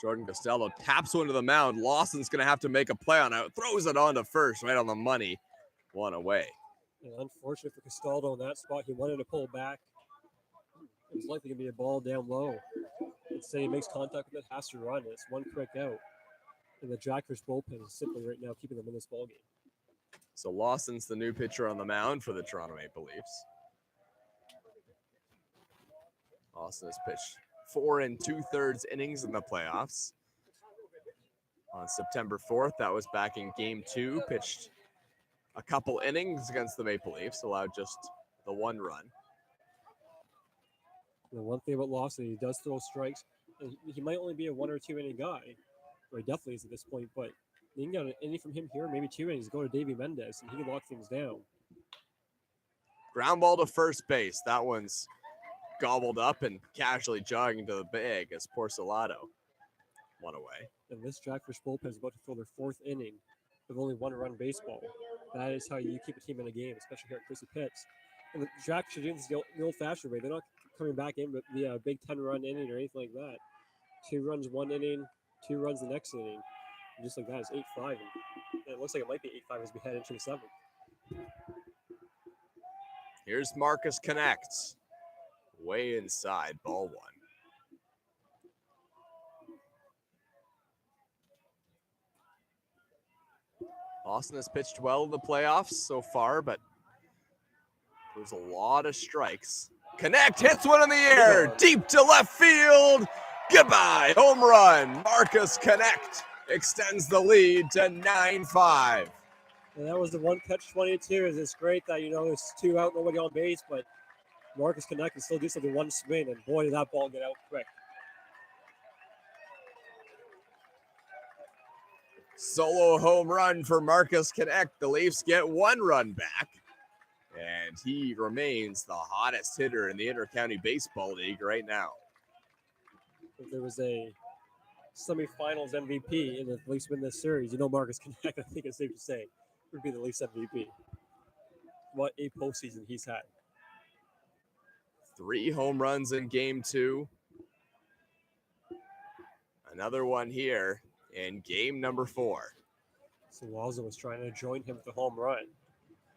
Jordan Costello taps one to the mound. Lawson's going to have to make a play on it. Throws it on to first, right on the money. One away. And unfortunately for Castaldo in that spot, he wanted to pull back. It was likely going to be a ball down low. Instead, he makes contact with it, has to run. It's one quick out. And the Jackfish bullpen is simply right now keeping them in this ball game. So Lawson's the new pitcher on the mound for the Toronto Maple Leafs. Lawson has pitched 4 2/3 innings in the playoffs. On September 4th, that was back in game 2, pitched a couple innings against the Maple Leafs, allowed just the 1 run. The one thing about Lawson, he does throw strikes. And he might only be a 1 or 2 inning guy, or he definitely is at this point, but you can get an inning from him here, maybe 2 innings, go to Davey Mendez, and he can lock things down. Ground ball to first base. That one's gobbled up and casually jogging to the bag as Porcelato. 1 away. And this Jackfish bullpen is about to throw their 4th inning of only 1 run baseball. That is how you keep a team in a game, especially here at Chrissy Pitts. And the Jackfish are doing this the old-fashioned way. They're not coming back in via a big 10-run inning or anything like that. 2 runs 1 inning, 2 runs the next inning. And just like that, it's 8-5. And it looks like it might be 8-5 as we head into the 7th. Here's Marcus Connect. Way inside, ball 1. Austin has pitched well in the playoffs so far, but there's a lot of strikes. Connect hits one in the air, deep to left field. Goodbye, home run. Marcus Connect extends the lead to 9-5. And that was the one catch 22. It's great that, there's 2 out, nobody on base, but Marcus Connect can still do something 1 spin, and boy, did that ball get out quick. Solo home run for Marcus Connect. The Leafs get 1 run back, and he remains the hottest hitter in the Intercounty Baseball League right now. If there was a semifinals MVP and the Leafs win this series, Marcus Connect, I think it's safe to say, would be the Leafs MVP. What a postseason he's had. 3 home runs in game 2. Another one here in game number 4. Salazo was trying to join him with the home run.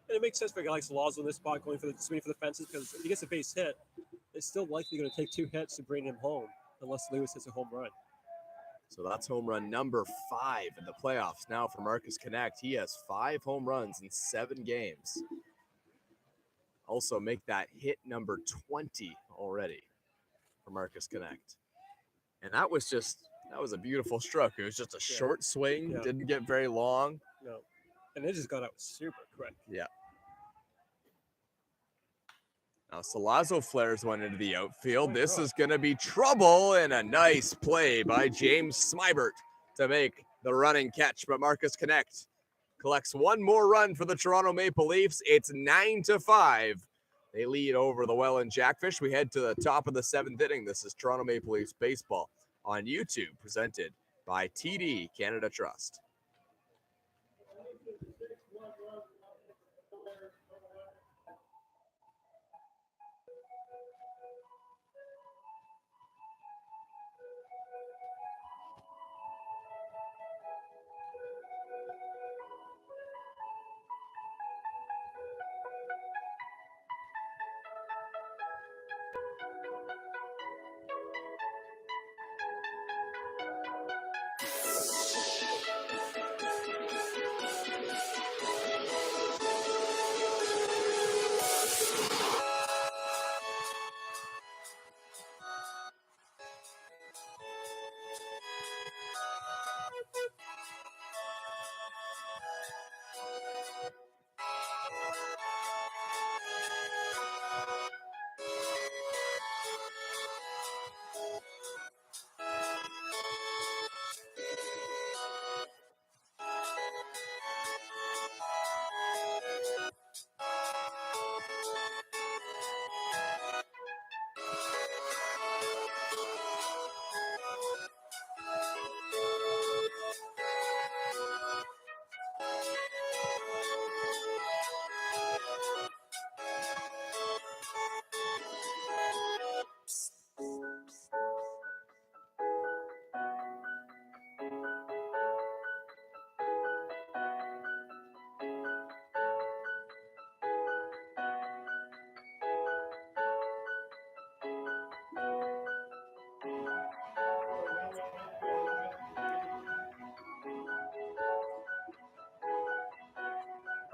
And it makes sense for a guy like Salazo in this spot going for the swing for the fences, because if he gets a base hit, it's still likely going to take 2 hits to bring him home unless Lewis hits a home run. So that's home run number 5 in the playoffs now for Marcus Connect. He has 5 home runs in 7 games. Also make that hit number 20 already for Marcus Connect. And that was a beautiful stroke. It was just a short swing, didn't get very long. No. And it just got out super quick. Yeah. Now Salazo flares one into the outfield. This is going to be trouble, and a nice play by James Smybert to make the running catch. But Marcus Connect collects 1 more run for the Toronto Maple Leafs. It's 9-5. They lead over the Welland Jackfish. We head to the top of the 7th inning. This is Toronto Maple Leafs baseball on YouTube, presented by TD Canada Trust.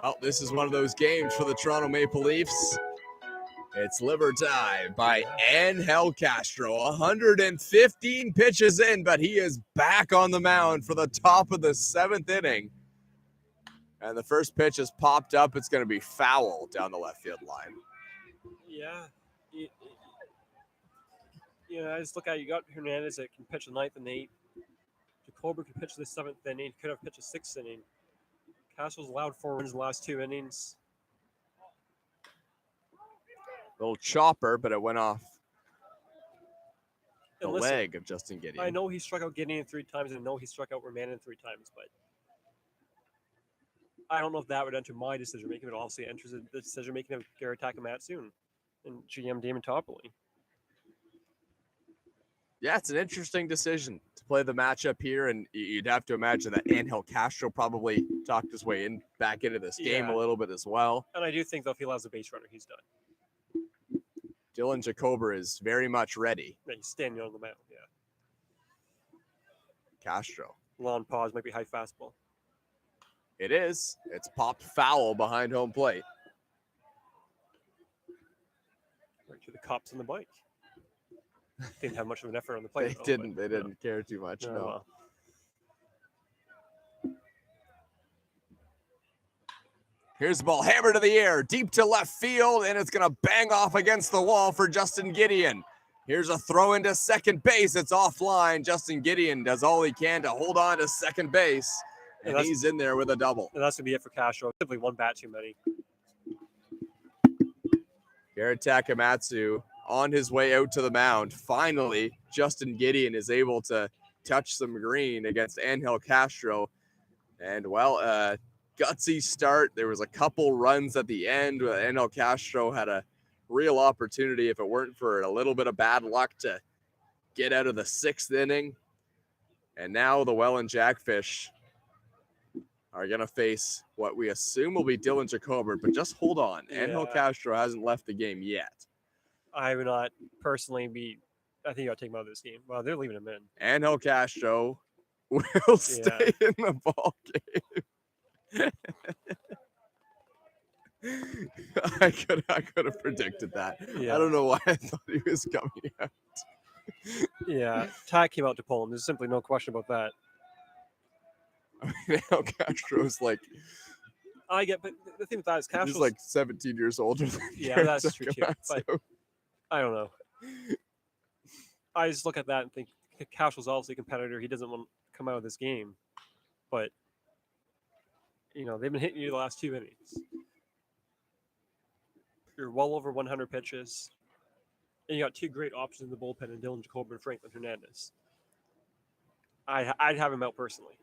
Well, this is one of those games for the Toronto Maple Leafs. It's live or die by Angel Castro. 115 pitches in, but he is back on the mound for the top of the 7th inning. And the first pitch has popped up. It's going to be foul down the left field line. Yeah. I just look at it, you got Hernandez that can pitch the 9th and 8th. Jacober can pitch the 7th inning. Could have pitched the 6th inning. Castro's allowed 4 runs in the last 2 innings. Little chopper, but it went off the And listen, leg of Justin Gideon. I know he struck out Gideon 3 times, and I know he struck out Romanin 3 times, but I don't know if that would enter my decision making, but obviously it enters the decision making of Gary Takamatsu and GM Damon Toppoli. Yeah, it's an interesting decision to play the matchup here, and you'd have to imagine that Angel Castro probably talked his way back into this game a little bit as well. And I do think, though, if he allows a base runner, he's done. Dylan Jacober is very much ready. Yeah, he's standing on the mound, yeah. Castro. Long pause, might be high fastball. It is. It's popped foul behind home plate. Right to the cops on the bike. Didn't have much of an effort on the plate. They didn't care too much, no. Well. Here's the ball hammered to the air, deep to left field, and it's going to bang off against the wall for Justin Gideon. Here's a throw into second base. It's offline. Justin Gideon does all he can to hold on to second base, and he's in there with a double. And that's going to be it for Castro. Simply one bat too many. Garrett Takamatsu on his way out to the mound. Finally, Justin Gideon is able to touch some green against Angel Castro. And, well, gutsy start. There was a couple runs at the end. Angel Castro had a real opportunity, if it weren't for a little bit of bad luck, to get out of the 6th inning. And now the Welland Jackfish are going to face what we assume will be Dylan Jacober. But just hold on. Angel Castro hasn't left the game yet. I would not personally I think I'll take him out of this game. Well, they're leaving him in. Angel Castro will stay in the ball game. I could have predicted that. Yeah. I don't know why I thought he was coming out. Yeah, Ty came out to pull him. There's simply no question about that. I mean, Angel Castro's like, I get, but the thing with that is Castro's he's like 17 years older than that's true too. But I don't know. I just look at that and think Castro's obviously a competitor. He doesn't want to come out of this game, but they've been hitting you the last 2 innings. You're well over 100 pitches, and you got 2 great options in the bullpen in Dylan Jacober and Franklin Hernandez. I'd have him out personally.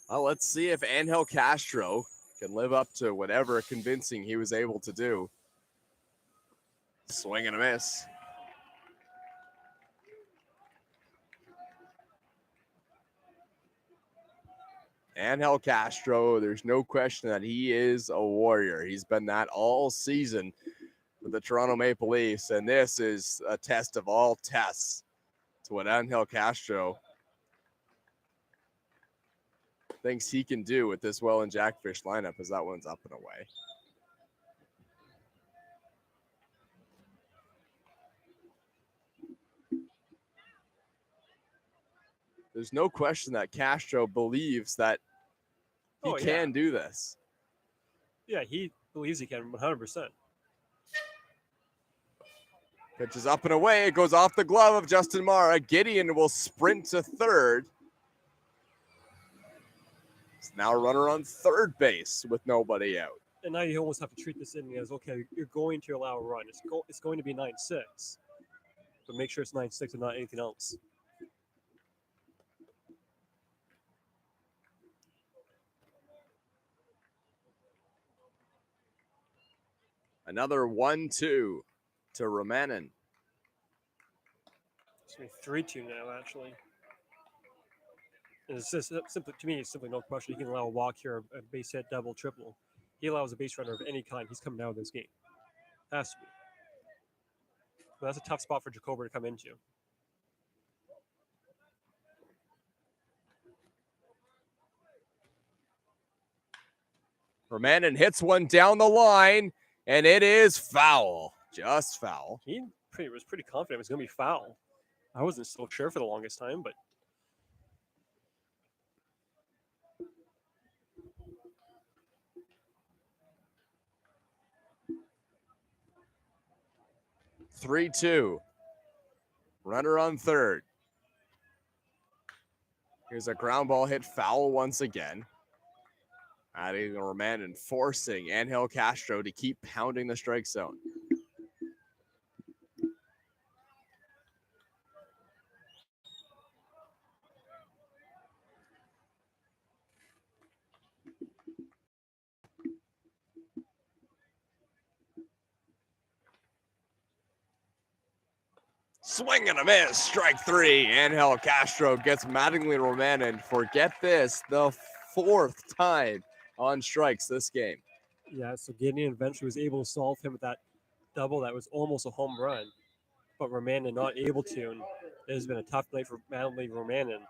Well, let's see if Angel Castro can live up to whatever convincing he was able to do. Swing and a miss. Angel Castro, there's no question that he is a warrior. He's been that all season with the Toronto Maple Leafs, and this is a test of all tests to what Angel Castro thinks he can do with this Welland Jackfish lineup, as that one's up and away. There's no question that Castro believes that he can do this. Yeah, he believes he can 100%. Pitch is up and away. It goes off the glove of Justin Mara. Gideon will sprint to third. It's now a runner on third base with nobody out. And now you almost have to treat this inning as, okay, you're going to allow a run. It's going to be 9-6. But make sure it's 9-6 and not anything else. Another 1-2 to Romanin. It's going to be 3-2 now, actually. And it's just simply, to me, it's simply no question. He can allow a walk here, a base hit, double, triple. He allows a base runner of any kind. He's coming out of this game. Has to be. But that's a tough spot for Jacober to come into. Romanen hits one down the line, and it is foul. Just foul. He was pretty confident it was going to be foul. I wasn't so sure for the longest time, but 3-2. Runner on third. Here's a ground ball hit foul once again. Adding Romanen, forcing Angel Castro to keep pounding the strike zone. Swing and a miss, strike three. Angel Castro gets Mattingly Romanen for, get this, the fourth time on strikes this game. yeah, so Gideon eventually was able to solve him with that double that was almost a home run, but Romanen not able to. And it has been a tough night for Mattingly Romanen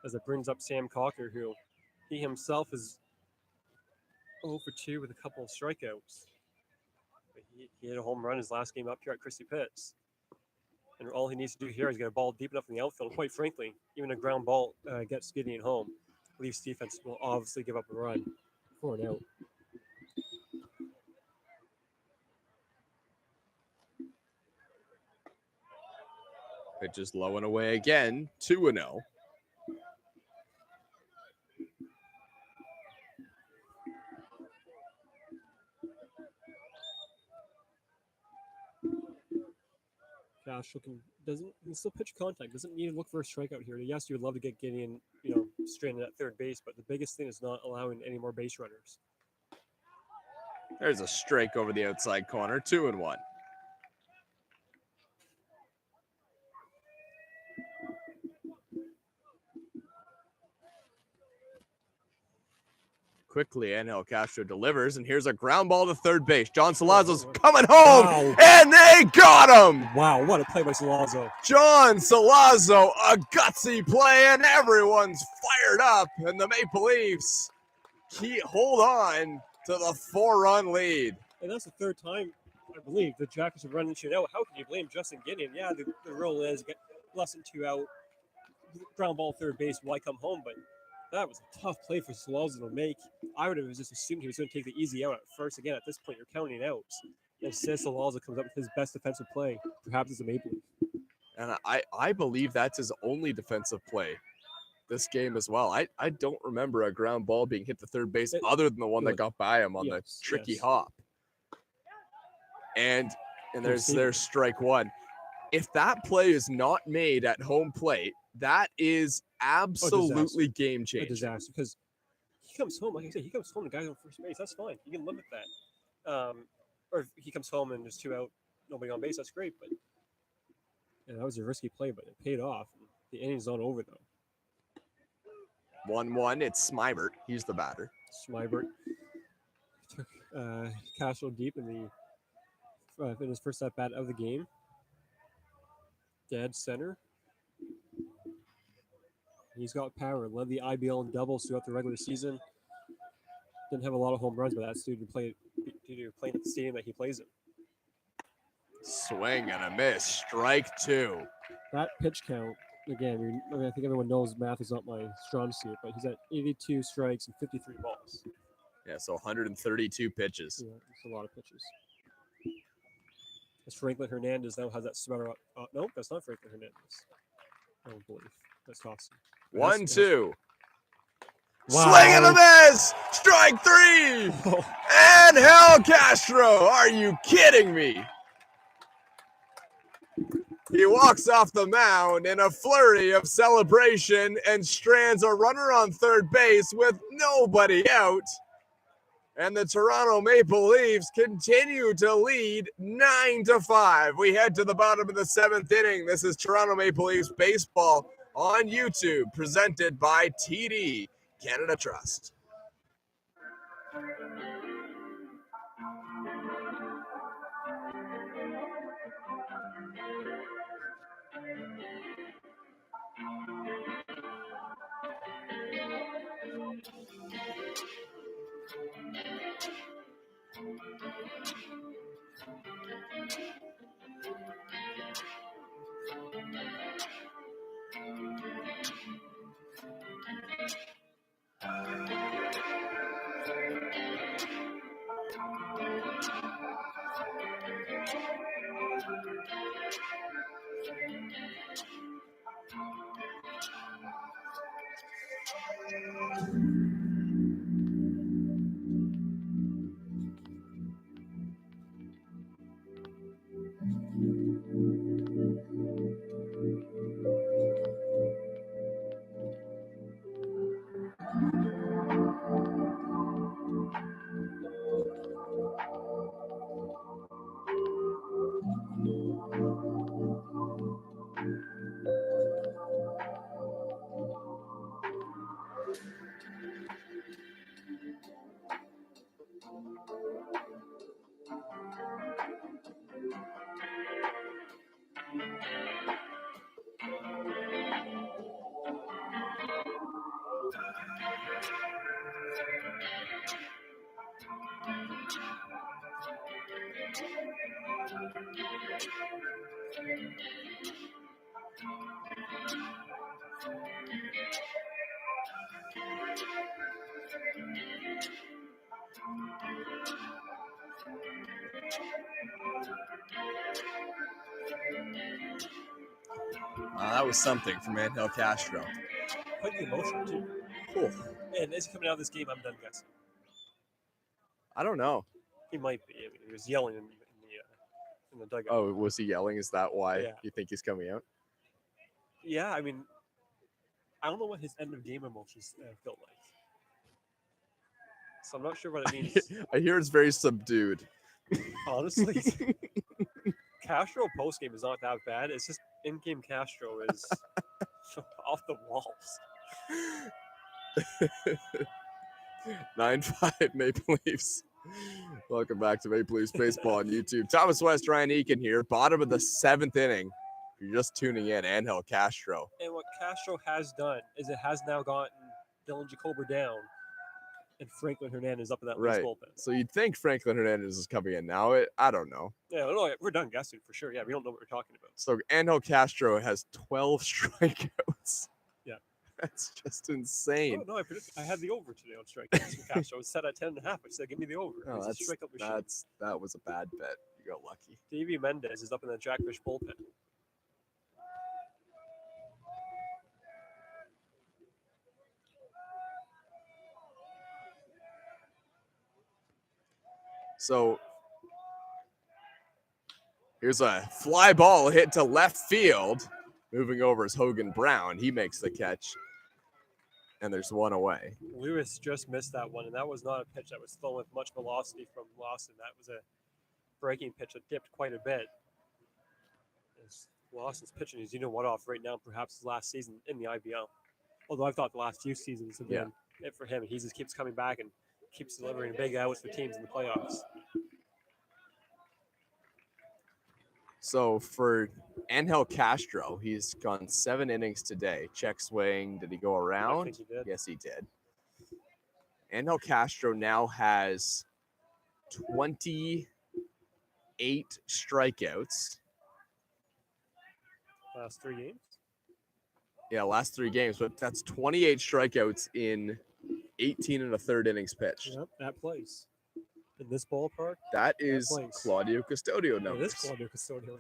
as it brings up Sam Cocker, who he himself is 0 for 2 with a couple of strikeouts. But he hit a home run his last game up here at Christie Pitts. And all he needs to do here is get a ball deep enough in the outfield. Quite frankly, even a ground ball gets Gideon home. Leafs defense will obviously give up a run for an out. Pitch is low and away again, 2-0. Castro can still pitch contact. Doesn't need to look for a strikeout here. Yes, you would love to get Gideon, stranded at third base, but the biggest thing is not allowing any more base runners. There's a strike over the outside corner, 2-1. Quickly, Angel Castro delivers, and here's a ground ball to third base. John Salazzo's coming home, Wow. and they got him! Wow, what a play by Salazzo. John Salazzo, a gutsy play, and everyone's fired up, and the Maple Leafs hold on to the 4-run lead. And that's the third time, I believe, the Jackfish have run into it out. How can you blame Justin Gideon? Yeah, the rule is get less than 2 out, ground ball third base, why come home? But that was a tough play for Salazzo to make. I would have just assumed he was going to take the easy out at first. Again, at this point, you're counting outs. And since Salazzo comes up with his best defensive play, perhaps it's a Maple Leaf. And I believe that's his only defensive play this game as well. I don't remember a ground ball being hit to third base other than the one that got by him on the tricky hop. And there's strike one. If that play is not made at home plate, that is absolutely game A changing. disaster, because he comes home, like I said, he comes home, the guy's on first base. That's fine. You can limit that. Or if he comes home and there's 2 out, nobody on base, that's great. But that was a risky play, but it paid off. The inning's not over, though. 1-1, it's Smybert. He's the batter. Smybert took Castro deep in his first at bat of the game. Dead center. He's got power. Led the IBL in doubles throughout the regular season. Didn't have a lot of home runs, but that's due to playing at the stadium that he plays in. Swing and a miss. Strike two. That pitch count, again, I think everyone knows math is not my strong suit, but he's at 82 strikes and 53 balls. Yeah, so 132 pitches. Yeah, it's a lot of pitches. As Franklin Hernandez now has that sweater up. Nope, that's not Franklin Hernandez. I don't believe. That's Tossin. 1-2. Wow. Swing and a miss! Strike three! Angel Castro, are you kidding me? He walks off the mound in a flurry of celebration and strands a runner on third base with nobody out. And the Toronto Maple Leafs continue to lead 9-5. We head to the bottom of the 7th inning. This is Toronto Maple Leafs baseball on YouTube, presented by TD Canada Trust. That was something from Angel Castro. Quite the emotion too. Cool. And is he coming out of this game? I'm done guessing. I don't know. He might be. I mean, he was yelling in the dugout. Oh, was he yelling? Is that why Yeah. you think he's coming out? Yeah, I mean, I don't know what his end of game emotions felt like. So I'm not sure what it means. I hear it's very subdued. Honestly, Castro post game is not that bad. It's just in game Castro is off the walls. 9-5 Maple Leafs. Welcome back to Maple Leafs Baseball on YouTube. Thomas West, Ryan Eakin here. Bottom of the 7th inning. If you're just tuning in, Angel Castro. And what Castro has done is it has now gotten Dylan Jacober down and Franklin Hernandez up in that Right. bullpen. So you'd think Franklin Hernandez is coming in now. I don't know. Yeah, no, we're done guessing for sure. Yeah, we don't know what we're talking about. So Angel Castro has 12 strikeouts. Yeah. That's just insane. Oh, no, I had the over today on strikeouts from Castro. It was set at 10.5. I said, give me the over. No, He's a strikeout machine. that was a bad bet. You got lucky. Davey Mendez is up in the Jackfish bullpen. So here's a fly ball hit to left field. Moving over is Hogan Brown. He makes the catch. And there's one away. Lewis just missed that one, and that was not a pitch that was thrown with much velocity from Lawson. That was a breaking pitch that dipped quite a bit. As Lawson's pitching is off right now, perhaps his last season in the IBL. Although I've thought the last few seasons have been it for him. He just keeps coming back and keeps delivering big outs for teams in the playoffs. So for Angel Castro, he's gone 7 innings today. Check swing. Did he go around? I think he did. Yes, he did. Angel Castro now has 28 strikeouts. Last 3 games? Yeah, last 3 games, but that's 28 strikeouts in 18 and a third innings pitched. Yep, that plays. In this ballpark? That is plays. Claudio Custodio It numbers. is Claudio Custodio.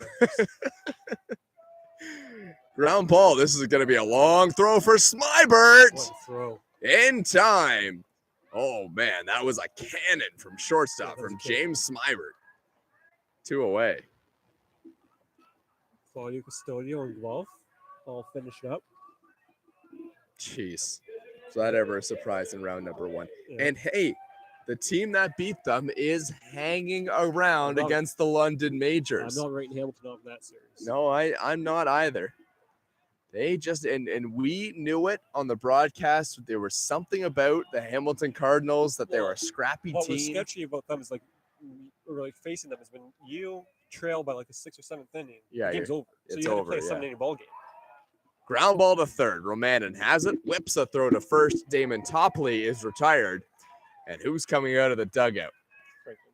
Ground ball. This is going to be a long throw for Smybert. What a throw. In time. Oh, man, that was a cannon from shortstop Yeah, from that's a cannon. James Smybert. 2 away. Claudio Custodio and glove. All finished up. Jeez. Is that ever a surprise in round number 1? Yeah. And, hey, the team that beat them is hanging around I'm not- against the London I'm Majors. not writing Hamilton off that series. No, I'm not either. They just and we knew it on the broadcast. There was something about the Hamilton Cardinals that they were a scrappy What was team. sketchy about them is like we're like facing them is when you trail by like the 6th or 7th inning, Yeah, the game's over. So it's you have over, to play a yeah. 7 inning ball game. Ground ball to third. Romanin has it. Whips a throw to first. Damon Topley is retired. And who's coming out of the dugout? Franklin.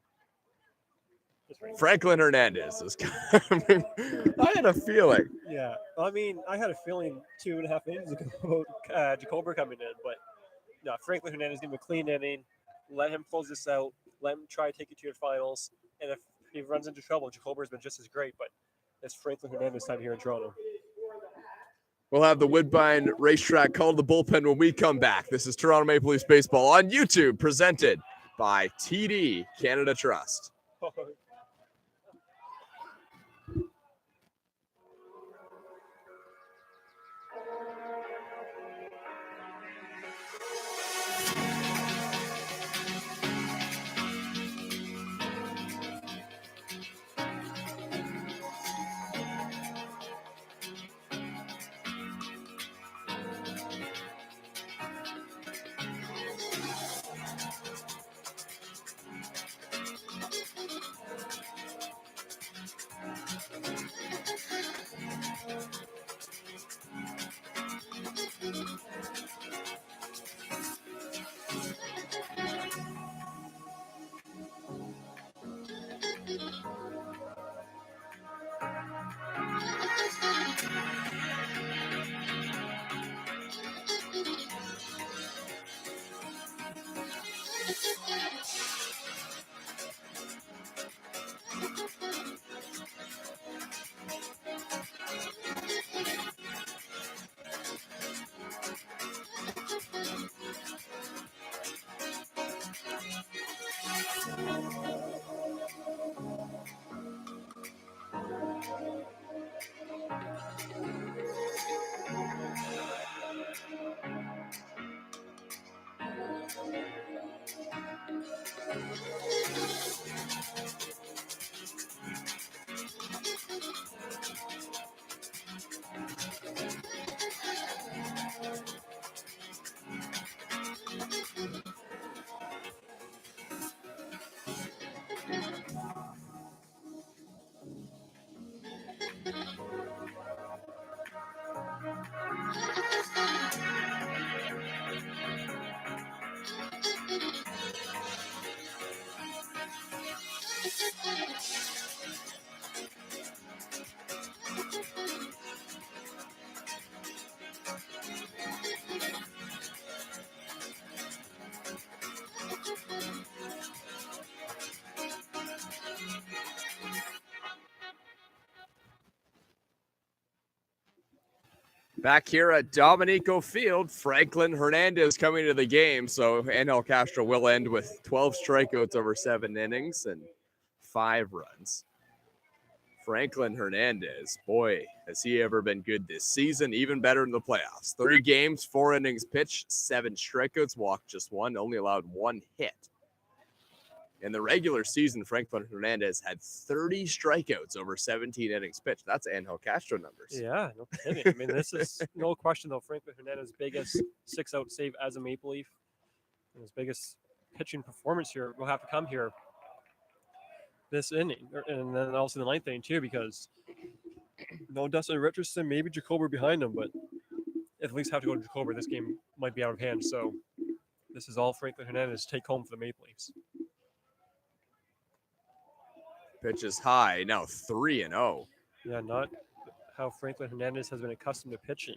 Just Franklin. Franklin Hernandez is coming. I had a feeling. Yeah, I mean, I had a feeling 2.5 innings ago about Jacober coming in, but no, Franklin Hernandez gave him a clean inning. Let him close this out. Let him try to take it to your finals. And if he runs into trouble, Jacober's been just as great, but it's Franklin Hernandez time here in Toronto. We'll have the Woodbine Racetrack call to the bullpen when we come back. This is Toronto Maple Leafs Baseball on YouTube, presented by TD Canada Trust. Back here at Dominico Field, Franklin Hernandez coming to the game. So NL Castro will end with 12 strikeouts over 7 innings and 5 runs. Franklin Hernandez, boy, has he ever been good this season, even better in the playoffs. 3 games, 4 innings pitched, 7 strikeouts, walked just 1, only allowed 1 hit. In the regular season, Franklin Hernandez had 30 strikeouts over 17 innings pitched. That's Angel Castro numbers. Yeah, no kidding. I mean, this is no question, though, Franklin Hernandez's biggest 6-out save as a Maple Leaf. And his biggest pitching performance here will have to come here this inning. And then also the 9th inning, too, because no Dustin Richardson, maybe Jacober behind him, but at least have to go to Jacober. This game might be out of hand. So this is all Franklin Hernandez take home for the Maple Leafs. Pitch is high, now 3-0. Yeah, not how Franklin Hernandez has been accustomed to pitching.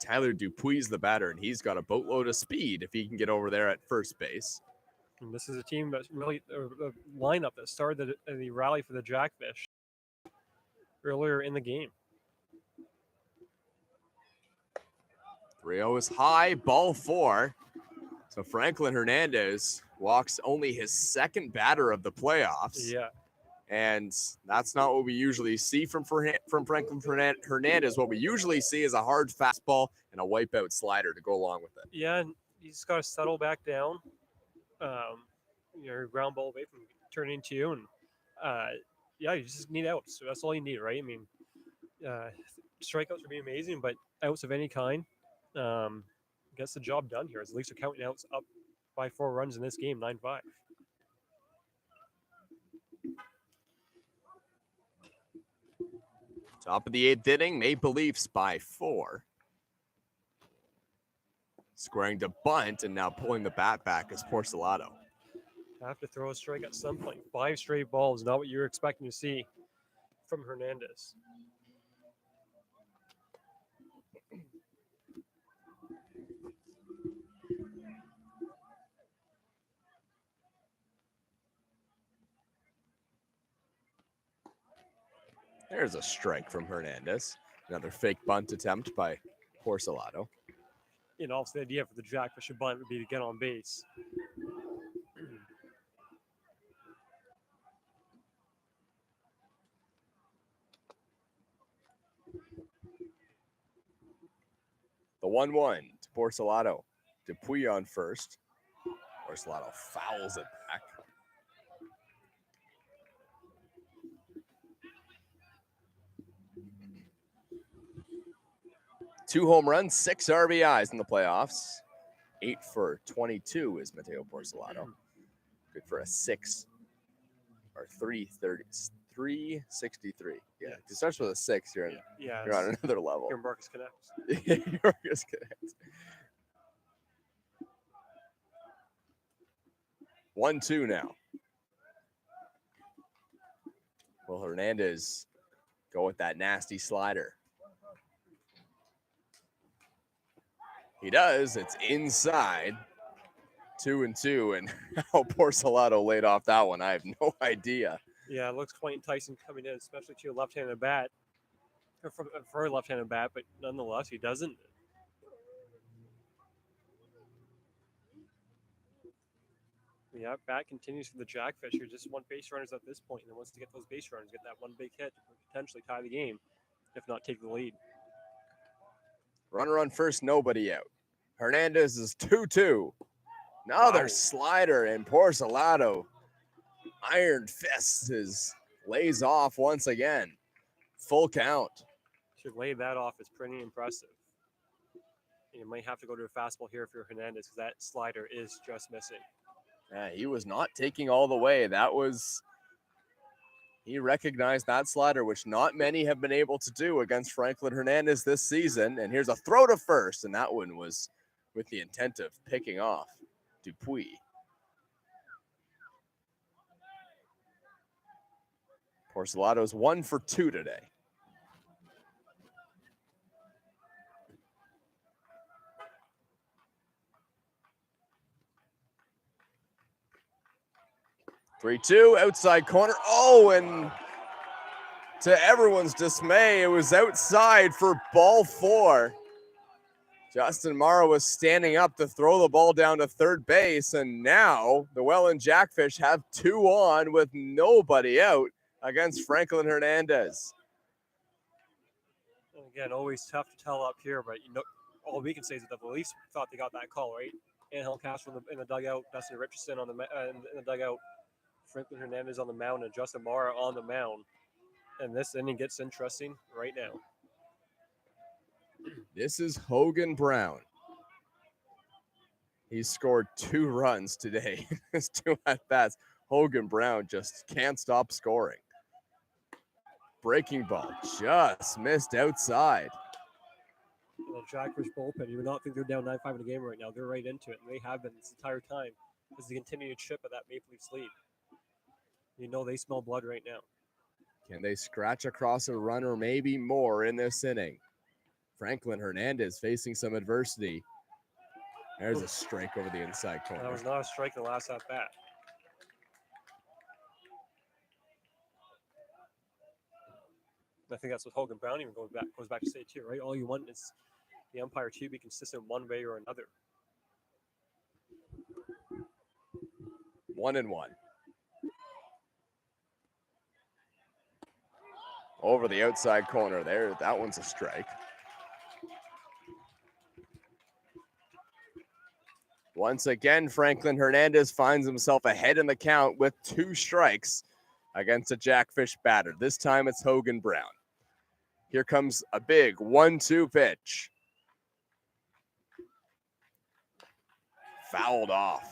Tyler Dupuy's the batter, and he's got a boatload of speed if he can get over there at first base. And this is a team that's really a lineup that started the rally for the Jackfish earlier in the game. 3-0 is high, ball 4. So Franklin Hernandez walks only his 2nd batter of the playoffs. Yeah. And that's not what we usually see from Franklin Hernandez. What we usually see is a hard fastball and a wipeout slider to go along with it. Yeah, and he's got to settle back down. Ground ball away from turning to you. And, yeah, you just need outs. So that's all you need, right? I mean, strikeouts would be amazing, but outs of any kind gets the job done here. As the Leafs are counting outs up by 4 runs in this game, 9-5. Top of the 8th inning, Maple Leafs by 4. Squaring to bunt and now pulling the bat back is Porcelato. Have to throw a strike at some point. 5 straight balls, not what you're expecting to see from Hernandez. There's a strike from Hernandez. Another fake bunt attempt by Porcelato. You know, also the idea for the Jackfish bunt would be to get on base. The 1-1 to Porcelato. Dupuy on first. Porcelato fouls it back. 2 home runs, 6 RBIs in the playoffs. 8 for 22 is Mateo Porcelato. Good for a 6 or 363. Yeah, if it starts with a 6, you're on another level. Your Marcus connects. Marcus connects. 1-2 now. Will Hernandez go with that nasty slider? He does. It's inside. 2-2, and how Porcelato laid off that one, I have no idea. Yeah, it looks quite enticing coming in, especially to a left-handed bat. Or for a left-handed bat, but nonetheless, he doesn't. Yeah, bat continues for the Jackfish. You're just 1 base runners at this point, and then once to get those base runners, get that 1 big hit to potentially tie the game, if not take the lead. Runner on first, nobody out. Hernandez is 2-2. Another slider, and Porcelato, iron fists, lays off once again. Full count. Should lay that off is pretty impressive. And you might have to go to a fastball here if you're Hernandez, because that slider is just missing. Yeah, he was not taking all the way. He recognized that slider, which not many have been able to do against Franklin Hernandez this season. And here's a throw to first, and that one was with the intent of picking off Dupuy. Porcelato's 1 for 2 today. Three-two, outside corner. Oh, and to everyone's dismay, it was outside for ball 4. Justin Morrow was standing up to throw the ball down to third base, and now the Welland Jackfish have 2 on with nobody out against Franklin Hernandez. Again, always tough to tell up here, but all we can say is that the Leafs thought they got that call, right? Angel Castro in the dugout, Dustin Richardson in the dugout, Franklin Hernandez on the mound, and Justin Morrow on the mound. And this inning gets interesting right now. This is Hogan Brown. He scored 2 runs today. His 2 at-bats. Hogan Brown just can't stop scoring. Breaking ball just missed outside. The Jackfish bullpen, you would not think they're down 9-5 in the game right now. They're right into it, and they have been this entire time as they continue to chip at that Maple Leafs lead. You know they smell blood right now. Can they scratch across a run or maybe more in this inning? Franklin Hernandez facing some adversity. There's a strike over the inside corner. That was not a strike in the last at-bat. I think that's what Hogan Brown even goes back to say too, right? All you want is the umpire to be consistent one way or another. 1-1. Over the outside corner there. That one's a strike. Once again, Franklin Hernandez finds himself ahead in the count with 2 strikes against a Jackfish batter. This time it's Hogan Brown. Here comes a big 1-2 pitch. Fouled off.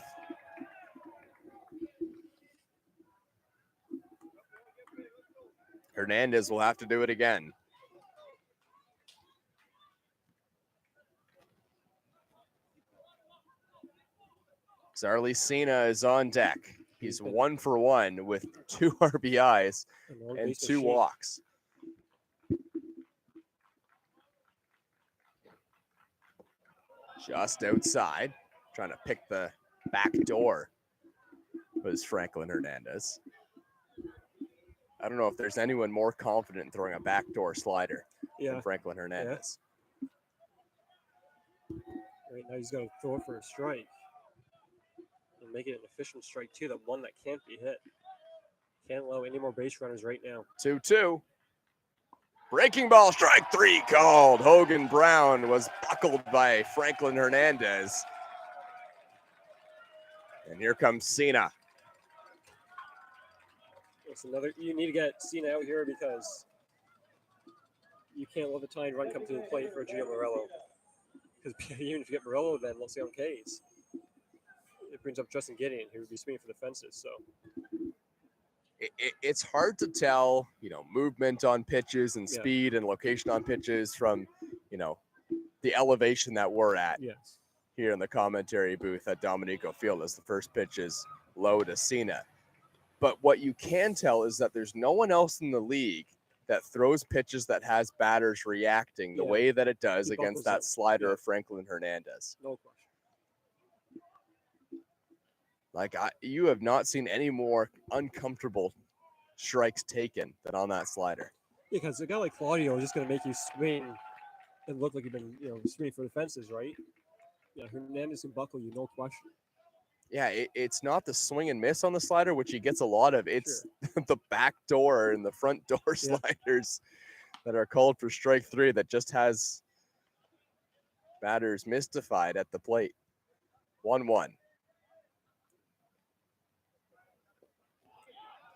Hernandez will have to do it again. Zarly Cena is on deck. He's 1 for 1 with 2 RBIs and 2 walks. Just outside, trying to pick the back door was Franklin Hernandez. I don't know if there's anyone more confident in throwing a backdoor slider than Franklin Hernandez. Yeah. Right now he's going to throw it for a strike and make it an efficient strike too, the one that can't be hit. Can't allow any more base runners right now. 2-2. Breaking ball, strike 3 called. Hogan Brown was buckled by Franklin Hernandez. And here comes Cena. It's you need to get Cena out here because you can't let the tying run come to the plate for Gio Morello. Because even if you get Morello, then let's see on K's. It brings up Justin Gideon, who would be swinging for the fences. So it's hard to tell, movement on pitches and speed and location on pitches from, the elevation that we're at here in the commentary booth at Dominico Field as the first pitch is low to Cena. But what you can tell is that there's no one else in the league that throws pitches that has batters reacting the way that it does against that slider of Franklin Hernandez. No question. You have not seen any more uncomfortable strikes taken than on that slider. Yeah, because a guy like Claudio is just going to make you swing and look like you've been, swinging for the fences, right? Yeah, Hernandez can buckle you, no question. Yeah, it's not the swing and miss on the slider, which he gets a lot of. It's the back door and the front door sliders that are called for strike 3 that just has batters mystified at the plate. 1-1.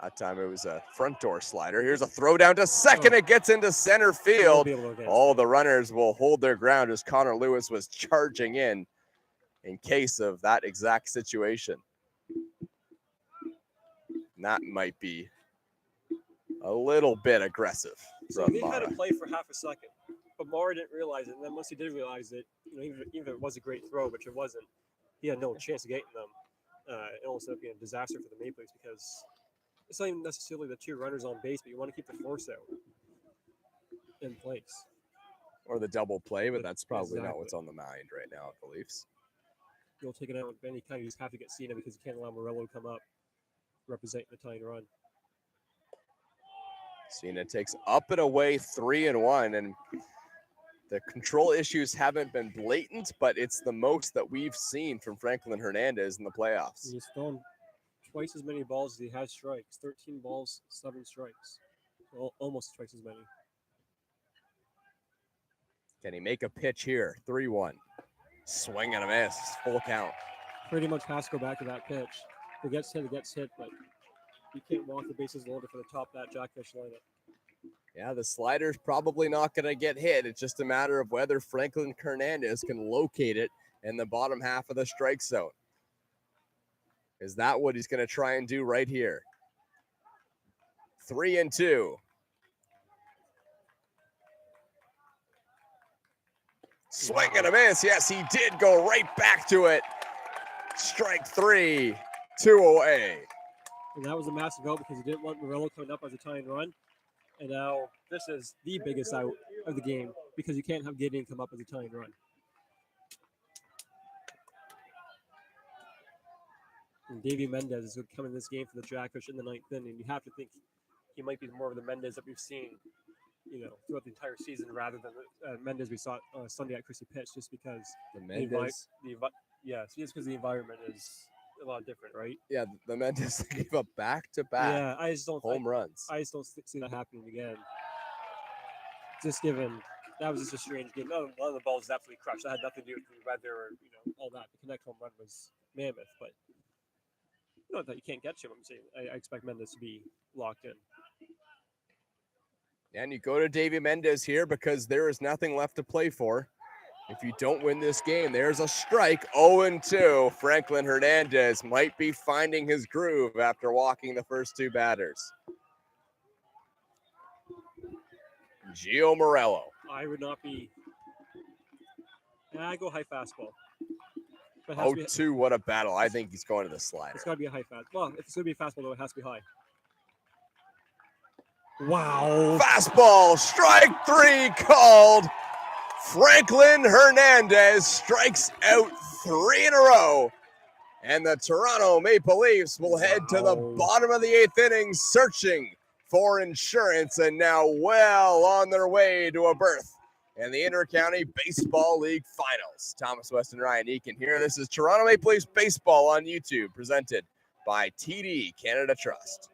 That time it was a front door slider. Here's a throw down to second. It gets into center field. All the runners will hold their ground as Connor Lewis was charging in case of that exact situation. And that might be a little bit aggressive. So he had to play for half a second, but Mara didn't realize it. And then once he did realize it, even if it was a great throw, which it wasn't, he had no chance of getting them. It almost ended up being a disaster for the Maple Leafs because it's not even necessarily the 2 runners on base, but you want to keep the force out in place. Or the double play, but that's probably not what's on the mind right now at the Leafs. You'll take it out with any kind. You just have to get Cena because you can't allow Morello to come up representing the tying run. Cena takes up and away 3-1, and the control issues haven't been blatant, but it's the most that we've seen from Franklin Hernandez in the playoffs. He's thrown twice as many balls as he has strikes. 13 balls, 7 strikes. Almost twice as many. Can he make a pitch here? 3-1. Swing and a miss. Full count. Pretty much has to go back to that pitch. If it gets hit, but you can't walk the bases loaded for the top of that Jackfish lineup. Yeah, the slider's probably not going to get hit. It's just a matter of whether Franklin Hernandez can locate it in the bottom half of the strike zone. Is that what he's going to try and do right here? 3-2. Swing and a miss. Yes, he did go right back to it. Strike 3, 2 away. And that was a massive out because he didn't want Morello coming up as a tying run. And now this is the biggest out of the game because you can't have Gideon come up as a tying run. And Davey Mendez is going to come in this game for the Jackfish in the 9th inning. You have to think he might be more of the Mendez that we've seen, throughout the entire season rather than the Mendez we saw Sunday at Chrissy Pitch, just because the Mendez. Because the environment is a lot different, right? Yeah, the Mendez gave up back-to-back Yeah, I just don't home runs. I just don't see that happening again. Just given that was just a strange game. None of the balls was absolutely crushed. That had nothing to do with the weather or all that. The connect home run was mammoth, but not that you can't get to him. I'm saying I expect Mendez to be locked in. And you go to Davey Mendez here because there is nothing left to play for. If you don't win this game, there's a strike. 0-2. Franklin Hernandez might be finding his groove after walking the first 2 batters. Gio Morello. I would not be. I go high fastball. 0-2. What a battle. I think he's going to the slider. It's got to be a high fastball. Well, if it's going to be a fastball, though, it has to be high. Wow. Fastball. Strike 3 called. Franklin Hernandez strikes out 3 in a row. And the Toronto Maple Leafs will head to the bottom of the 8th inning searching for insurance and now well on their way to a berth in the Intercounty Baseball League Finals. Thomas West and Ryan Eakin here. This is Toronto Maple Leafs Baseball on YouTube, presented by TD Canada Trust.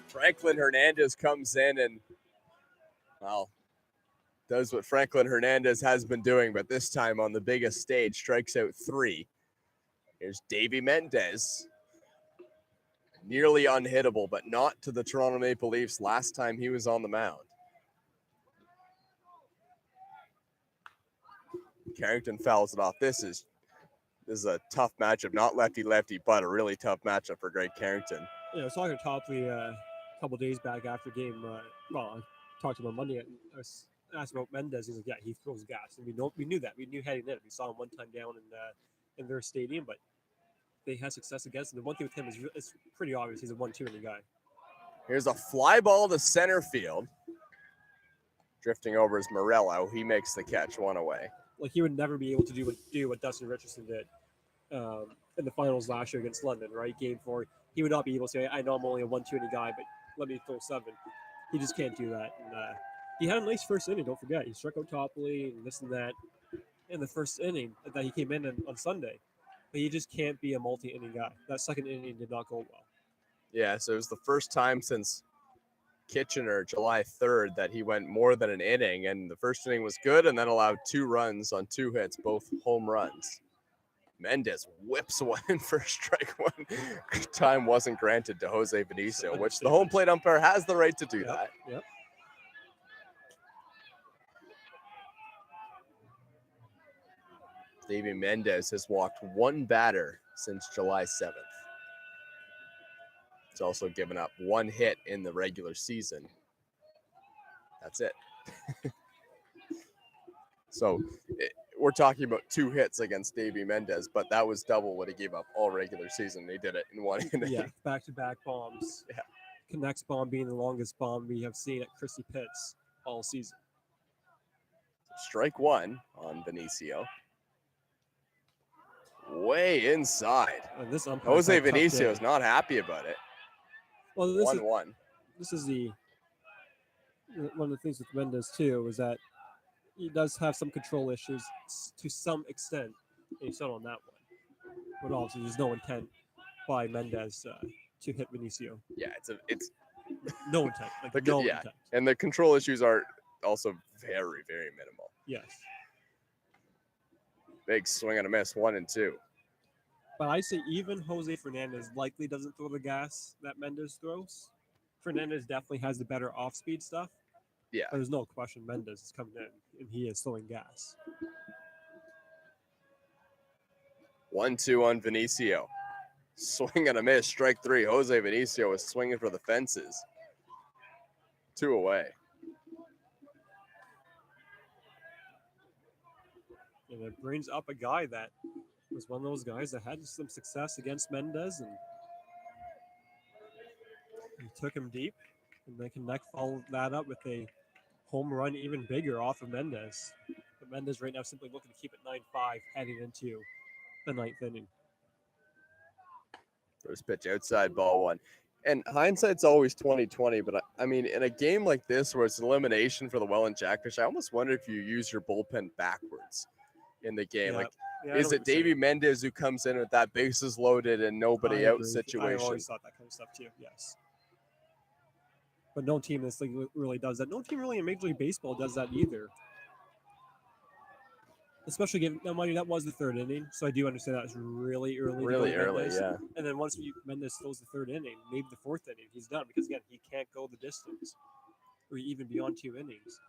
Franklin Hernandez comes in and, well, does what Franklin Hernandez has been doing, but this time on the biggest stage, strikes out 3. Here's Davey Mendez. Nearly unhittable, but not to the Toronto Maple Leafs last time he was on the mound. Carrington fouls it off. This is this is a tough matchup. Not lefty-lefty, but a really tough matchup for Greg Carrington. Yeah, I was talking to Topley a couple days back after game. I talked to him on Monday. I was asked about Mendez. He's like, yeah, he throws gas, and we knew that. We knew heading in. We saw him one time down in their stadium, but they had success against him. The one thing with him is it's pretty obvious. He's a 1-2 inning guy. Here's a fly ball to center field. Drifting over is Morello. He makes the catch, one away. Like he would never be able to do what Dustin Richardson did in the finals last year against London, right? Game 4. He would not be able to say, I know I'm only a 1-2 inning guy, but let me throw 7. He just can't do that. And he had a nice first inning, don't forget. He struck out Topley and this and that in the first inning that he came in on Sunday. But he just can't be a multi-inning guy. That second inning did not go well. Yeah, so it was the first time since Kitchener, July 3rd, that he went more than an inning, and the first inning was good and then allowed 2 runs on 2 hits, both home runs. Mendez whips one in for strike one. Time wasn't granted to Jose Benicio, which the home plate umpire has the right to do that. Yep. Davey Mendez has walked 1 batter since July 7th. He's also given up 1 hit in the regular season. That's it. So we're talking about 2 hits against Davey Mendez, but that was double what he gave up all regular season. He did it in 1 inning. Yeah, back-to-back bombs. Yeah. Connects bomb being the longest bomb we have seen at Christie Pitts all season. Strike 1 on Benicio. Way inside. And this umpire Jose had a tough Benicio day. is not happy about it. Well, 1-1. This is one of the things with Mendez too is that he does have some control issues to some extent. And he's not on that one, but obviously there's no intent by Mendez to hit Benicio. Yeah, it's No intent, yeah. intent. And the control issues are also very, very minimal. Yes, Big swing and a miss, 1 and 2. but I say even Jose Fernandez likely doesn't throw the gas that Mendez throws. Fernandez definitely has the better off-speed stuff. Yeah. But there's no question Mendez is coming in and he is throwing gas. 1-2 on Benicio. Swing and a miss, strike 3. Jose Benicio is swinging for the fences. 2 away. And it brings up a guy that was one of those guys that had some success against Mendez, and he took him deep, and then Connect followed that up with a home run even bigger off of Mendez. But Mendez right now simply looking to keep it 9-5 heading into the 9th inning. First pitch outside, ball 1. And hindsight's always 20/20, but I mean, in a game like this where it's elimination for the Welland Jackfish, I almost wonder if you use your bullpen backwards in the game. Yeah. Like, Yeah, I is know what it you're Davey saying. Mendez who comes in with that bases loaded and nobody I out agree. I situation? always thought that kind of stuff too, yes. But no team in this league really does that. No team really in Major League Baseball does that either. Especially given, now mind you, that was the 3rd inning, so I do understand that was really early. to Really go early, Mendez. yeah. And then once Mendez throws the 3rd inning, maybe the 4th inning, he's done because again he can't go the distance, or even beyond 2 innings.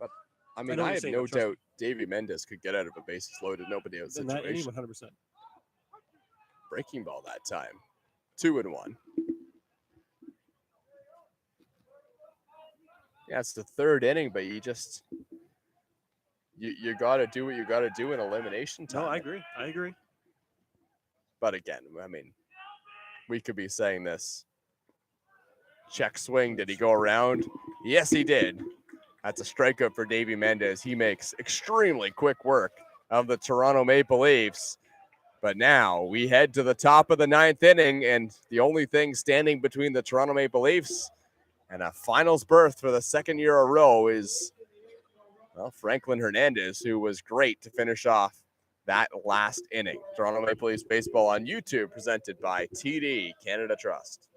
I mean, know what I you're have saying, no but trust doubt Davey Mendez could get out of a bases loaded, nobody out In that inning, situation. 100%. Breaking ball that time. 2-1. Yeah, it's the 3rd inning, but you just you got to do what you got to do in elimination time. No, I agree. But again, I mean, we could be saying this. Check swing. Did he go around? Yes, he did. That's a strikeout for Davey Mendez. He makes extremely quick work of the Toronto Maple Leafs. But now we head to the top of the 9th inning, and the only thing standing between the Toronto Maple Leafs and a finals berth for the 2nd year in a row is, well, Franklin Hernandez, who was great to finish off that last inning. Toronto Maple Leafs baseball on YouTube, presented by TD Canada Trust.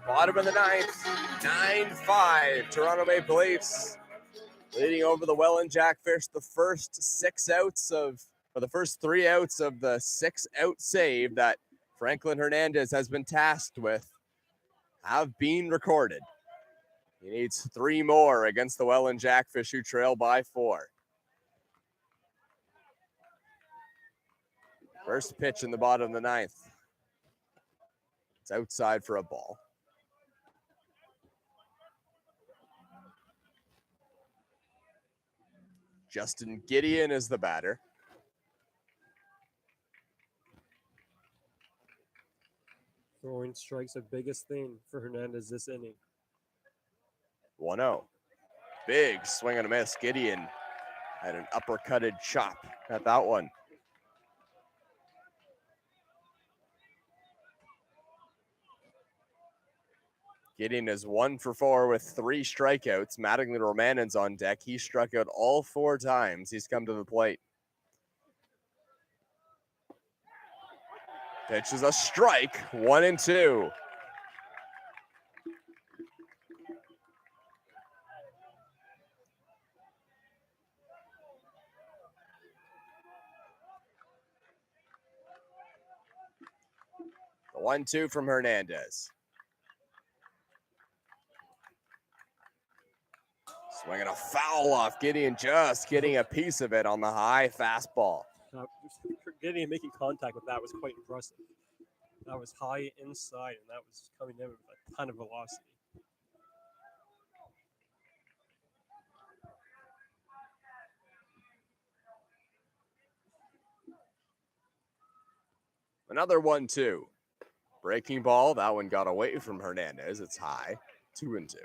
Bottom of the ninth, 9-5. Toronto Maple Leafs leading over the Welland Jackfish. The first first 3 outs of the 6-out save that Franklin Hernandez has been tasked with have been recorded. He needs 3 more against the Welland Jackfish, who trail by 4. First pitch in the bottom of the ninth. It's outside for a ball. Justin Gideon is the batter. Throwing strikes, the biggest thing for Hernandez this inning. 1-0. Big swing and a miss. Gideon had an uppercutted chop at that one. Gideon is 1 for 4 with 3 strikeouts. Mattingly Romanen's on deck. He struck out all 4 times he's come to the plate. Pitch is a strike, 1-2. The 1-2 from Hernandez. Swinging a foul off. Gideon just getting a piece of it on the high fastball. Gideon making contact with that was quite impressive. That was high inside, and that was coming in with a ton of velocity. Another 1-2. Breaking ball. That one got away from Hernandez. It's high. 2-2.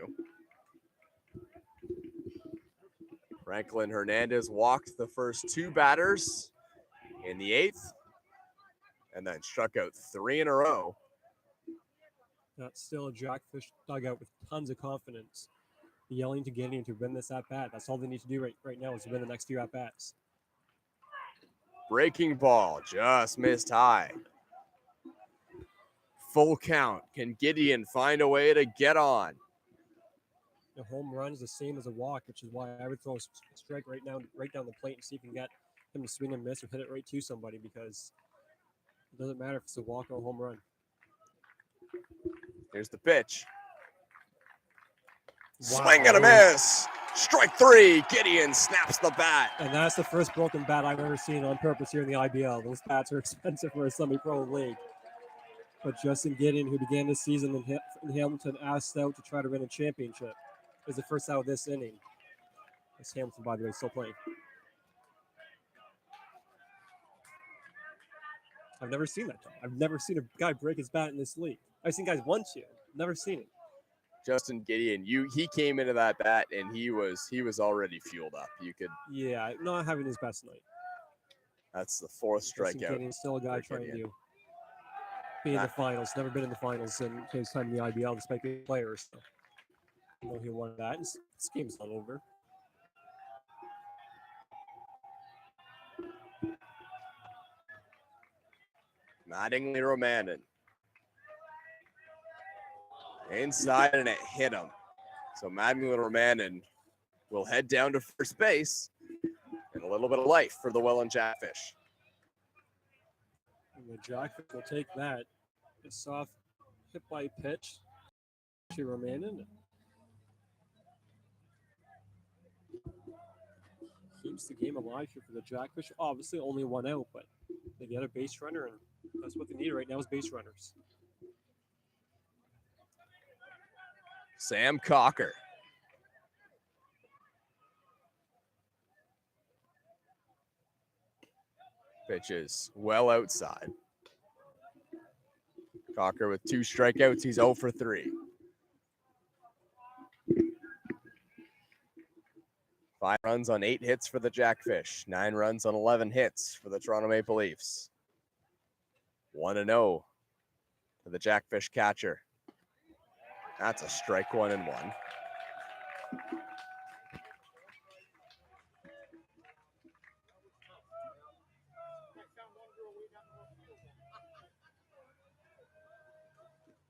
Franklin Hernandez walked the first 2 batters in the 8th and then struck out 3 in a row. That's still a Jackfish dugout with tons of confidence. Yelling to Gideon to win this at-bat. That's all they need to do right now is to win the next 2 at-bats. Breaking ball just missed high. Full count. Can Gideon find a way to get on? A home run is the same as a walk, which is why I would throw a strike right down the plate and see if you can get him to swing and miss or hit it right to somebody, because it doesn't matter if it's a walk or a home run. Here's the pitch. Wow. Swing and a miss. Strike 3. Gideon snaps the bat. And that's the first broken bat I've ever seen on purpose here in the IBL. Those bats are expensive for a semi-pro league. But Justin Gideon, who began this season in Hamilton, asked out to try to win a championship, is the first out of this inning. It's Hamilton, by the way, still playing. I've never seen that. I've never seen a guy break his bat in this league. I've seen guys want to. Never seen it. Justin Gideon, he came into that bat and he was already fueled up. Yeah, not having his best night. That's the 4th Justin strikeout. Gideon's still a guy trying to be in the finals. Never been in the finals in his time in the IBL, despite being players. So. I know he won that. This game's not over. Mattingly Romanen. Inside and it hit him. So Mattingly Romanen will head down to first base. And a little bit of life for the Welland Jackfish. And the Jackfish will take that. A soft hit by pitch to Romanen. Keeps the game alive here for the Jackfish. Obviously only 1 out, but they get a base runner, and that's what they need right now is base runners. Sam Cocker. Pitch is well outside. Cocker with 2 strikeouts. He's 0 for 3. 5 runs on 8 hits for the Jackfish. 9 runs on 11 hits for the Toronto Maple Leafs. 1-0 to the Jackfish catcher. That's a strike 1-1.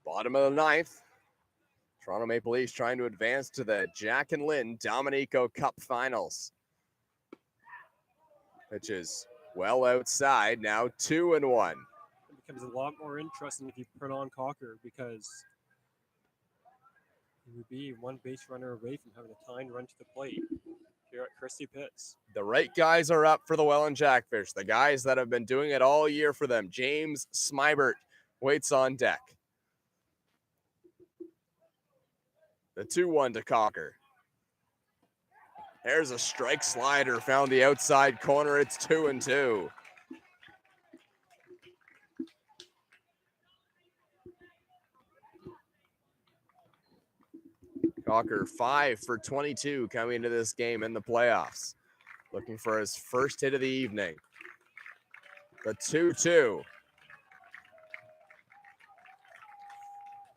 Bottom of the 9th. Toronto Maple Leafs trying to advance to the Jack and Lynn Dominico Cup Finals. Pitch is well outside, now 2-1. It becomes a lot more interesting if you put on Cocker because he would be one base runner away from having a tying run to the plate here at Christie Pitts. The right guys are up for the Welland Jackfish. The guys that have been doing it all year for them. James Smybert waits on deck. The 2-1 to Cocker. There's a strike slider, found the outside corner. It's 2-2. Cocker 5 for 22 coming into this game in the playoffs. Looking for his first hit of the evening. The 2-2.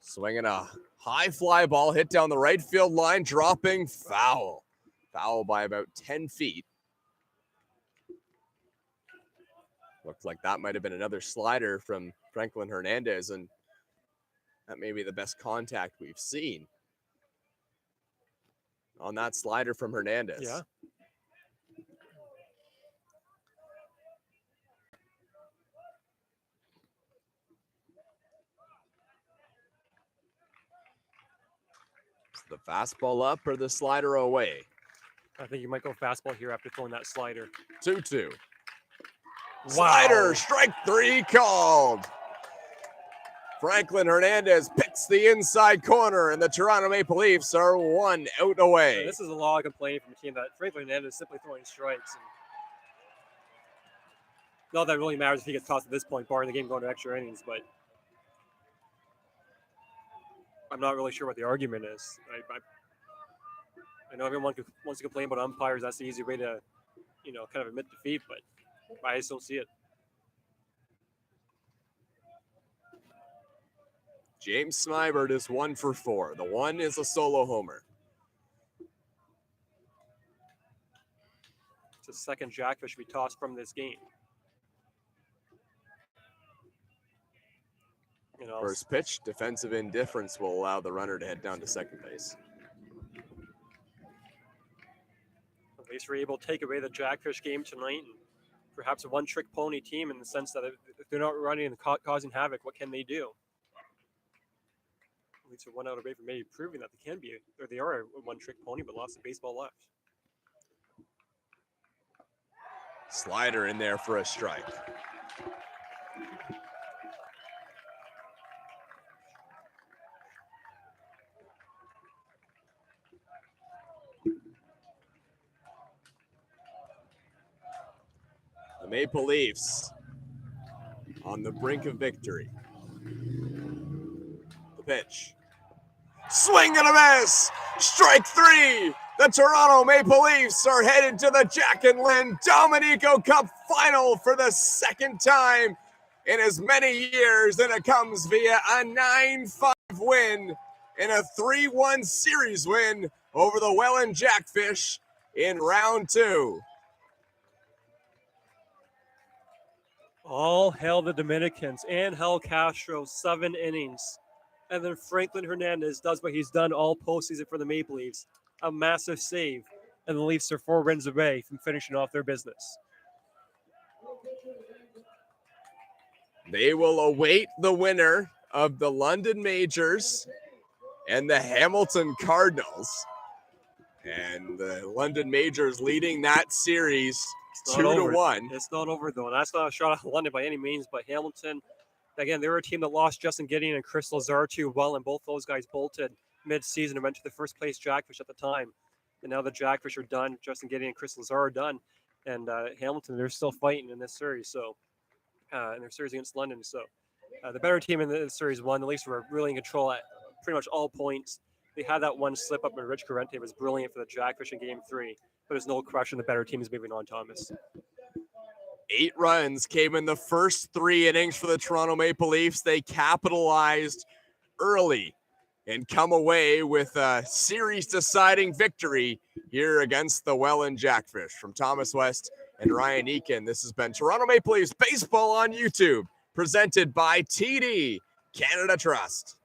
Swinging a high fly ball, hit down the right field line, dropping foul. Foul by about 10 feet. Looked like that might have been another slider from Franklin Hernandez, and that may be the best contact we've seen on that slider from Hernandez. Yeah. Is the fastball up or the slider away? I think you might go fastball here after throwing that slider. 2-2. Wow. Slider, strike 3 called. Franklin Hernandez picks the inside corner, and the Toronto Maple Leafs are 1 out away. And this is a lot of complaining from a team that Franklin Hernandez is simply throwing strikes. And not that it really matters if he gets tossed at this point, barring the game going to extra innings, but I'm not really sure what the argument is. I know everyone wants to complain about umpires. That's the easy way to, kind of admit defeat, but I just don't see it. James Smybert is 1 for 4. The 1 is a solo homer. It's the second Jackfish we tossed from this game. First pitch, defensive indifference will allow the runner to head down to second base. At least we're able to take away the Jackfish game tonight, and perhaps a one-trick pony team in the sense that if they're not running and causing havoc, what can they do? At least they're 1 out away from maybe proving that they can be, or they are a one-trick pony, but lost the baseball left. Slider in there for a strike. The Maple Leafs on the brink of victory. The pitch. Swing and a miss! Strike 3! The Toronto Maple Leafs are headed to the Jack and Lynn Dominico Cup Final for the second time in as many years, and it comes via a 9-5 win and a 3-1 series win over the Welland Jackfish in round 2. All hail the Dominicans and Hal Castro, 7 innings. And then Franklin Hernandez does what he's done all postseason for the Maple Leafs, a massive save. And the Leafs are 4 wins away from finishing off their business. They will await the winner of the London Majors and the Hamilton Cardinals. And the London Majors leading that series 2-1. It's not over, though. And that's not a shot at London by any means, but Hamilton, again, they were a team that lost Justin Gideon and Chris Lazar to Welland. Both those guys bolted mid-season and went to the first place Jackfish at the time. And now the Jackfish are done. Justin Gideon and Chris Lazar are done. and Hamilton, they're still fighting in this series. So, in their series against London. So, the better team in the series won. The Leafs were really in control at pretty much all points. They had that one slip up, and Rich Corrente was brilliant for the Jackfish in Game 3. But there's no question the better team is moving on, Thomas. 8 runs came in the first 3 innings for the Toronto Maple Leafs. They capitalized early and come away with a series-deciding victory here against the Welland Jackfish. From Thomas West and Ryan Eakin, this has been Toronto Maple Leafs Baseball on YouTube, presented by TD Canada Trust.